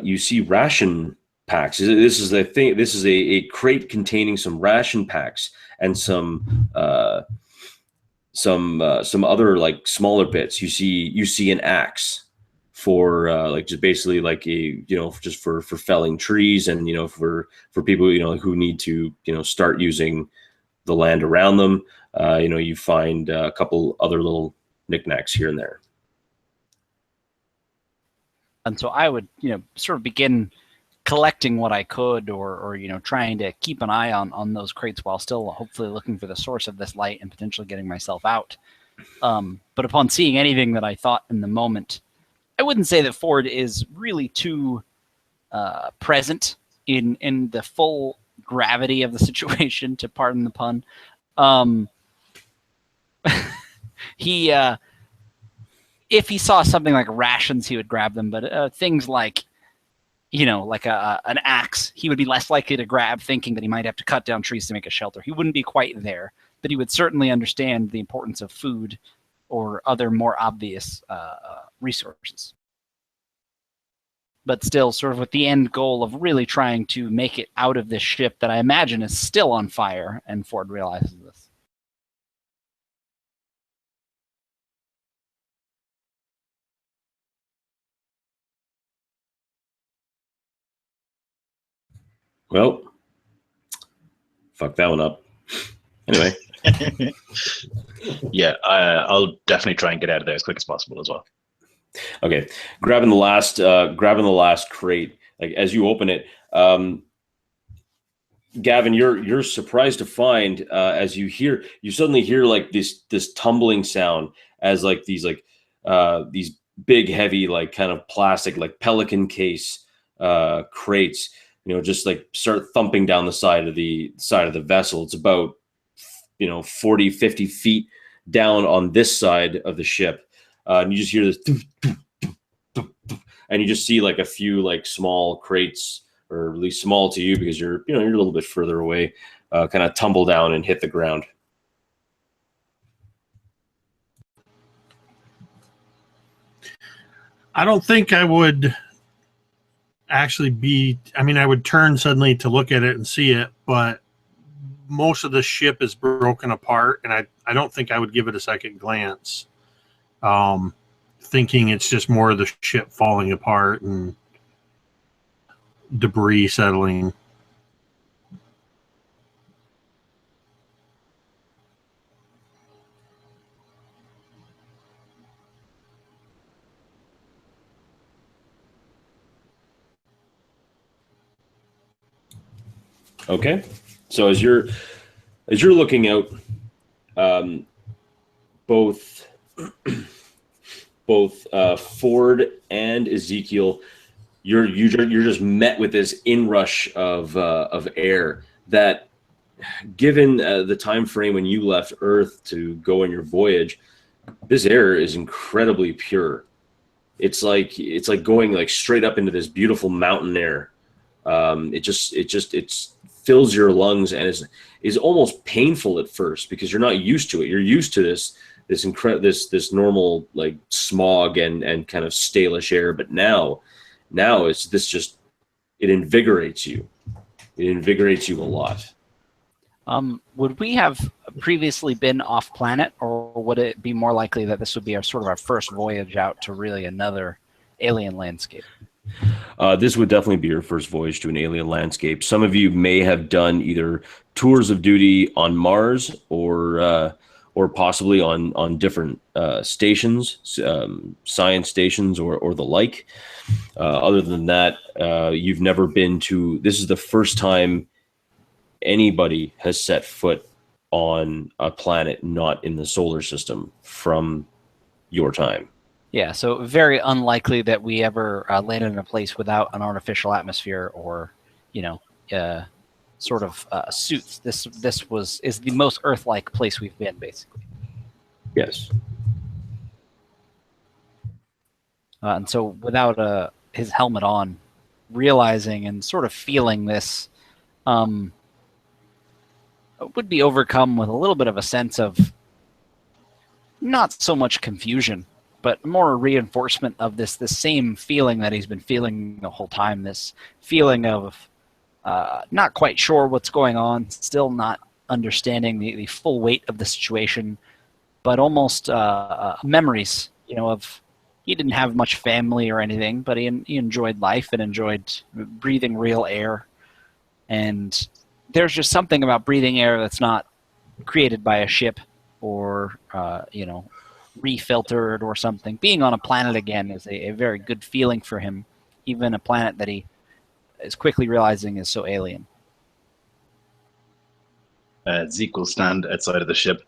you see ration packs. This is a thing. This is a crate containing some ration packs and some other like smaller bits. You see an axe for like just basically like a just for felling trees, and for people who need to start using the land around them. You find a couple other little knickknacks here and there. And so I would sort of begin collecting what I could, or trying to keep an eye on those crates while still hopefully looking for the source of this light and potentially getting myself out. But upon seeing anything that I thought in the moment, I wouldn't say that Ford is really too present in the full gravity of the situation, to pardon the pun. If he saw something like rations, he would grab them, but things like like an axe, he would be less likely to grab, thinking that he might have to cut down trees to make a shelter. He wouldn't be quite there, but he would certainly understand the importance of food or other more obvious resources. But still, sort of with the end goal of really trying to make it out of this ship that I imagine is still on fire, and Ford realizes this. Well, fuck that one up. Anyway. Yeah, I'll definitely try and get out of there as quick as possible as well. Okay, grabbing the last crate. Like as you open it, Gavin, you're surprised to find as you suddenly hear like this tumbling sound as like these big heavy like kind of plastic like pelican case crates just like start thumping down the side of the vessel. It's about 40, 50 feet down on this side of the ship, and you just hear this, and you just see like a few like small crates, or at least small to you because you're a little bit further away, kind of tumble down and hit the ground. I don't think I would actually be, I would turn suddenly to look at it and see it, but most of the ship is broken apart, and I don't think I would give it a second glance, thinking it's just more of the ship falling apart and debris settling. Okay, so as you're looking out, both Ford and Ezekiel, you're just met with this inrush of air that, given the time frame when you left Earth to go on your voyage, this air is incredibly pure. It's like going like straight up into this beautiful mountain air. It fills your lungs and is almost painful at first because you're not used to it. You're used to this normal like smog and kind of stalish air, but now it's this it invigorates you. It invigorates you a lot. Would we have previously been off planet, or would it be more likely that this would be our first voyage out to really another alien landscape? This would definitely be your first voyage to an alien landscape. Some of you may have done either tours of duty on Mars or possibly on different stations, science stations or the like. Other than that, you've never been to. This is the first time anybody has set foot on a planet not in the solar system from your time. Yeah, so very unlikely that we ever landed in a place without an artificial atmosphere or, suits. This is the most Earth-like place we've been, basically. Yes. And so without his helmet on, realizing and sort of feeling this, would be overcome with a little bit of a sense of not so much confusion, but more a reinforcement of this same feeling that he's been feeling the whole time. This feeling of not quite sure what's going on, still not understanding the full weight of the situation, but almost memories, of he didn't have much family or anything, but he enjoyed life and enjoyed breathing real air. And there's just something about breathing air that's not created by a ship or, refiltered or something. Being on a planet again is a very good feeling for him, even a planet that he is quickly realizing is so alien. Zeke will stand outside of the ship.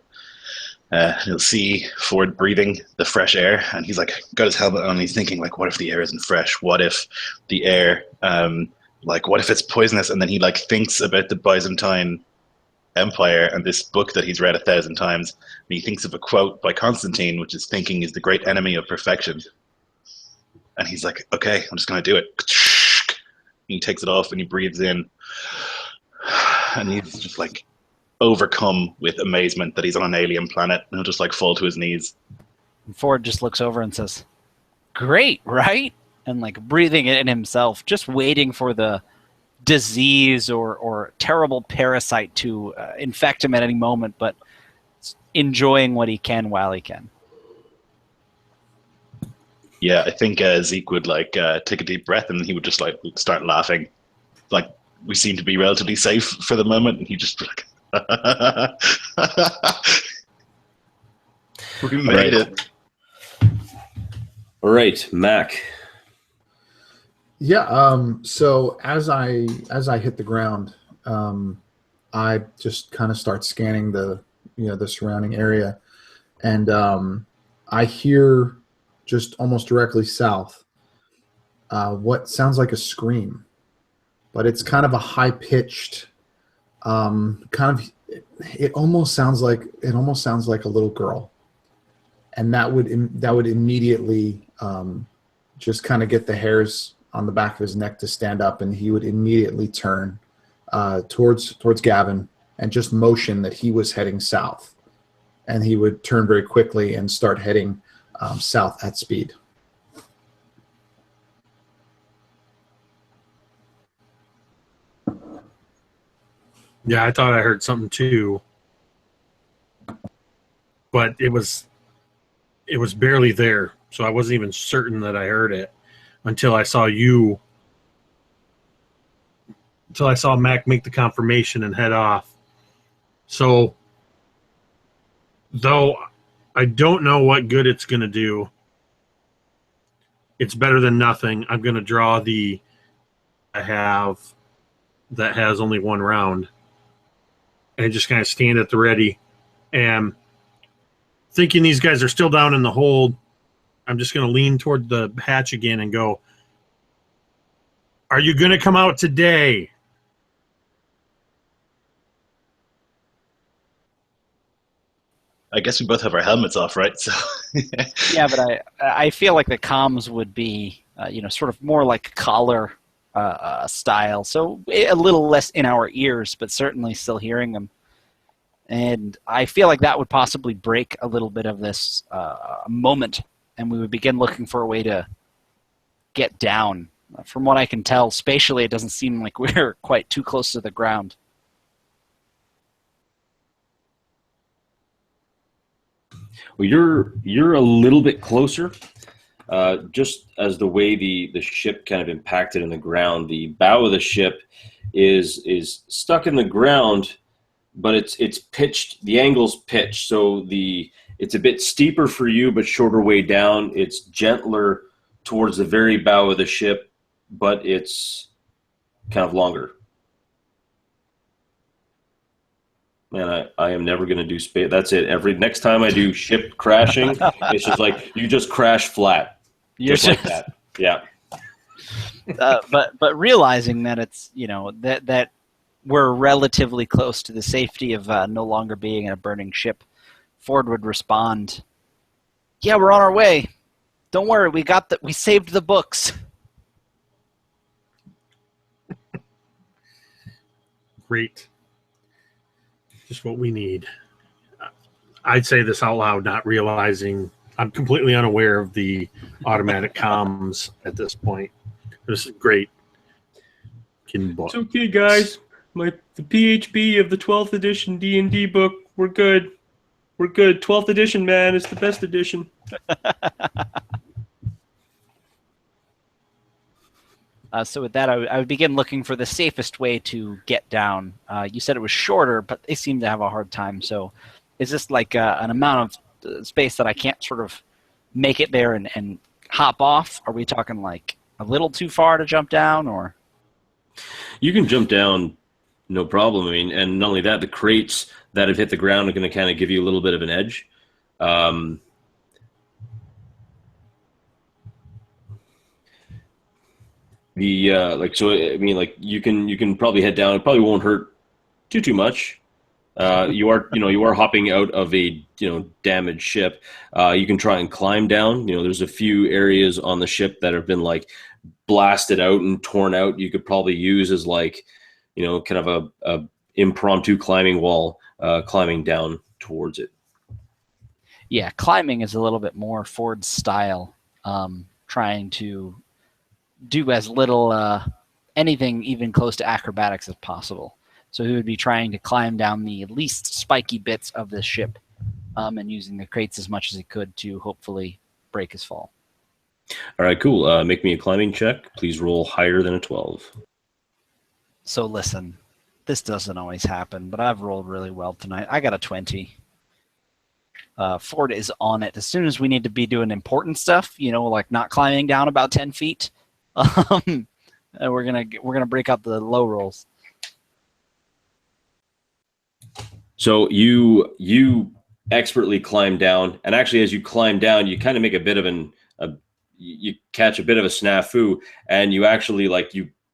He'll see Ford breathing the fresh air, and he's like, got his helmet on, and he's thinking, like, what if the air isn't fresh? What if the air, what if it's poisonous? And then he, thinks about the Byzantine Empire and this book that he's read 1,000 times, and he thinks of a quote by Constantine, which is, thinking is the great enemy of perfection. And he's like, okay, I'm just going to do it. He takes it off, and he breathes in, and he's just, overcome with amazement that he's on an alien planet, and he'll just fall to his knees. And Ford just looks over and says, great, right? And breathing it in himself, just waiting for the disease or terrible parasite to infect him at any moment, but enjoying what he can while he can. Yeah, I think Zeke would take a deep breath, and he would just start laughing. We seem to be relatively safe for the moment, and he just we made it. All right, Mac. Yeah. So as I hit the ground, I just kind of start scanning the surrounding area, and I hear just almost directly south what sounds like a scream, but it's kind of a high pitched. It almost sounds like a little girl, and that would immediately just kind of get the hairs on the back of his neck to stand up, and he would immediately turn towards Gavin and just motion that he was heading south, and he would turn very quickly and start heading south at speed. Yeah, I thought I heard something too, but it was barely there, so I wasn't even certain that I heard it until I saw Mac make the confirmation and head off. So, though I don't know what good it's going to do, it's better than nothing. I'm going to draw I have that has only one round, and just kind of stand at the ready. And thinking these guys are still down in the hold, I'm just going to lean toward the hatch again and go, are you going to come out today? I guess we both have our helmets off, right? So Yeah, but I feel like the comms would be, sort of more like collar style. So a little less in our ears, but certainly still hearing them. And I feel like that would possibly break a little bit of this moment, and we would begin looking for a way to get down. From what I can tell, spatially, it doesn't seem like we're quite too close to the ground. Well, you're a little bit closer. Just as the way the ship kind of impacted in the ground, the bow of the ship is stuck in the ground, but it's pitched. The angle's pitched, so it's a bit steeper for you, but shorter way down. It's gentler towards the very bow of the ship, but it's kind of longer. Man, I am never going to do space. That's it. Next time I do ship crashing, it's just like you just crash flat, just like that. Yeah. But realizing that it's that we're relatively close to the safety of no longer being in a burning ship, Ford would respond, "Yeah, we're on our way. Don't worry, we saved the books." Great. Just what we need. I'd say this out loud, not realizing I'm completely unaware of the automatic comms at this point. This is great. It's okay, guys. The PHB of the 12th edition D&D book. We're good. We're good. 12th edition, man. It's the best edition. So with that, I would begin looking for the safest way to get down. You said it was shorter, but they seem to have a hard time. So is this like an amount of space that I can't sort of make it there and hop off? Are we talking like a little too far to jump down, or? You can jump down, no problem. I mean, and not only that, the crates that have hit the ground are going to kind of give you a little bit of an edge. You can probably head down. It probably won't hurt too much. You are hopping out of a damaged ship. You can try and climb down. There's a few areas on the ship that have been like blasted out and torn out. You could probably use as like kind of a impromptu climbing wall, climbing down towards it. Yeah, climbing is a little bit more Ford's style. Trying to do as little anything even close to acrobatics as possible. So he would be trying to climb down the least spiky bits of the ship and using the crates as much as he could to hopefully break his fall. All right, cool. Make me a climbing check. Please roll higher than a 12. So listen, this doesn't always happen, but I've rolled really well tonight. I got a 20. Ford is on it. As soon as we need to be doing important stuff, like not climbing down about 10 feet, we're gonna break out the low rolls. So you expertly climb down, and actually, as you climb down, you kind of make a bit of you catch a bit of a snafu, and you actually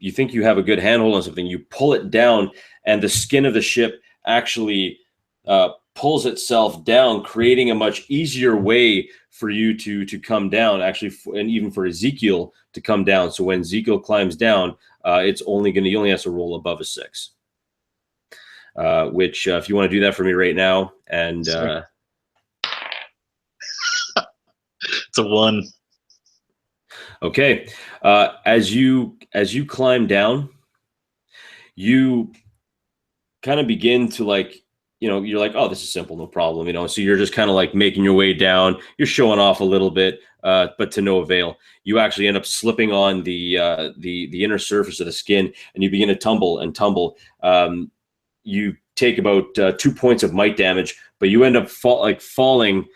you think you have a good handhold on something. You pull it down, and the skin of the ship actually pulls itself down, creating a much easier way for you to come down, actually, and even for Ezekiel to come down. So when Ezekiel climbs down, he only has to roll above a 6. Which, if you want to do that for me right now, and it's a 1. Okay, as you climb down, you kind of begin to you're like, oh, this is simple, no problem, So you're just kind of like making your way down. You're showing off a little bit, but to no avail. You actually end up slipping on the inner surface of the skin, and you begin to tumble and tumble. You take about 2 points of might damage, but you end up falling.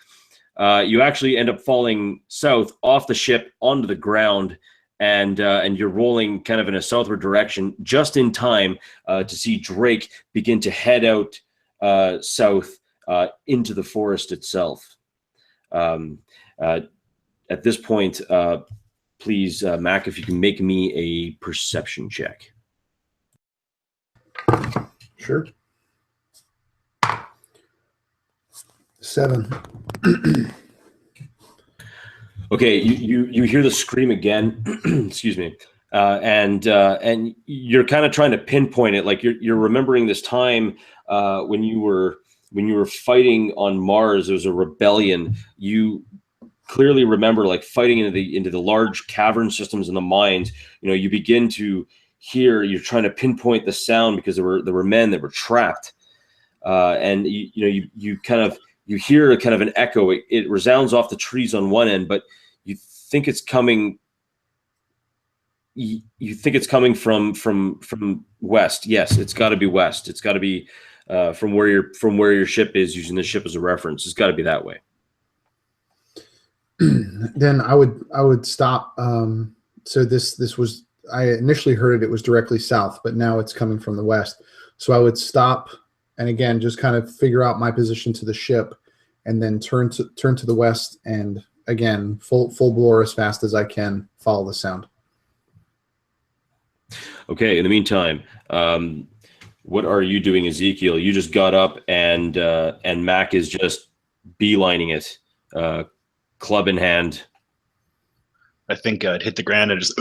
You actually end up falling south off the ship onto the ground, and you're rolling kind of in a southward direction just in time to see Drake begin to head out south into the forest itself. At this point, please, Mac, if you can make me a perception check. Sure. 7. Okay, you hear the scream again. Excuse me, and you're kind of trying to pinpoint it. Like you're remembering this time when you were fighting on Mars. There was a rebellion. You clearly remember fighting into the large cavern systems in the mines. You begin to hear. You're trying to pinpoint the sound because there were men that were trapped, and you hear kind of an echo. It resounds off the trees on one end, but you think it's coming. You think it's coming from west. Yes, it's got to be west. It's got to be from where your ship is, using the ship as a reference. It's got to be that way. Then I would stop. So this was, I initially heard it was directly south, but now it's coming from the west. So I would stop, and again, just kind of figure out my position to the ship, and then turn to the west, and again, full bore as fast as I can, follow the sound. Okay. In the meantime, what are you doing, Ezekiel? You just got up, and Mac is just beelining it, club in hand. I think I'd hit the ground and just.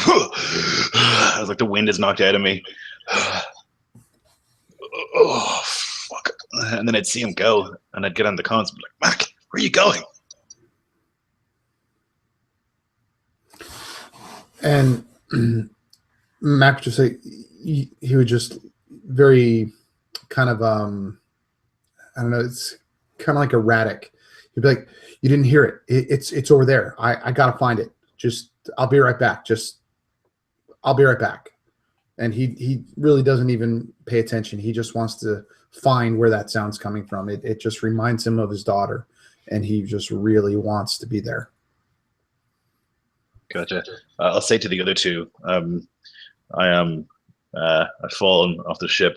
I was like, the wind is knocked out of me. Oh, fuck. And then I'd see him go, and I'd get on the comms and be like, Mac, where are you going? And Mac would just say he would just very kind of I don't know, it's kind of like erratic. He'd be like, "You didn't hear it. It's over there. I gotta find it. Just I'll be right back. I'll be right back." And he really doesn't even pay attention. He just wants to find where that sound's coming from. It just reminds him of his daughter, and he just really wants to be there. Gotcha. I'll say to the other two, I've fallen off the ship.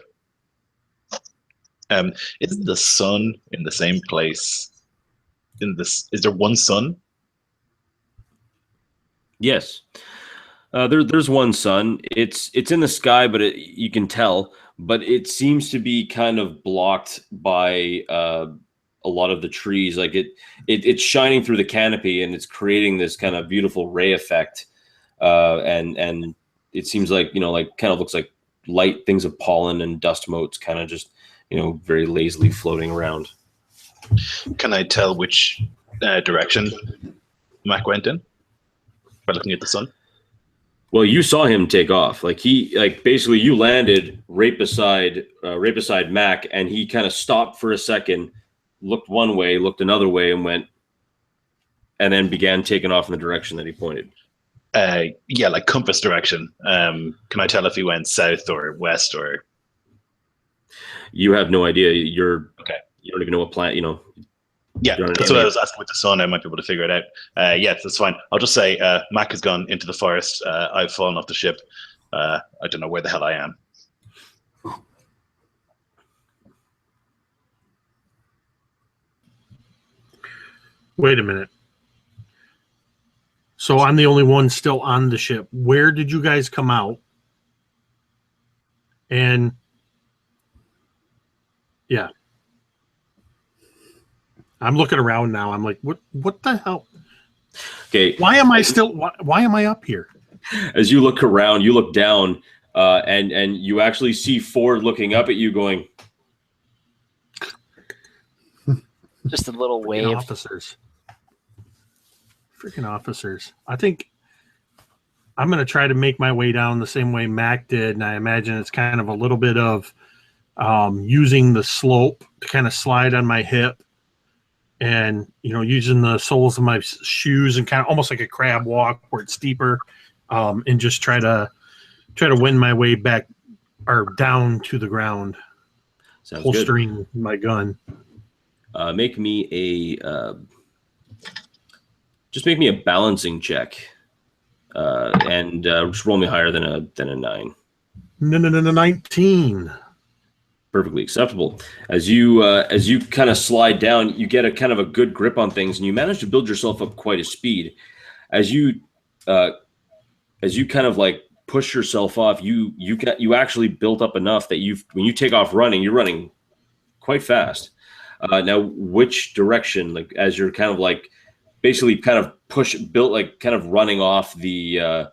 Isn't the sun in the same place? Is there one sun? Yes. There's one sun. It's in the sky, but you can tell. But it seems to be kind of blocked by a lot of the trees. Like it's shining through the canopy, and it's creating this kind of beautiful ray effect. And it seems like like kind of looks like light things of pollen and dust motes, kind of just very lazily floating around. Can I tell which direction Mac went in by looking at the sun? Well, you saw him take off. Basically you landed right beside Mac, and he kind of stopped for a second, looked one way, looked another way, and then began taking off in the direction that he pointed. Yeah, like compass direction. Can I tell if he went south or west or? You have no idea. Okay. You don't even know what planet. Yeah, that's what I was asking with the sun. I might be able to figure it out. Yeah, that's fine. I'll just say Mac has gone into the forest. I've fallen off the ship. I don't know where the hell I am. Wait a minute. So I'm the only one still on the ship. Where did you guys come out? And yeah. I'm looking around now. I'm like, what the hell? Okay. Why am I up here? As you look around, you look down, and you actually see Ford looking up at you going, Just a little wave. Freaking officers. I think I'm going to try to make my way down the same way Mac did. And I imagine it's kind of a little bit of using the slope to kind of slide on my hip. And, using the soles of my shoes and kind of almost like a crab walk where it's steeper, and just try to win my way back or down to the ground. Sounds holstering good. My gun. Make me a balancing check, and just roll me higher than a 9. No, 19. Perfectly acceptable. As you kind of slide down, you get a kind of a good grip on things, and you manage to build yourself up quite a speed. As you kind of like push yourself off, you actually built up enough that when you take off running, you're running quite fast. Now, which direction? Like as you're kind of like basically kind of kind of running off the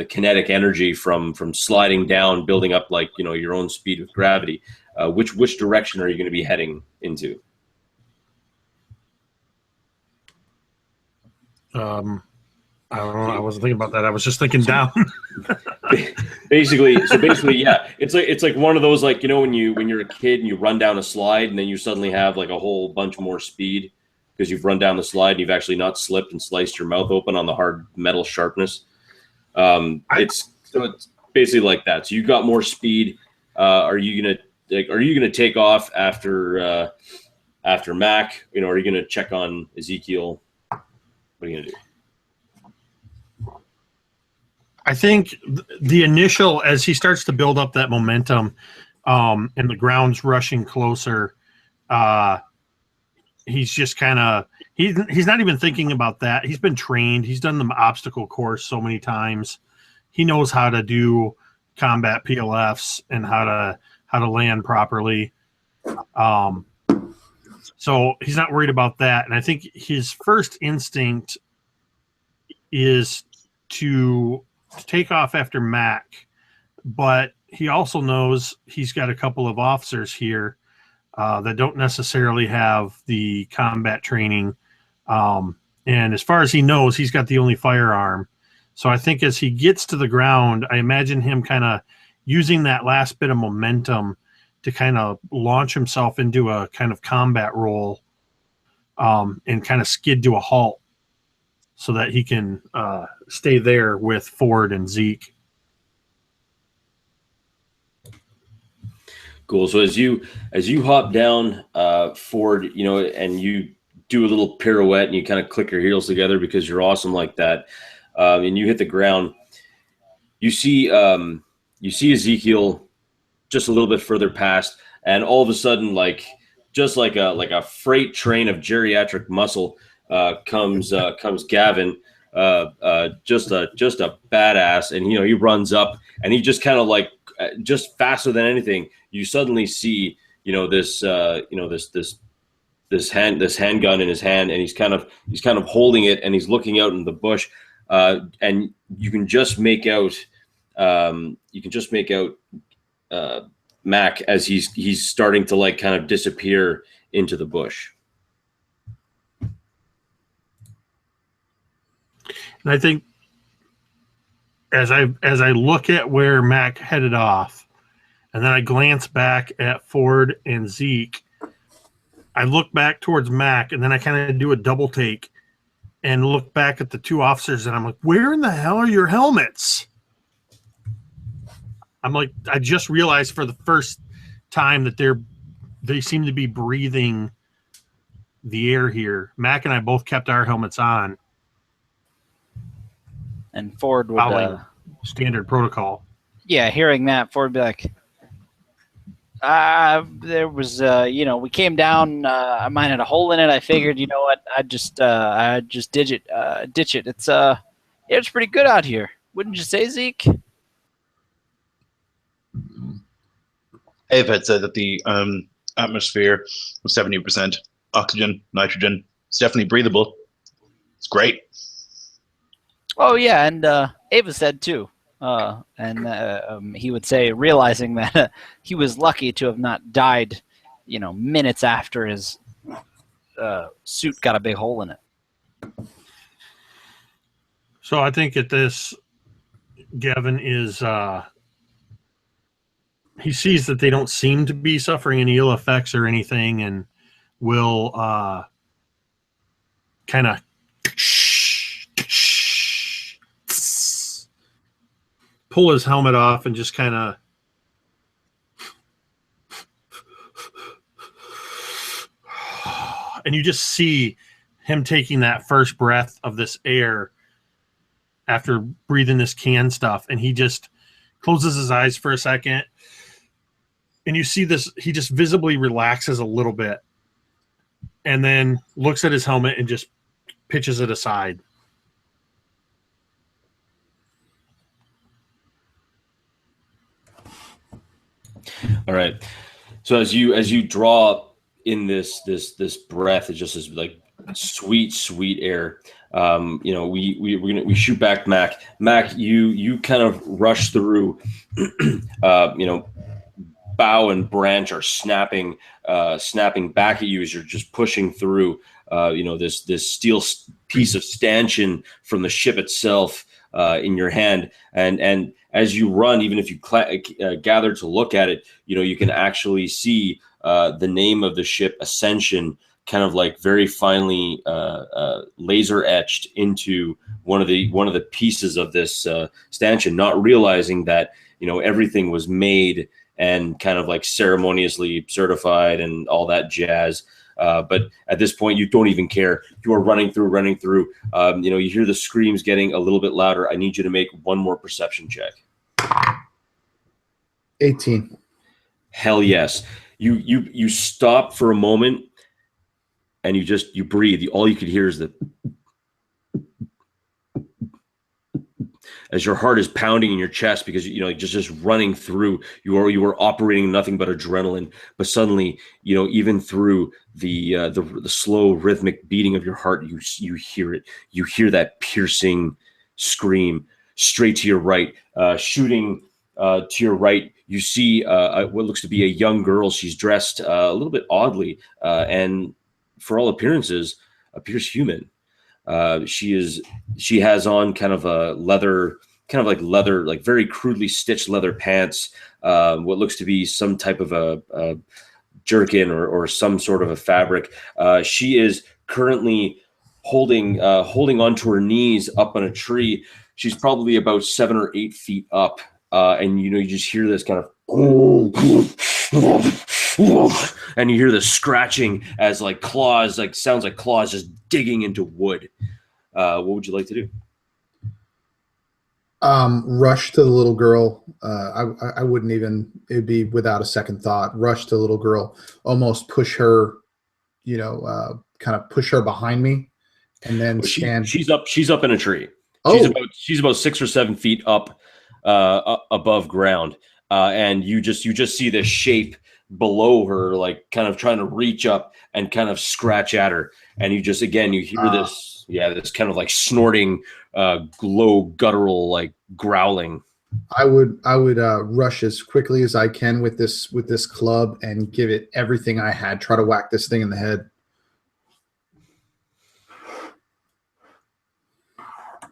kinetic energy from sliding down, building up like your own speed with gravity. Which direction are you going to be heading into? I don't know. I wasn't thinking about that. I was just thinking down. basically, yeah. It's like one of those when you're a kid and you run down a slide and then you suddenly have like a whole bunch more speed because you've run down the slide and you've actually not slipped and sliced your mouth open on the hard metal sharpness. It's basically like that. So you got more speed. Are you gonna take off after Mac? Are you gonna check on Ezekiel? What are you gonna do? I think the initial, as he starts to build up that momentum, and the ground's rushing closer, he's just kind of he's not even thinking about that. He's been trained. He's done the obstacle course so many times. He knows how to do combat PLFs and how to land properly. So he's not worried about that. And I think his first instinct is to take off after Mac, but he also knows he's got a couple of officers here that don't necessarily have the combat training. And as far as he knows, he's got the only firearm. So I think as he gets to the ground, I imagine him kind of using that last bit of momentum to kind of launch himself into a kind of combat role, and kind of skid to a halt so that he can stay there with Ford and Zeke. Cool. So as you hop down, Ford, and you do a little pirouette and you kind of click your heels together because you're awesome like that, and you hit the ground. You see Ezekiel just a little bit further past, and all of a sudden, just like a freight train of geriatric muscle, comes Gavin, just a badass, and he runs up and he just kind of just faster than anything. You suddenly see this handgun in his hand, and he's kind of holding it, and he's looking out in the bush, and you can just make out Mac as he's starting to kind of disappear into the bush. And I think as I look at where Mac headed off, and then I glance back at Ford and Zeke, I look back towards Mac, and then I kind of do a double take and look back at the two officers, and I'm like, where in the hell are your helmets? I'm like, I just realized for the first time that they seem to be breathing the air here. Mac and I both kept our helmets on. And Ford would following standard protocol. Yeah, hearing that, Ford would be like, there was we came down, mine had a hole in it. I figured, what, I'd just ditch it. It's pretty good out here. Wouldn't you say, Zeke? Ave had said that the atmosphere was 70% oxygen, nitrogen. It's definitely breathable. It's great. Oh yeah, and Ava said too, and he would say, realizing that he was lucky to have not died, minutes after his suit got a big hole in it. So I think at this, Gavin is he sees that they don't seem to be suffering any ill effects or anything, and will kind of pull his helmet off and just kind of and you just see him taking that first breath of this air after breathing this can stuff, and he just closes his eyes for a second, and you see this, he just visibly relaxes a little bit and then looks at his helmet and just pitches it aside. All right. So as you draw in this breath, it's just this sweet air. We shoot back Mac. Mac, you kind of rush through. Bough and branch are snapping back at you as you're just pushing through. This steel piece of stanchion from the ship itself in your hand, and as you run, even if you gather to look at it, you can actually see the name of the ship, Ascension, kind of very finely laser etched into one of the pieces of this stanchion, not realizing that everything was made and kind of ceremoniously certified and all that jazz. But at this point, you don't even care. You are running through. You hear the screams getting a little bit louder. I need you to make one more perception check. 18. Hell yes. You stop for a moment, and you breathe. All you could hear is the as your heart is pounding in your chest because just running through. You are operating nothing but adrenaline. But suddenly, even through the slow rhythmic beating of your heart, you hear it. You hear that piercing scream straight to your right, shooting to your right. You see what looks to be a young girl. She's dressed a little bit oddly, and for all appearances, appears human. She has on kind of a leather, like very crudely stitched leather pants. What looks to be some type of a jerkin or some sort of a fabric. She is currently holding onto her knees up on a tree. She's probably about 7 or 8 feet up, and you just hear this kind of, and you hear the scratching as like claws, like sounds like claws just digging into wood. What would you like to do? Rush to the little girl. I wouldn't even, it'd be without a second thought. Rush to the little girl, almost push her, kind of push her behind me, and then stand. She's up in a tree. Oh. She's about 6 or 7 feet up, above ground, and you just see this shape below her, like kind of trying to reach up and kind of scratch at her, and you hear this kind of like snorting, low guttural like growling. I would rush as quickly as I can with this club and give it everything I had. Try to whack this thing in the head.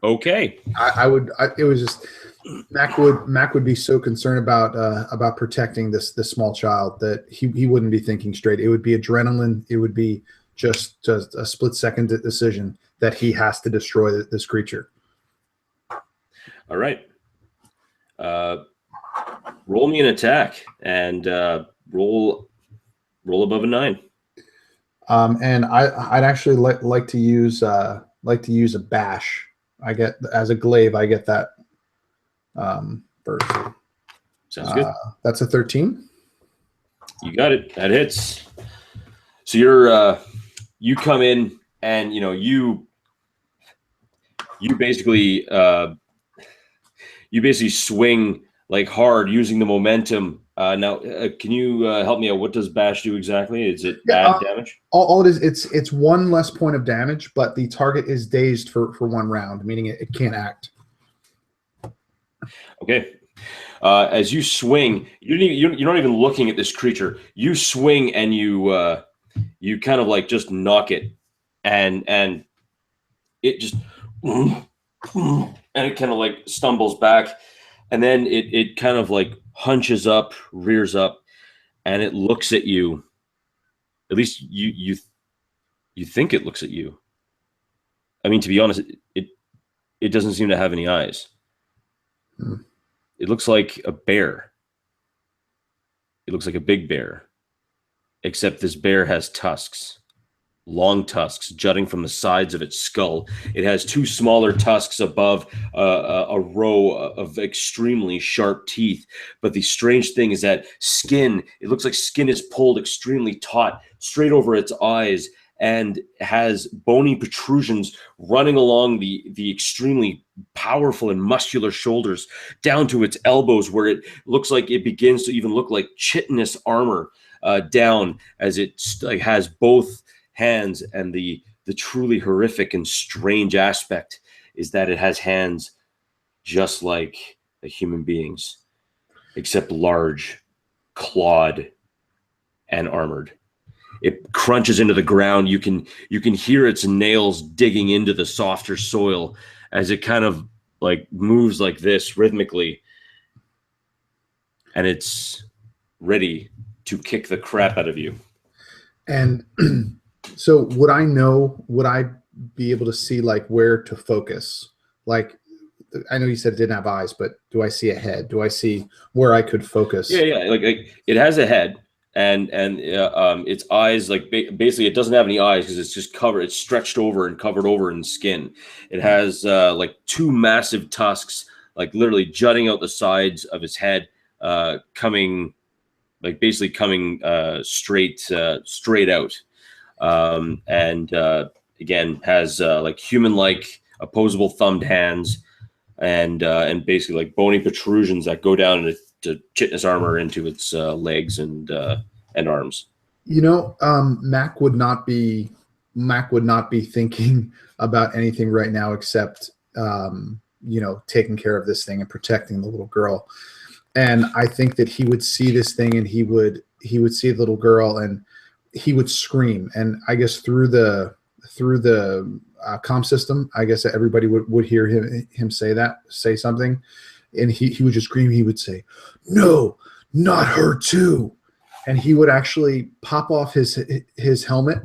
Okay. It was just Mac would be so concerned about protecting this small child that he wouldn't be thinking straight. It would be adrenaline. It would be just a split-second decision that he has to destroy this creature. All right. Roll me an attack and roll above a 9. And I'd actually like to use a bash. I get, as a glaive, I get that first. Sounds good. That's a 13. You got it. That hits. So you come in and you basically swing like hard using the momentum. Now, can you help me out? What does bash do exactly? Is it bad damage? All it is, it's one less point of damage, but the target is dazed for 1 round, meaning it can't act. Okay. As you swing, you're not even looking at this creature. You swing and you kind of like just knock it, and it just and it kind of like stumbles back, and then it kind of like hunches up, rears up, and it looks at you. At least you think it looks at you. I mean, to be honest, it doesn't seem to have any eyes. It looks like a bear. It looks like a big bear, except this bear has tusks, long tusks jutting from the sides of its skull. It has 2 smaller tusks above a row of extremely sharp teeth. But the strange thing is that it looks like skin is pulled extremely taut straight over its eyes, and has bony protrusions running along the extremely powerful and muscular shoulders down to its elbows, where it looks like it begins to even look like chitinous armor down, as it has both hands. And the truly horrific and strange aspect is that it has hands just like a human being's, except large, clawed, and armored. It crunches into the ground. You can hear its nails digging into the softer soil as it kind of like moves like this rhythmically, and it's ready to kick the crap out of you. And so would I be able to see like where to focus? Like, I know you said it didn't have eyes, but do I see a head? Do I see where I could focus? Yeah. Like it has a head. And its eyes, like basically, it doesn't have any eyes because it's just covered. It's stretched over and covered over in skin. It has like 2 massive tusks, like literally jutting out the sides of its head, coming straight out. And again, has like human-like opposable thumbed hands, and basically like bony protrusions that go down into chitinous armor into its legs and arms. Mac would not be thinking about anything right now except taking care of this thing and protecting the little girl. And I think that he would see this thing, and he would see the little girl, and he would scream. And I guess through the through the comm system. I guess everybody would hear him say something, and he would just scream. He would say, "No, not her too," and he would actually pop off his helmet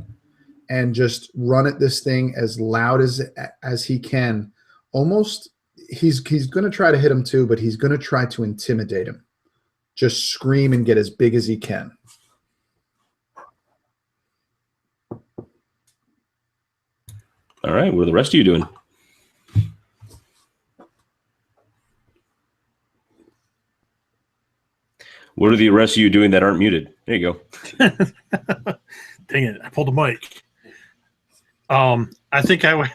and just run at this thing as loud as he can. Almost, he's going to try to hit him too, but he's going to try to intimidate him. Just scream and get as big as he can. All right, what are the rest of you doing? What are the rest of you doing that aren't muted? There you go. Dang it! I pulled the mic. I think I would.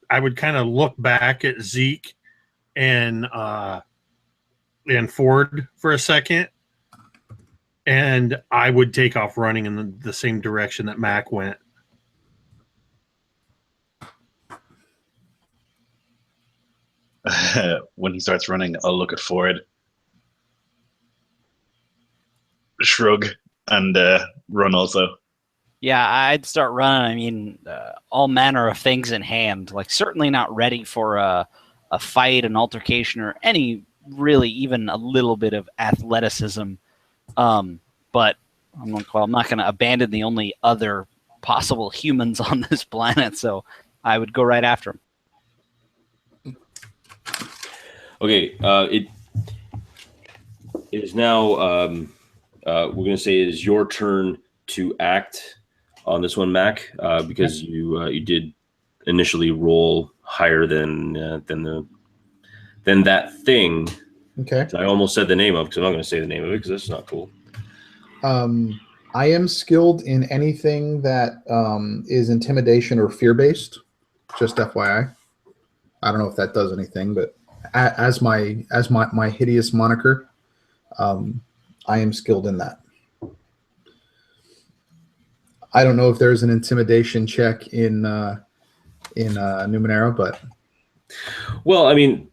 I would kind of look back at Zeke and Ford for a second, and I would take off running in the same direction that Mac went. When he starts running, I'll look at Ford, shrug, and run also. Yeah, I'd start running. I mean, all manner of things in hand. Like, certainly not ready for a fight, an altercation, or any really even a little bit of athleticism. But I'm not going to abandon the only other possible humans on this planet, so I would go right after him. Okay, it is now, we're going to say it is your turn to act on this one, Mac, because you did initially roll higher than that thing. Okay. I almost said the name of, because I'm not going to say the name of it, because that's not cool. I am skilled in anything that is intimidation or fear-based, just FYI. I don't know if that does anything, but as my hideous moniker, I am skilled in that. I don't know if there's an intimidation check in Numenera, but well, I mean,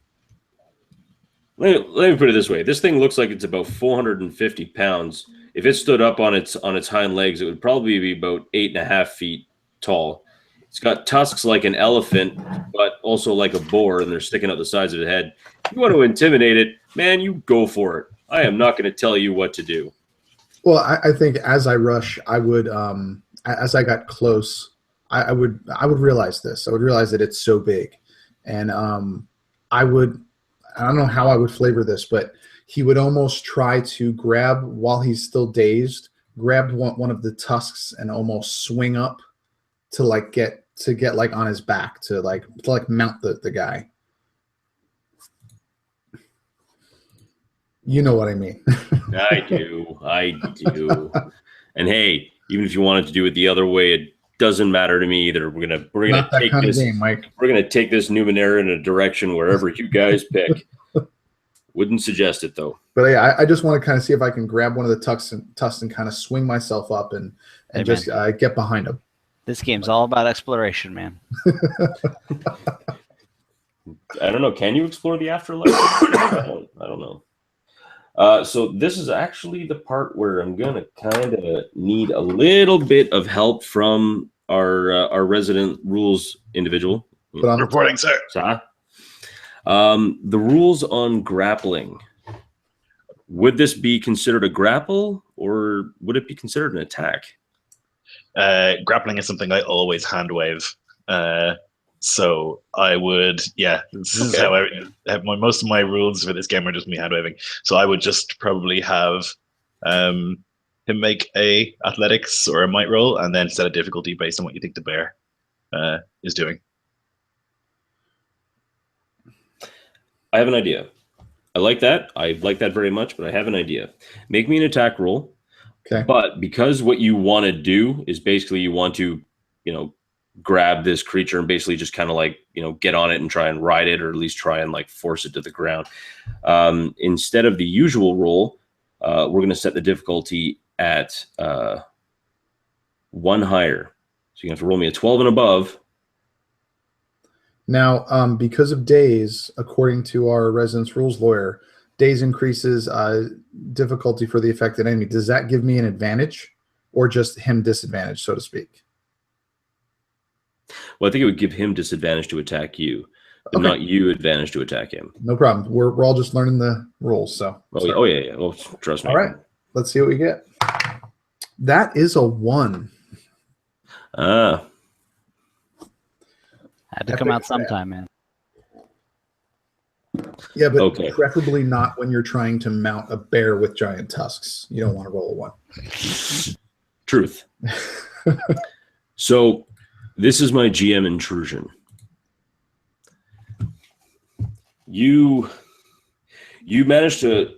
let me put it this way: this thing looks like it's about 450 pounds. If it stood up on its hind legs, it would probably be about 8.5 feet tall. It's got tusks like an elephant, but also like a boar, and they're sticking out the sides of the head. If you want to intimidate it, man, you go for it. I am not going to tell you what to do. Well, I think as I rush, I would, as I got close, I would realize this. I would realize that it's so big, and I don't know how I would flavor this, but he would almost try to grab, while he's still dazed, grab one of the tusks and almost swing up to get like on his back to mount the guy. You know what I mean. I do. And hey, even if you wanted to do it the other way, it doesn't matter to me either. We're gonna take this game, Mike. We're gonna take this Numenera in a direction wherever you guys pick. Wouldn't suggest it though. But yeah, I just want to kind of see if I can grab one of the tusks and kind of swing myself up and just get behind him. This game's all about exploration, man. I don't know. Can you explore the afterlife? I don't know. So this is actually the part where I'm going to kind of need a little bit of help from our resident rules individual. Reporting, sir. The rules on grappling. Would this be considered a grapple, or would it be considered an attack? Grappling is something I always hand wave. So I would, this is how I have most of my rules for this game are just me hand waving. So I would just probably have him make a athletics or a might roll, and then set a difficulty based on what you think the bear is doing. I have an idea. I like that. I like that very much, but I have an idea. Make me an attack roll. Okay. But because what you want to do is basically you want to, grab this creature and basically just kind of get on it and try and ride it, or at least try and force it to the ground. Instead of the usual roll, we're going to set the difficulty at 1 higher. So you have to roll me a 12 and above. Now, because of days, according to our residence rules lawyer, days increases difficulty for the affected enemy. Does that give me an advantage, or just him disadvantage, so to speak? Well, I think it would give him disadvantage to attack you, but Okay. not you advantage to attack him. No problem. We're all just learning the rules. So. Oh yeah. Oh, trust me. All right. Let's see what we get. That is a 1. Ah. Had to come out sometime, man. Yeah, but Okay. preferably not when you're trying to mount a bear with giant tusks. You don't want to roll a 1. Truth. So this is my GM intrusion. You managed to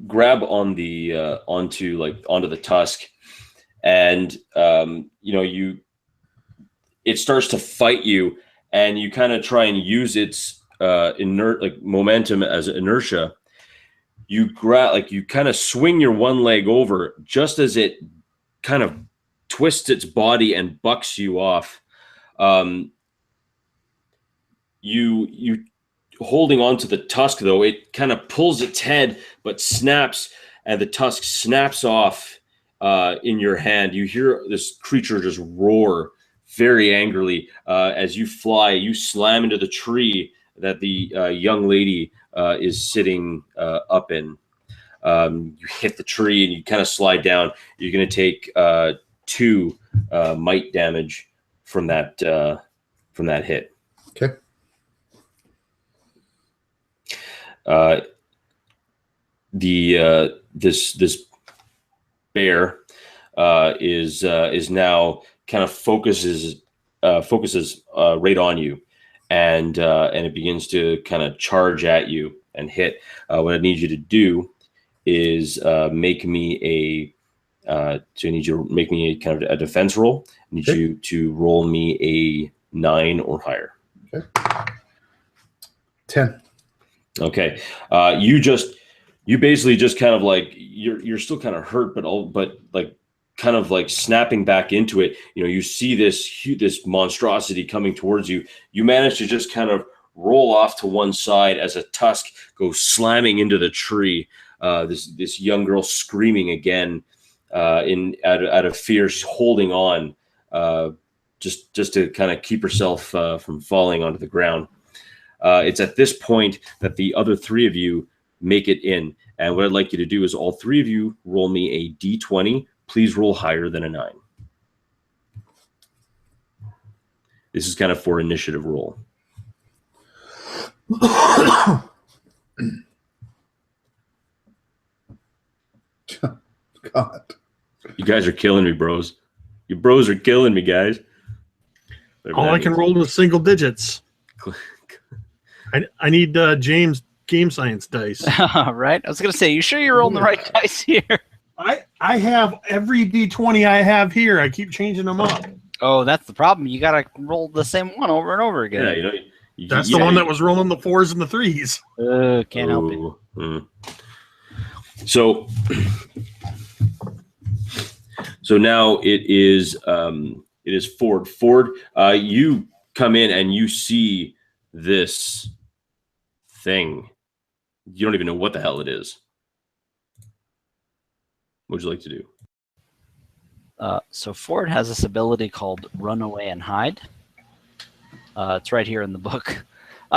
grab on the onto the tusk, and it starts to fight you, and you kind of try and use its momentum as inertia. You kind of swing your one leg over just as it kind of twists its body and bucks you off. You holding on to the tusk, though, it kind of pulls its head but snaps, and the tusk snaps off in your hand. You hear this creature just roar very angrily as you fly. You slam into the tree that the young lady is sitting up in. You hit the tree and you kind of slide down. You're going to take 2 might damage from that hit. Okay. This bear is now kind of focuses right on you, and it begins to kind of charge at you and hit. What I need you to do is make me a kind of a defense roll. I need you to roll me a 9 or higher. Okay. 10. Okay. You basically just kind of like you're still kind of hurt, but like kind of like snapping back into it. You see this monstrosity coming towards you. You manage to just kind of roll off to one side as a tusk goes slamming into the tree. This young girl screaming again out of fear. She's holding on just to kind of keep herself from falling onto the ground. It's at this point that the other 3 of you make it in. And what I'd like you to do is all 3 of you roll me a d20. Please roll higher than a 9. This is kind of for initiative roll. God. You guys are killing me, bros. You bros are killing me, guys. All I can roll is single digits. I need James game science dice. Right? I was going to say, you sure you're rolling the right dice here? I have every D20 I have here. I keep changing them up. Oh, that's the problem. You got to roll the same one over and over again. Yeah, that's the one that was rolling the 4s and the 3s. Can't help it. So now it is Ford. Ford, you come in and you see this thing. You don't even know what the hell it is. What would you like to do? So Ford has this ability called Run Away and Hide. It's right here in the book.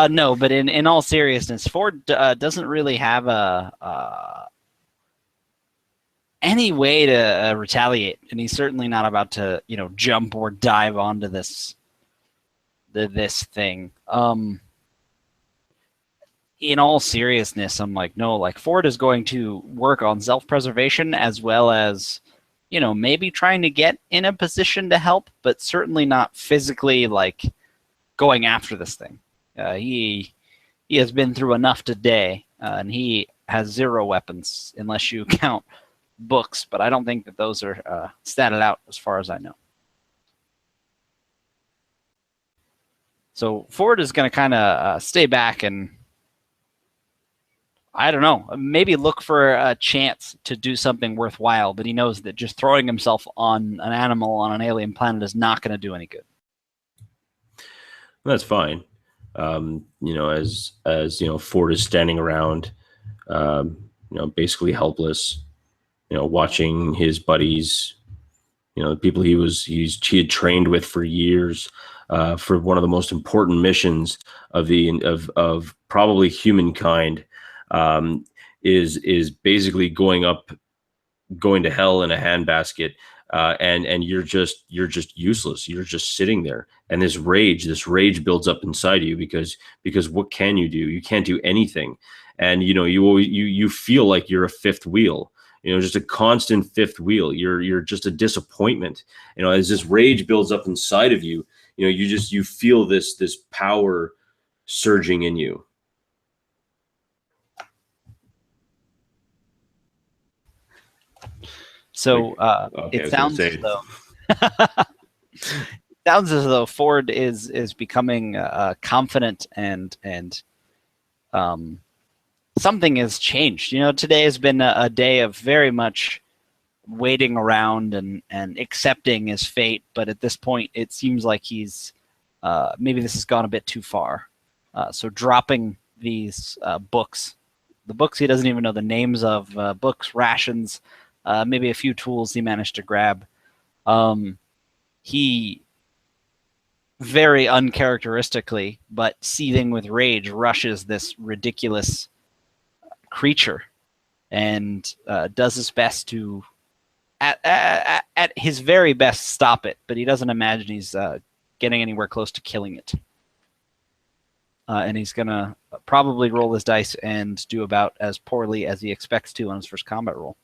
No, but in all seriousness, Ford doesn't really have any way to retaliate, and he's certainly not about to, jump or dive onto this thing. In all seriousness, I'm like, no, like Ford is going to work on self-preservation as well as, maybe trying to get in a position to help, but certainly not physically like going after this thing. He has been through enough today, and he has 0 weapons unless you count books, but I don't think that those are statted out as far as I know. So Ford is going to kind of stay back and, I don't know, maybe look for a chance to do something worthwhile, but he knows that just throwing himself on an animal on an alien planet is not going to do any good. That's fine. As Ford is standing around, basically helpless, watching his buddies, You know, the people he had trained with for years, for one of the most important missions of probably humankind, is basically going to hell in a handbasket, and you're just useless. You're just sitting there, and this rage builds up inside you because what can you do? You can't do anything, and you know you feel like you're a fifth wheel. You know, just a constant fifth wheel. You're just a disappointment. You know, as this rage builds up inside of you, you know, you feel this power surging in you. So Okay, it sounds as though Ford is becoming confident and something has changed. You know, today has been a day of very much waiting around and accepting his fate. But at this point, it seems like he's maybe this has gone a bit too far. So dropping these books, the books he doesn't even know the names of, books, rations, maybe a few tools he managed to grab. He very uncharacteristically, but seething with rage, rushes this ridiculous creature and does his best to, at his very best, stop it. But he doesn't imagine he's getting anywhere close to killing it. And he's going to probably roll his dice and do about as poorly as he expects to on his first combat roll.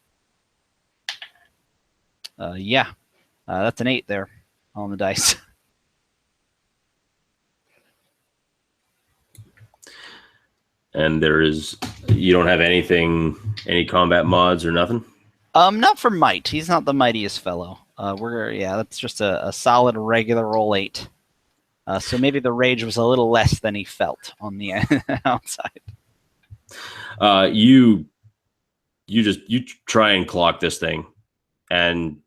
That's an 8 there on the dice. And you don't have any combat mods or nothing? Not for might. He's not the mightiest fellow. That's just a solid regular roll 8. So maybe the rage was a little less than he felt on the outside. You try and clock this thing, and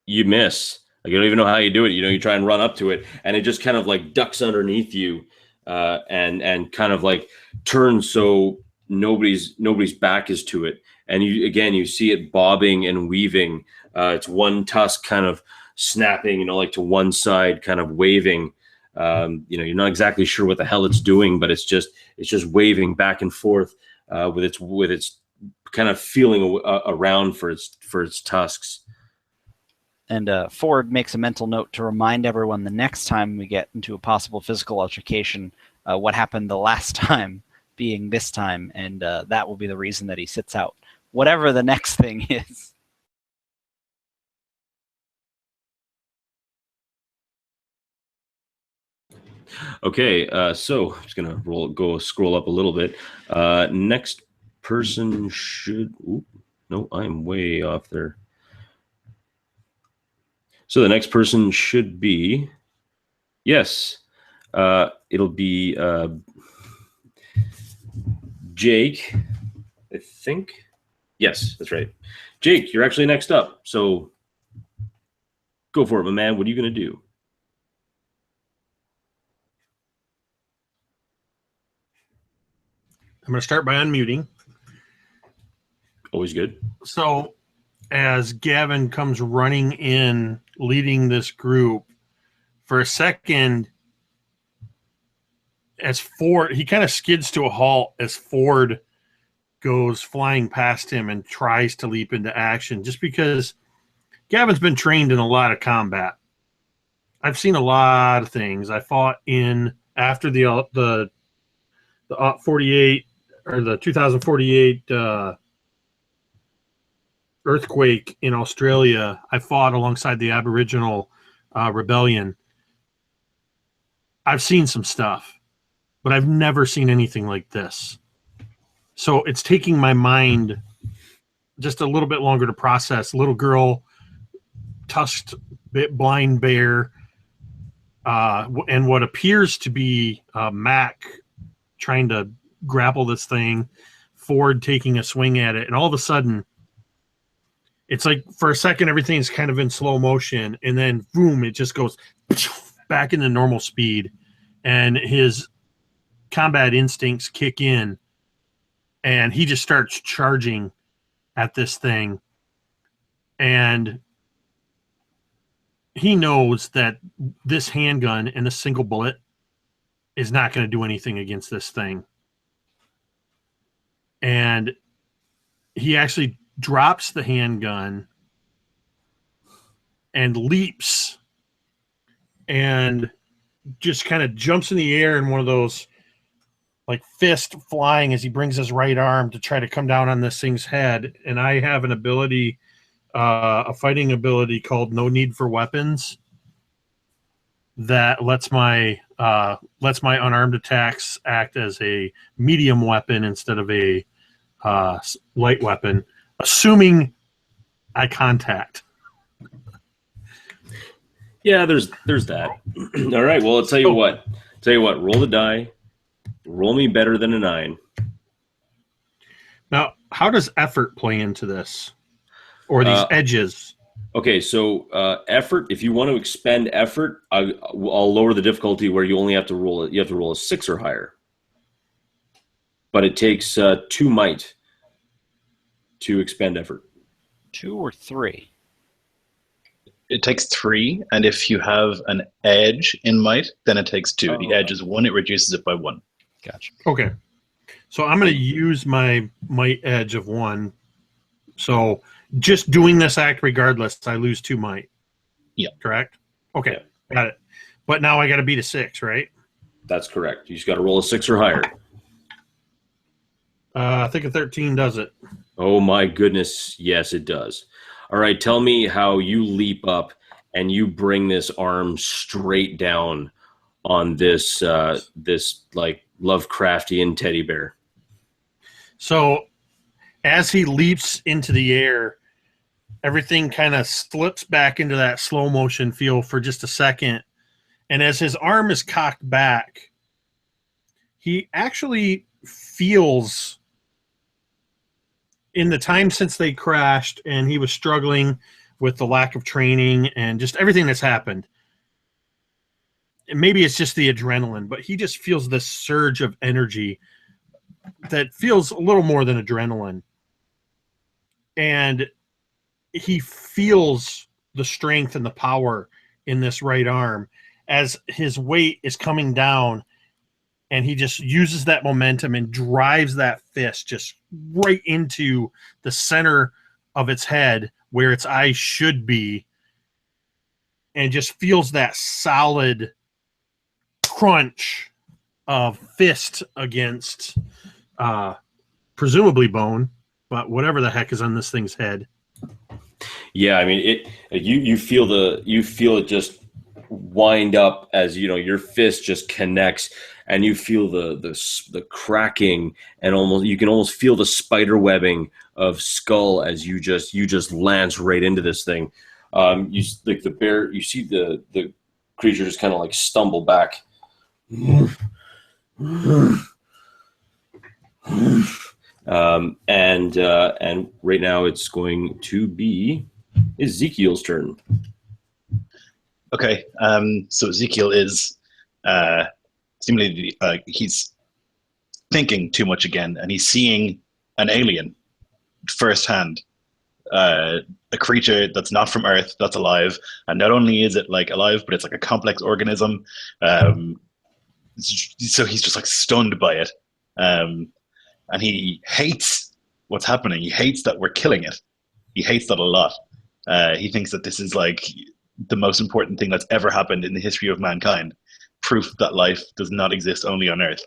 you miss. Like, you don't even know how you do it. You know, you try and run up to it, and it just kind of like ducks underneath you, and kind of like turns so nobody's back is to it. And you see it bobbing and weaving. It's one tusk kind of snapping, you know, like to one side, kind of waving. You're not exactly sure what the hell it's doing, but it's just waving back and forth with its kind of feeling around for its tusks. And Ford makes a mental note to remind everyone the next time we get into a possible physical altercation, what happened the last time being this time, and that will be the reason that he sits out whatever the next thing is. Okay, so I'm just gonna scroll up a little bit. Next person should. No, I'm way off there. So the next person should be. Yes, it'll be Jake, I think. Yes, that's right. Jake, you're actually next up. So go for it, my man. What are you gonna do? I'm going to start by unmuting. Always good. So as Gavin comes running in, leading this group, for a second, as Ford, he kind of skids to a halt as Ford goes flying past him and tries to leap into action, just because Gavin's been trained in a lot of combat. I've seen a lot of things. I fought after the 48 or the 2048 earthquake in Australia. I fought alongside the Aboriginal rebellion. I've seen some stuff, but I've never seen anything like this. So it's taking my mind just a little bit longer to process. Little girl, tusked blind bear, and what appears to be Mac trying to grapple this thing, Ford taking a swing at it, and all of a sudden, it's like for a second everything's kind of in slow motion, and then boom, it just goes back into normal speed, and his combat instincts kick in, and he just starts charging at this thing. And he knows that this handgun and a single bullet is not going to do anything against this thing. And he actually drops the handgun and leaps and just kind of jumps in the air in one of those like fist flying as he brings his right arm to try to come down on this thing's head. And I have an ability, a fighting ability called No Need for Weapons that lets my unarmed attacks act as a medium weapon instead of a light weapon, assuming eye contact. Yeah, there's that. All right. Well, I'll tell you what. Roll the die. Roll me better than a 9. Now, how does effort play into this, or these edges? Okay, so effort. If you want to expend effort, I'll lower the difficulty where you only have to roll it. You have to roll a 6 or higher. But it takes 2 might to expend effort. 2 or 3? It takes 3, and if you have an edge in might, then it takes 2. The edge is 1; it reduces it by 1. Gotcha. Okay, so I'm going to use my might edge of 1. So just doing this act regardless, I lose 2 might. Yeah. Correct? Okay, Yeah. got it. But now I got to beat a 6, right? That's correct. You just got to roll a 6 or higher. I think a 13 does it. Oh my goodness, yes, it does. All right, tell me how you leap up and you bring this arm straight down on this this like Lovecraftian teddy bear. So as he leaps into the air, everything kind of slips back into that slow motion feel for just a second. And as his arm is cocked back, he actually feels, in the time since they crashed and he was struggling with the lack of training and just everything that's happened, and maybe it's just the adrenaline, but he just feels this surge of energy that feels a little more than adrenaline. And he feels the strength and the power in this right arm as his weight is coming down, and he just uses that momentum and drives that fist just right into the center of its head where its eyes should be, and just feels that solid crunch of fist against presumably bone, but whatever the heck is on this thing's head. Yeah, I mean you feel it just wind up as your fist just connects, and you feel the cracking, and you can almost feel the spider webbing of skull as you just lance right into this thing. You like the bear, you see the creature just kind of like stumble back. And right now it's going to be Ezekiel's turn. Okay, so Ezekiel is seemingly he's thinking too much again, and he's seeing an alien firsthand, a creature that's not from Earth, that's alive, and not only is it like alive, but it's like a complex organism. So he's just like stunned by it, and he hates what's happening. He hates that we're killing it. He hates that a lot. He thinks that this is like the most important thing that's ever happened in the history of mankind. Proof that life does not exist only on Earth.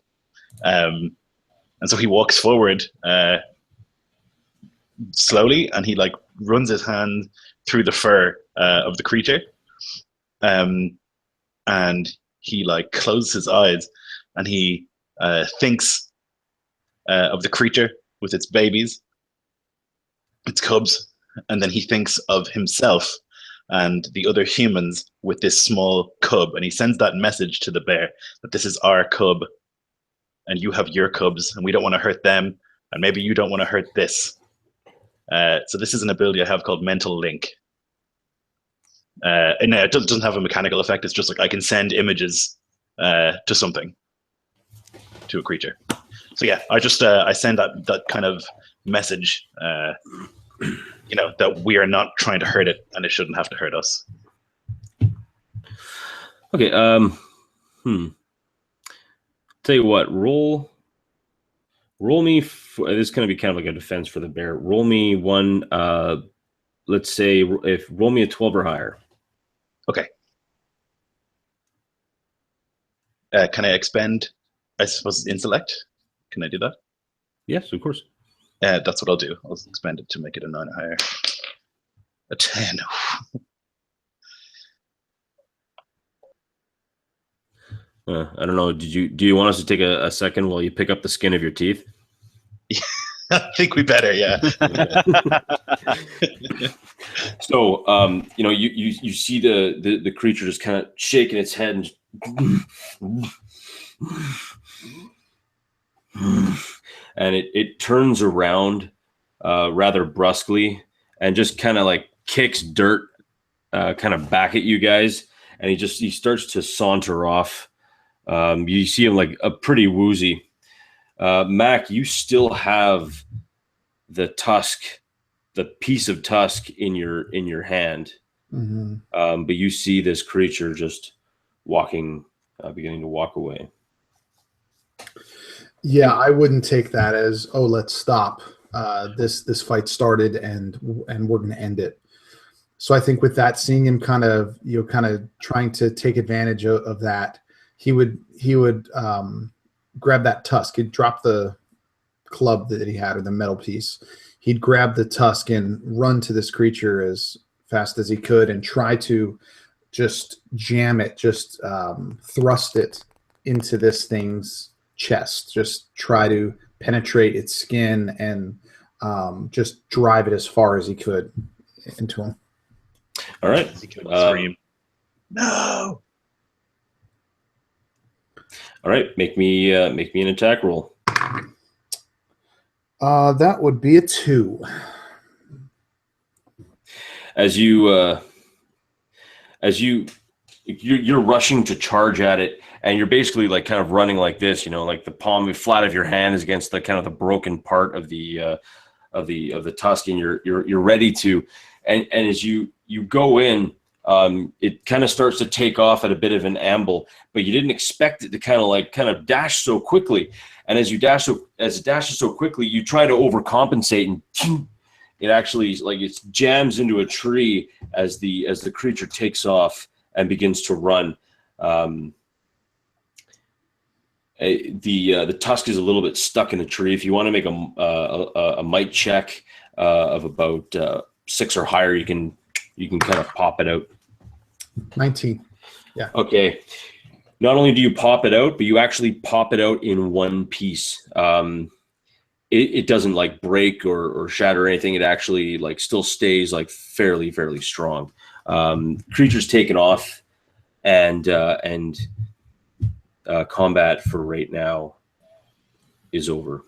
And so he walks forward slowly, and he like runs his hand through the fur of the creature. And he like closes his eyes, and he thinks of the creature with its babies, its cubs, and then he thinks of himself and the other humans with this small cub, and he sends that message to the bear that this is our cub, and you have your cubs, and we don't want to hurt them, and maybe you don't want to hurt this. So this is an ability I have called Mental Link. And it doesn't have a mechanical effect. It's just like I can send images to something, to a creature. So yeah, I just I send that kind of message that we are not trying to hurt it, and it shouldn't have to hurt us. Okay. Tell you what. Roll me. This is going to be kind of like a defense for the bear. Roll me one. Let's say roll me a 12 or higher. Okay. Can I expend, I suppose, intellect? Can I do that? Yes, of course. That's what I'll do. I'll expend it to make it a 9 or higher. A 10. I don't know. Do you want us to take a second while you pick up the skin of your teeth? I think we better, yeah. So, you see the creature just kind of shaking its head and it turns around rather brusquely and just kind of like kicks dirt kind of back at you guys, and he starts to saunter off. You see him like a pretty woozy. Mac, you still have the tusk, the piece of tusk in your hand, but you see this creature just walking, beginning to walk away. Yeah, I wouldn't take that as, oh, let's stop. This fight started and we're going to end it. So I think with that, seeing him kind of trying to take advantage of that, he would grab that tusk. He'd drop the club that he had, or the metal piece. He'd grab the tusk and run to this creature as fast as he could and try to just jam it, just thrust it into this thing's chest, just try to penetrate its skin and just drive it as far as he could into him. All right. He could scream, no. All right, make me an attack roll. That would be a 2. As you're rushing to charge at it, and you're basically like kind of running like this, like the palm flat of your hand is against the kind of the broken part of the tusk, and you're ready to, and as you go in, it kind of starts to take off at a bit of an amble, but you didn't expect it to kind of dash so quickly. And as it dashes so quickly, you try to overcompensate, and it actually it jams into a tree as the creature takes off and begins to run. The tusk is a little bit stuck in the tree. If you want to make a might check of about 6 or higher, you can kind of pop it out. 19. Yeah. Okay. Not only do you pop it out, but you actually pop it out in one piece. It doesn't like break or shatter or anything. It actually still stays fairly strong. Creature's taken off, and combat for right now is over.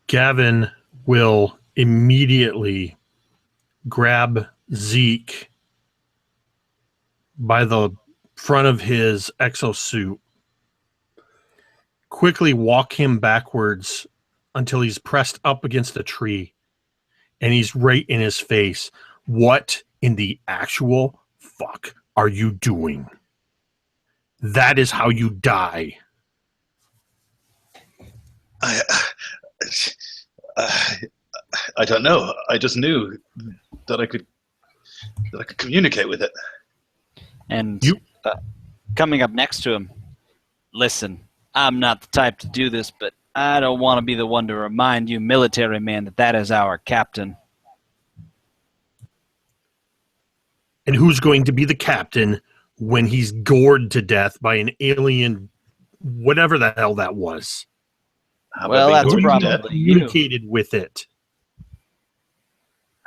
Gavin will immediately grab Zeke by the front of his exosuit, quickly walk him backwards until he's pressed up against a tree, and he's right in his face. What in the actual fuck are you doing? That is how you die. I don't know. I just knew that I could communicate with it. And coming up next to him, listen, I'm not the type to do this, but I don't want to be the one to remind you, military man, that is our captain. And who's going to be the captain when he's gored to death by an alien, whatever the hell that was? Well, that's probably you. Communicated with it.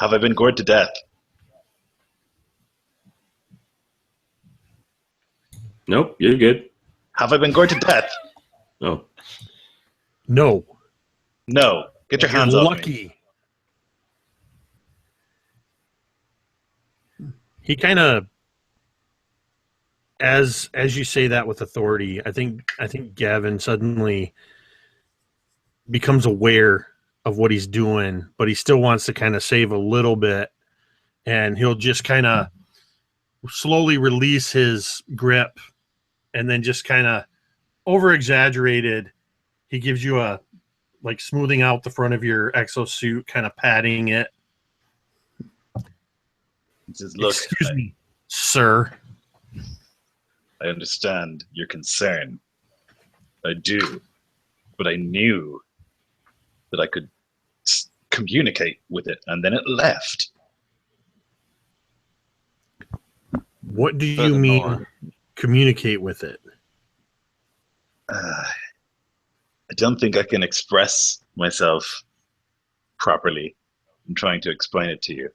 Have I been gored to death? Nope, you're good. Have I been gored to death? No. No. No. Get your hands off me. Lucky. He kind of, as you say that with authority, I think Gavin suddenly becomes aware of what he's doing, but he still wants to kind of save a little bit, and he'll just kind of slowly release his grip, and then just kind of over exaggerated. He gives you a like smoothing out the front of your exosuit, kind of patting it. Just look, excuse me, sir. I understand your concern. I do. But I knew that I could communicate with it, and then it left. What do you mean communicate with it? I don't think I can express myself properly. I'm trying to explain it to you.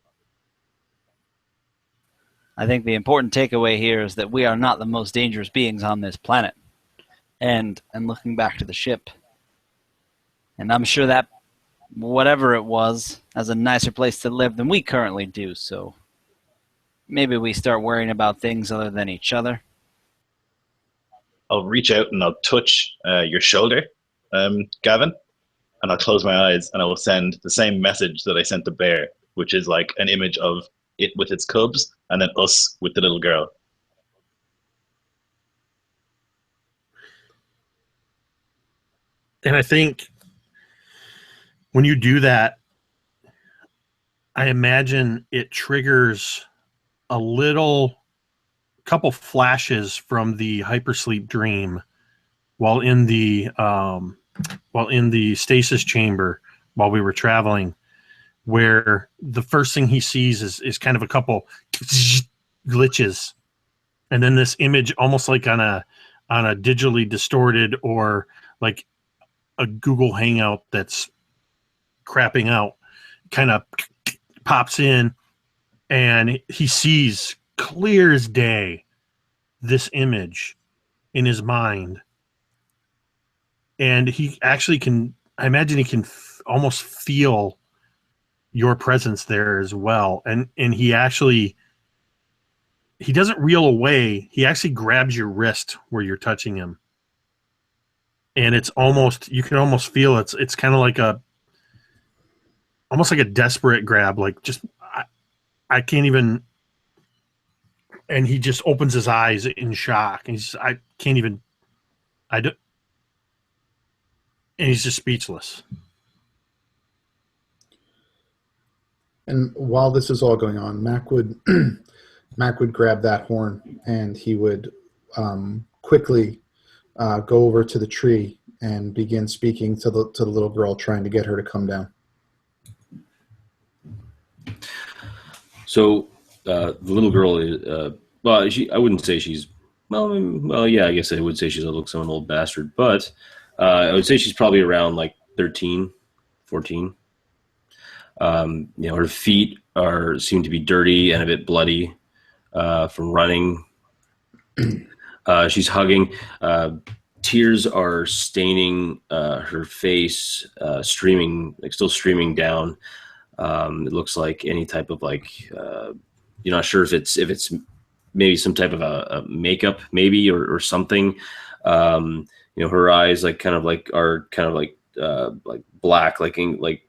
I think the important takeaway here is that we are not the most dangerous beings on this planet. And looking back to the ship, and I'm sure that whatever it was has a nicer place to live than we currently do, so maybe we start worrying about things other than each other. I'll reach out and I'll touch your shoulder, Gavin, and I'll close my eyes and I will send the same message that I sent the bear, which is like an image of it with its cubs and then us with the little girl. And I think when you do that, I imagine it triggers a couple flashes from the hypersleep dream while in the stasis chamber while we were traveling, where the first thing he sees is kind of a couple glitches, and then this image almost like on a digitally distorted or like a Google Hangout that's crapping out kind of pops in, and he sees clear as day this image in his mind, and he actually can, I imagine he can almost feel your presence there as well, and he doesn't reel away, he actually grabs your wrist where you're touching him, and it's almost, you can almost feel it's kind of like almost like a desperate grab, like just I can't even. And he just opens his eyes in shock, and he's just, I can't even. I do. And he's just speechless. And while this is all going on, Mac would grab that horn, and he would quickly go over to the tree and begin speaking to the little girl, trying to get her to come down. So the little girl is well, I wouldn't say she's well, yeah, I guess I would say she's looks like an old bastard, but I would say she's probably around like 13, 14. Her feet seem to be dirty and a bit bloody from running. She's hugging. Tears are staining her face, still streaming down. It looks like any type of you're not sure if it's maybe some type of a makeup, maybe or something. Her eyes are kind of like black, like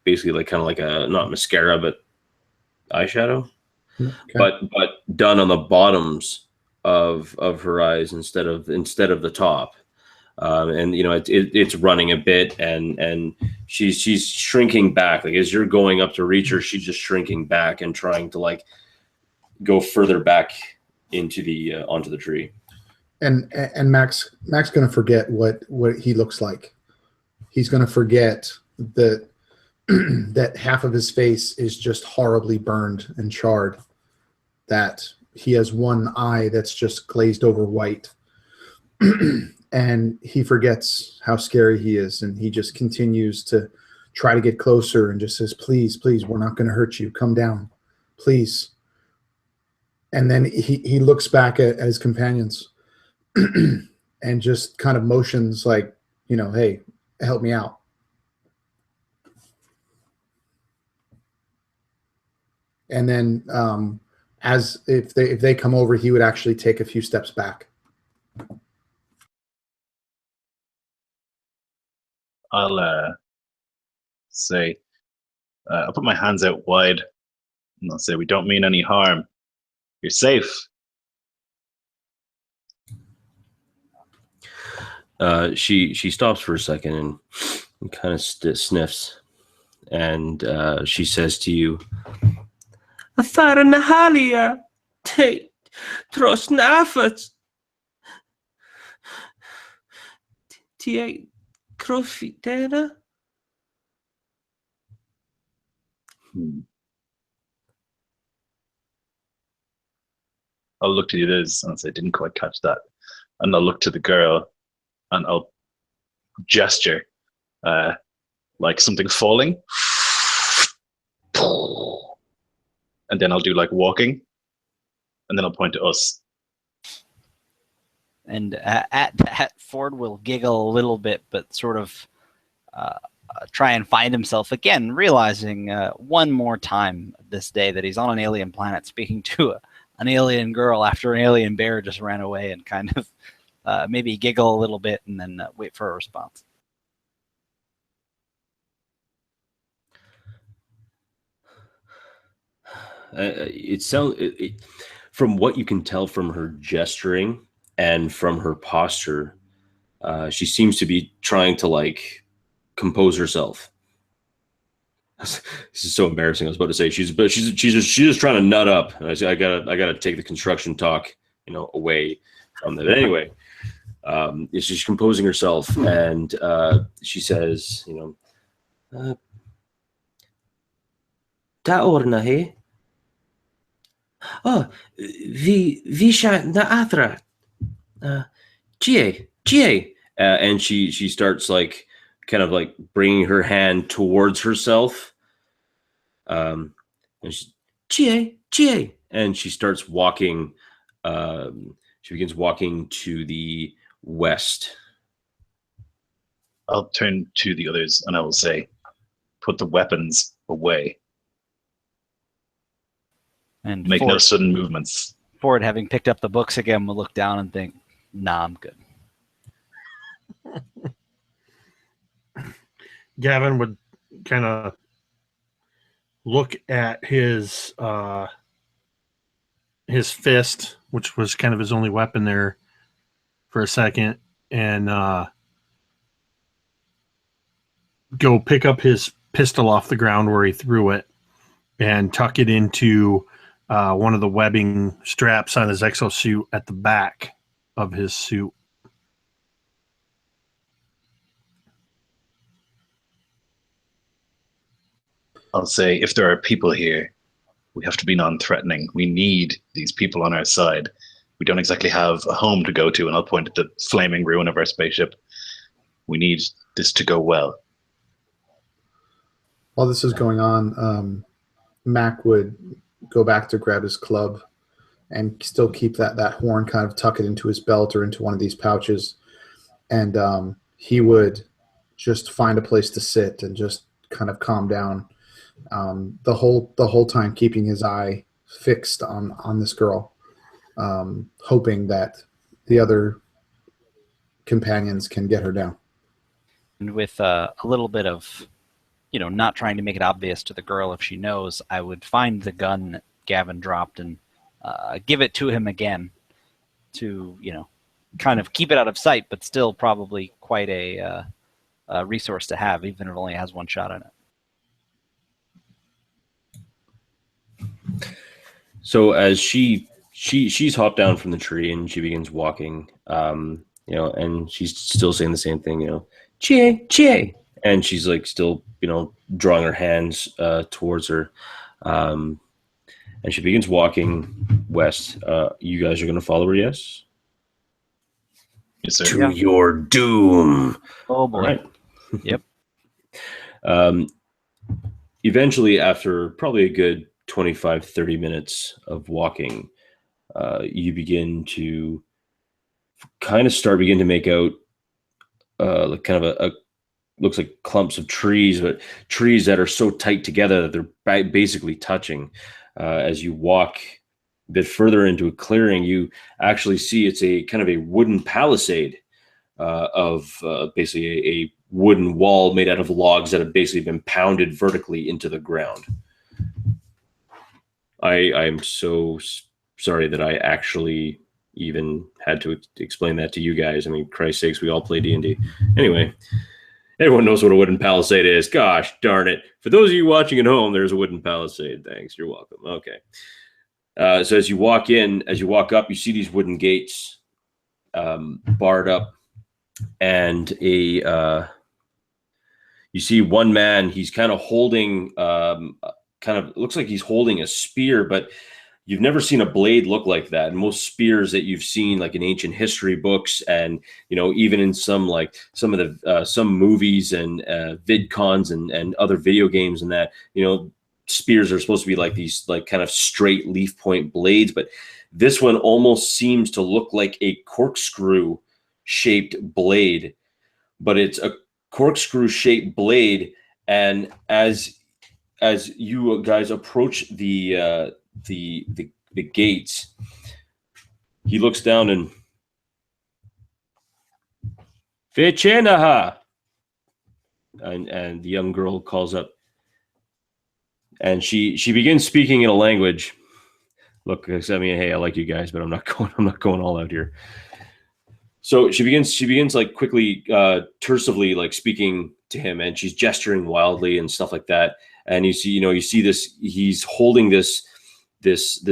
basically like kind of like a not mascara but eyeshadow, okay. but done on the bottoms of her eyes instead of the top. And it's running a bit, and she's shrinking back. Like as you're going up to reach her, she's just shrinking back and trying to like go further back into the onto the tree. And Mac's going to forget what he looks like. He's going to forget that that half of his face is just horribly burned and charred. That he has one eye that's just glazed over white. And he forgets how scary he is, and he just continues to try to get closer and just says, please, we're not going to hurt you. Come down, please. And then he looks back at his companions and just kind of motions like, hey, help me out. And then as if they come over, he would actually take a few steps back. I'll say, I'll put my hands out wide and I'll say, we don't mean any harm. You're safe. She stops for a second and kind of sniffs, and she says to you, "Athara Nahalia, te trosnafat, tie crofitera." I'll look to the others and I'll say, didn't quite catch that. And I'll look to the girl and I'll gesture like something falling. And then I'll do like walking. And then I'll point to us. And at that, Ford will giggle a little bit, but sort of try and find himself again, realizing one more time this day that he's on an alien planet speaking to an alien girl after an alien bear just ran away, and kind of maybe giggle a little bit and then wait for a response. It sounds, from what you can tell from her gesturing and from her posture, she seems to be trying to like compose herself. This is so embarrassing. I was about to say she's just trying to nut up. And I gotta take the construction talk, away from that. But anyway, she's composing herself, and she says, "Da orna he? Oh, vi sha na atra, GA." And she starts like kind of like bringing her hand towards herself. And she's GA. And she starts walking. She begins walking to the west. I'll turn to the others and I will say, put the weapons away. And make no sudden movements. Ford, having picked up the books again, will look down and think, nah, I'm good. Gavin would kind of look at his fist, which was kind of his only weapon there, for a second, and go pick up his pistol off the ground where he threw it and tuck it into one of the webbing straps on his exosuit at the back of his suit. I'll say, if there are people here, we have to be non-threatening. We need these people on our side. We don't exactly have a home to go to, and I'll point at the flaming ruin of our spaceship. We need this to go well. While this is going on, Mac would go back to grab his club and still keep that horn, kind of tuck it into his belt or into one of these pouches. And he would just find a place to sit and just kind of calm down. The whole time keeping his eye fixed on this girl, hoping that the other companions can get her down. And with a little bit of, not trying to make it obvious to the girl if she knows, I would find the gun that Gavin dropped and give it to him again to, kind of keep it out of sight, but still probably quite a resource to have, even if it only has one shot in it. So as she's hopped down from the tree and she begins walking, and she's still saying the same thing, GA, and she's like still, drawing her hands towards her, and she begins walking west. You guys are going to follow her, yes? Yes, sir. To your doom. Oh boy. All right. Yep. Eventually, after probably a good 25, 30 minutes of walking, you begin to begin to make out like kind of a looks like clumps of trees, but trees that are so tight together that they're basically touching. As you walk a bit further into a clearing, you actually see it's a kind of a wooden palisade of basically a wooden wall made out of logs that have basically been pounded vertically into the ground. I'm so sorry that I actually even had to explain that to you guys. I mean, Christ's sakes, we all play D&D. Anyway, everyone knows what a wooden palisade is. Gosh darn it. For those of you watching at home, there's a wooden palisade. Thanks. You're welcome. Okay. So as you walk up, you see these wooden gates barred up, and you see one man. He's kind of holding, looks like he's holding a spear, but you've never seen a blade look like that. And most spears that you've seen, like in ancient history books, and even in some movies and vidcons and other video games, and that spears are supposed to be like these kind of straight leaf point blades, but this one almost seems to look like a corkscrew shaped blade, but it's a corkscrew shaped blade. And as you guys approach the gates, he looks down and Vechenaha, and the young girl calls up, and she begins speaking in a language. Look, I mean, hey, I like you guys, but I'm not going all out here. So she begins like quickly, tersively, like speaking to him, and she's gesturing wildly and stuff like that. And you see this, he's holding this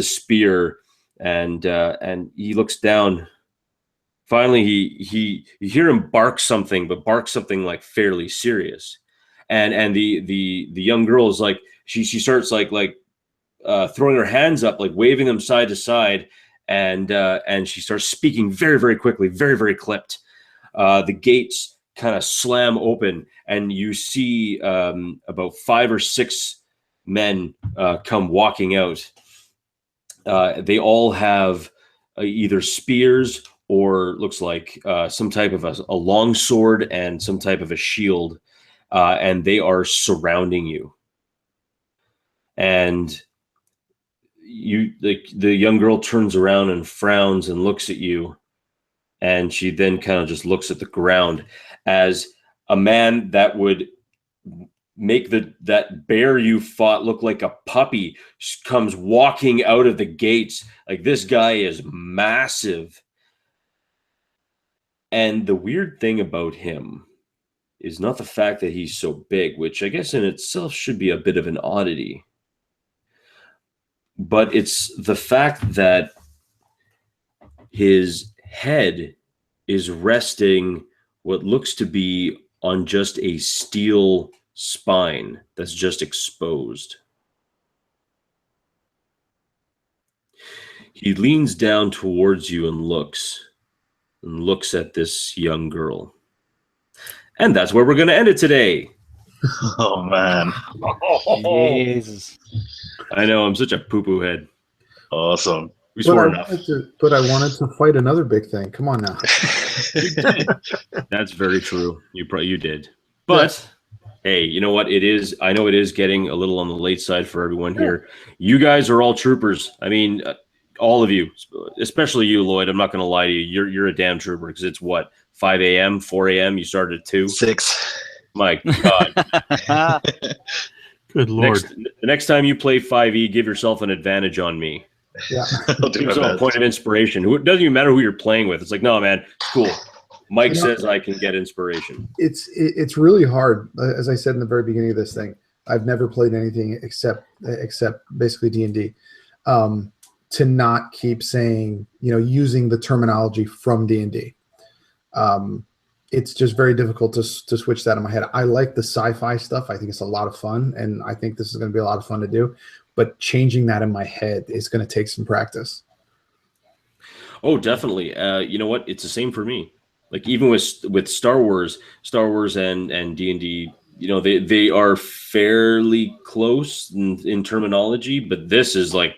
spear, and he looks down. Finally, you hear him bark something like fairly serious, and the young girl is like, she starts like throwing her hands up, like waving them side to side, and she starts speaking very, very quickly, very, very clipped. The gates kind of slam open, and you see about 5 or 6 men come walking out. They all have either spears or looks like some type of a long sword and some type of a shield, and they are surrounding you. And the young girl turns around and frowns and looks at you, and she then kind of just looks at the ground as a man that would make that bear you fought look like a puppy comes walking out of the gates. Like, this guy is massive. And the weird thing about him is not the fact that he's so big, which I guess in itself should be a bit of an oddity, but it's the fact that his head is resting what looks to be on just a steel spine that's just exposed. He leans down towards you and looks at this young girl. And that's where we're going to end it today. Oh, man. Jesus. I know, I'm such a poo-poo head. Awesome. We swore enough. But I wanted to fight another big thing. Come on now. That's very true. You did. But hey, you know what? I know it is getting a little on the late side for everyone here. You guys are all troopers. I mean, all of you, especially you, Lloyd. I'm not going to lie to you. You're a damn trooper, because it's what, 5 a.m., 4 a.m. You started at 2? 6. My God. Good Lord. The next time you play 5e, give yourself an advantage on me. Yeah. Give yourself a point of inspiration. It doesn't even matter who you're playing with. It's like, no, man, it's cool. Mike says I can get inspiration. It's really hard. As I said in the very beginning of this thing, I've never played anything except basically D&D. To not keep saying, using the terminology from D&D. It's just very difficult to switch that in my head. I like the sci-fi stuff. I think it's a lot of fun, and I think this is going to be a lot of fun to do. But changing that in my head is going to take some practice. Oh, definitely. You know what? It's the same for me. Like, even with Star Wars and D&D, they are fairly close in terminology, but this is like,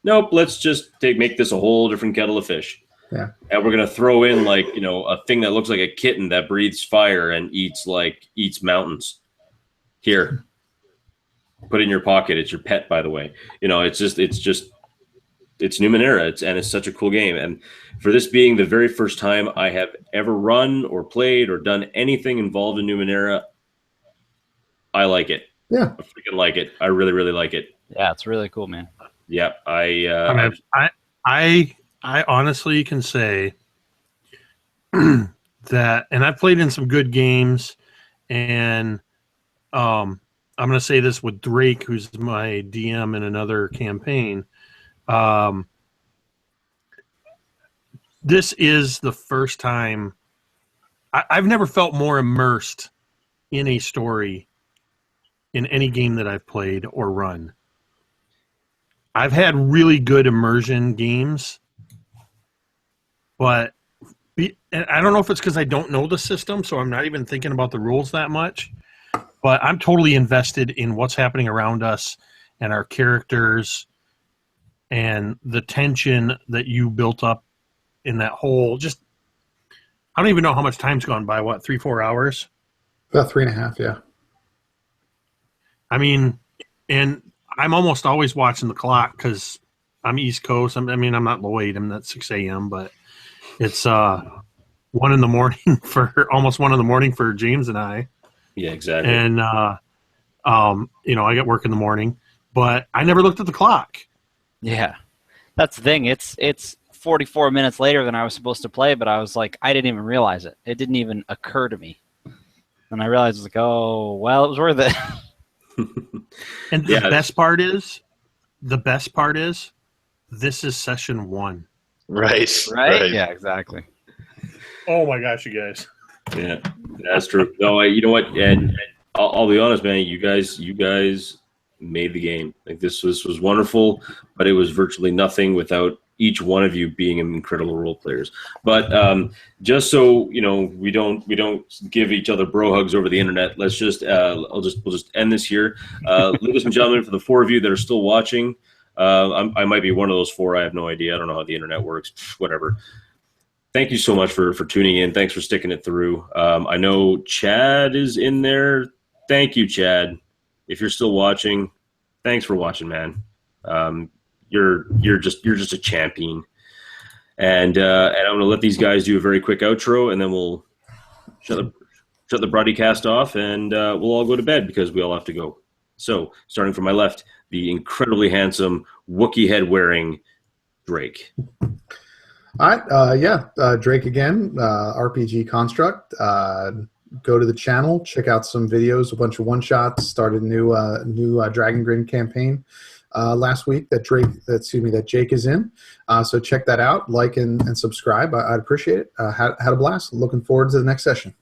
nope, let's just make this a whole different kettle of fish. Yeah. And we're going to throw in a thing that looks like a kitten that breathes fire and eats mountains. Here, put it in your pocket. It's your pet, by the way. It's just it's Numenera. It's such a cool game. And for this being the very first time I have ever run or played or done anything involved in Numenera, I like it. Yeah. I freaking like it. I really, really like it. Yeah, it's really cool, man. Yeah. I honestly can say that, and I've played in some good games, and I'm going to say this with Drake, who's my DM in another campaign. This is the first time I've never felt more immersed in a story in any game that I've played or run. I've had really good immersion games, but I don't know if it's because I don't know the system, so I'm not even thinking about the rules that much, but I'm totally invested in what's happening around us and our characters and the tension that you built up in that whole, just, I don't even know how much time's gone by, what, 3-4 hours? About 3.5, yeah. I mean, and I'm almost always watching the clock because I'm East Coast. I'm not Lloyd. I'm not 6 a.m., but it's 1 in the morning for almost 1 in the morning for James and I. Yeah, exactly. And I get work in the morning, but I never looked at the clock. Yeah, that's the thing. It's 44 minutes later than I was supposed to play, but I was like, I didn't even realize it. It didn't even occur to me. And I realized, I was like, oh, well, it was worth it. And the best part is, this is session 1. Right. Yeah, exactly. Oh my gosh, you guys. Yeah, that's true. No, you know what? And I'll be honest, man. You guys made the game. Like this was wonderful, but it was virtually nothing without each one of you being incredible role players. But just so you know, we don't give each other bro hugs over the internet. Let's just we'll just end this here. Ladies and gentlemen, for the 4 of you that are still watching, I might be one of those 4. I have no idea. I don't know how the internet works. Whatever. Thank you so much for tuning in. Thanks for sticking it through. I know Chad is in there. Thank you, Chad. If you're still watching, thanks for watching, man. You're just a champion. And I'm going to let these guys do a very quick outro, and then we'll shut the broadcast off, and we'll all go to bed because we all have to go. So, starting from my left, the incredibly handsome Wookiee head wearing Drake. All right, Drake again, RPG Construct. Go to the channel, check out some videos, a bunch of one-shots, started a new Dragon Grin campaign last week that Jake is in. So check that out, like and subscribe. I'd appreciate it. Had a blast. Looking forward to the next session.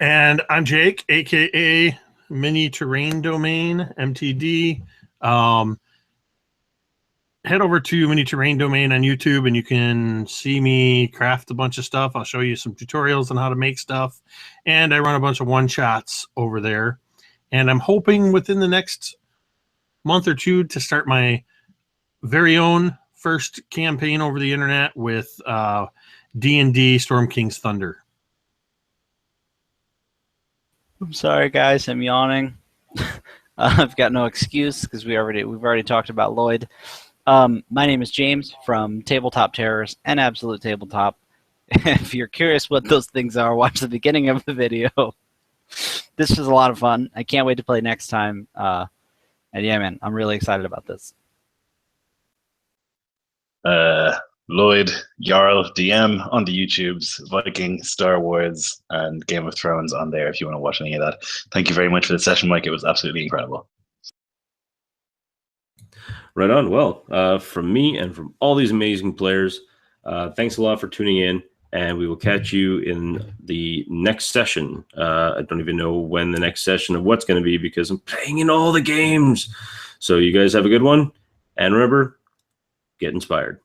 And I'm Jake, a.k.a. Mini Terrain Domain, MTD. Head over to Mini Terrain Domain on YouTube, and you can see me craft a bunch of stuff. I'll show you some tutorials on how to make stuff. And I run a bunch of one-shots over there. And I'm hoping within the next month or 2 to start my very own first campaign over the internet with D&D Storm King's Thunder. I'm sorry, guys. I'm yawning. I've got no excuse because we've already talked about Lloyd. My name is James from Tabletop Terrors and Absolute Tabletop. If you're curious what those things are, watch the beginning of the video. This was a lot of fun. I can't wait to play next time. And yeah, man, I'm really excited about this. Lloyd, Jarl, DM on the YouTubes, Viking, Star Wars, and Game of Thrones on there if you want to watch any of that. Thank you very much for the session, Mike. It was absolutely incredible. Right on. Well, from me and from all these amazing players, thanks a lot for tuning in, and we will catch you in the next session. I don't even know when the next session of what's going to be because I'm playing in all the games. So you guys have a good one, and remember, get inspired.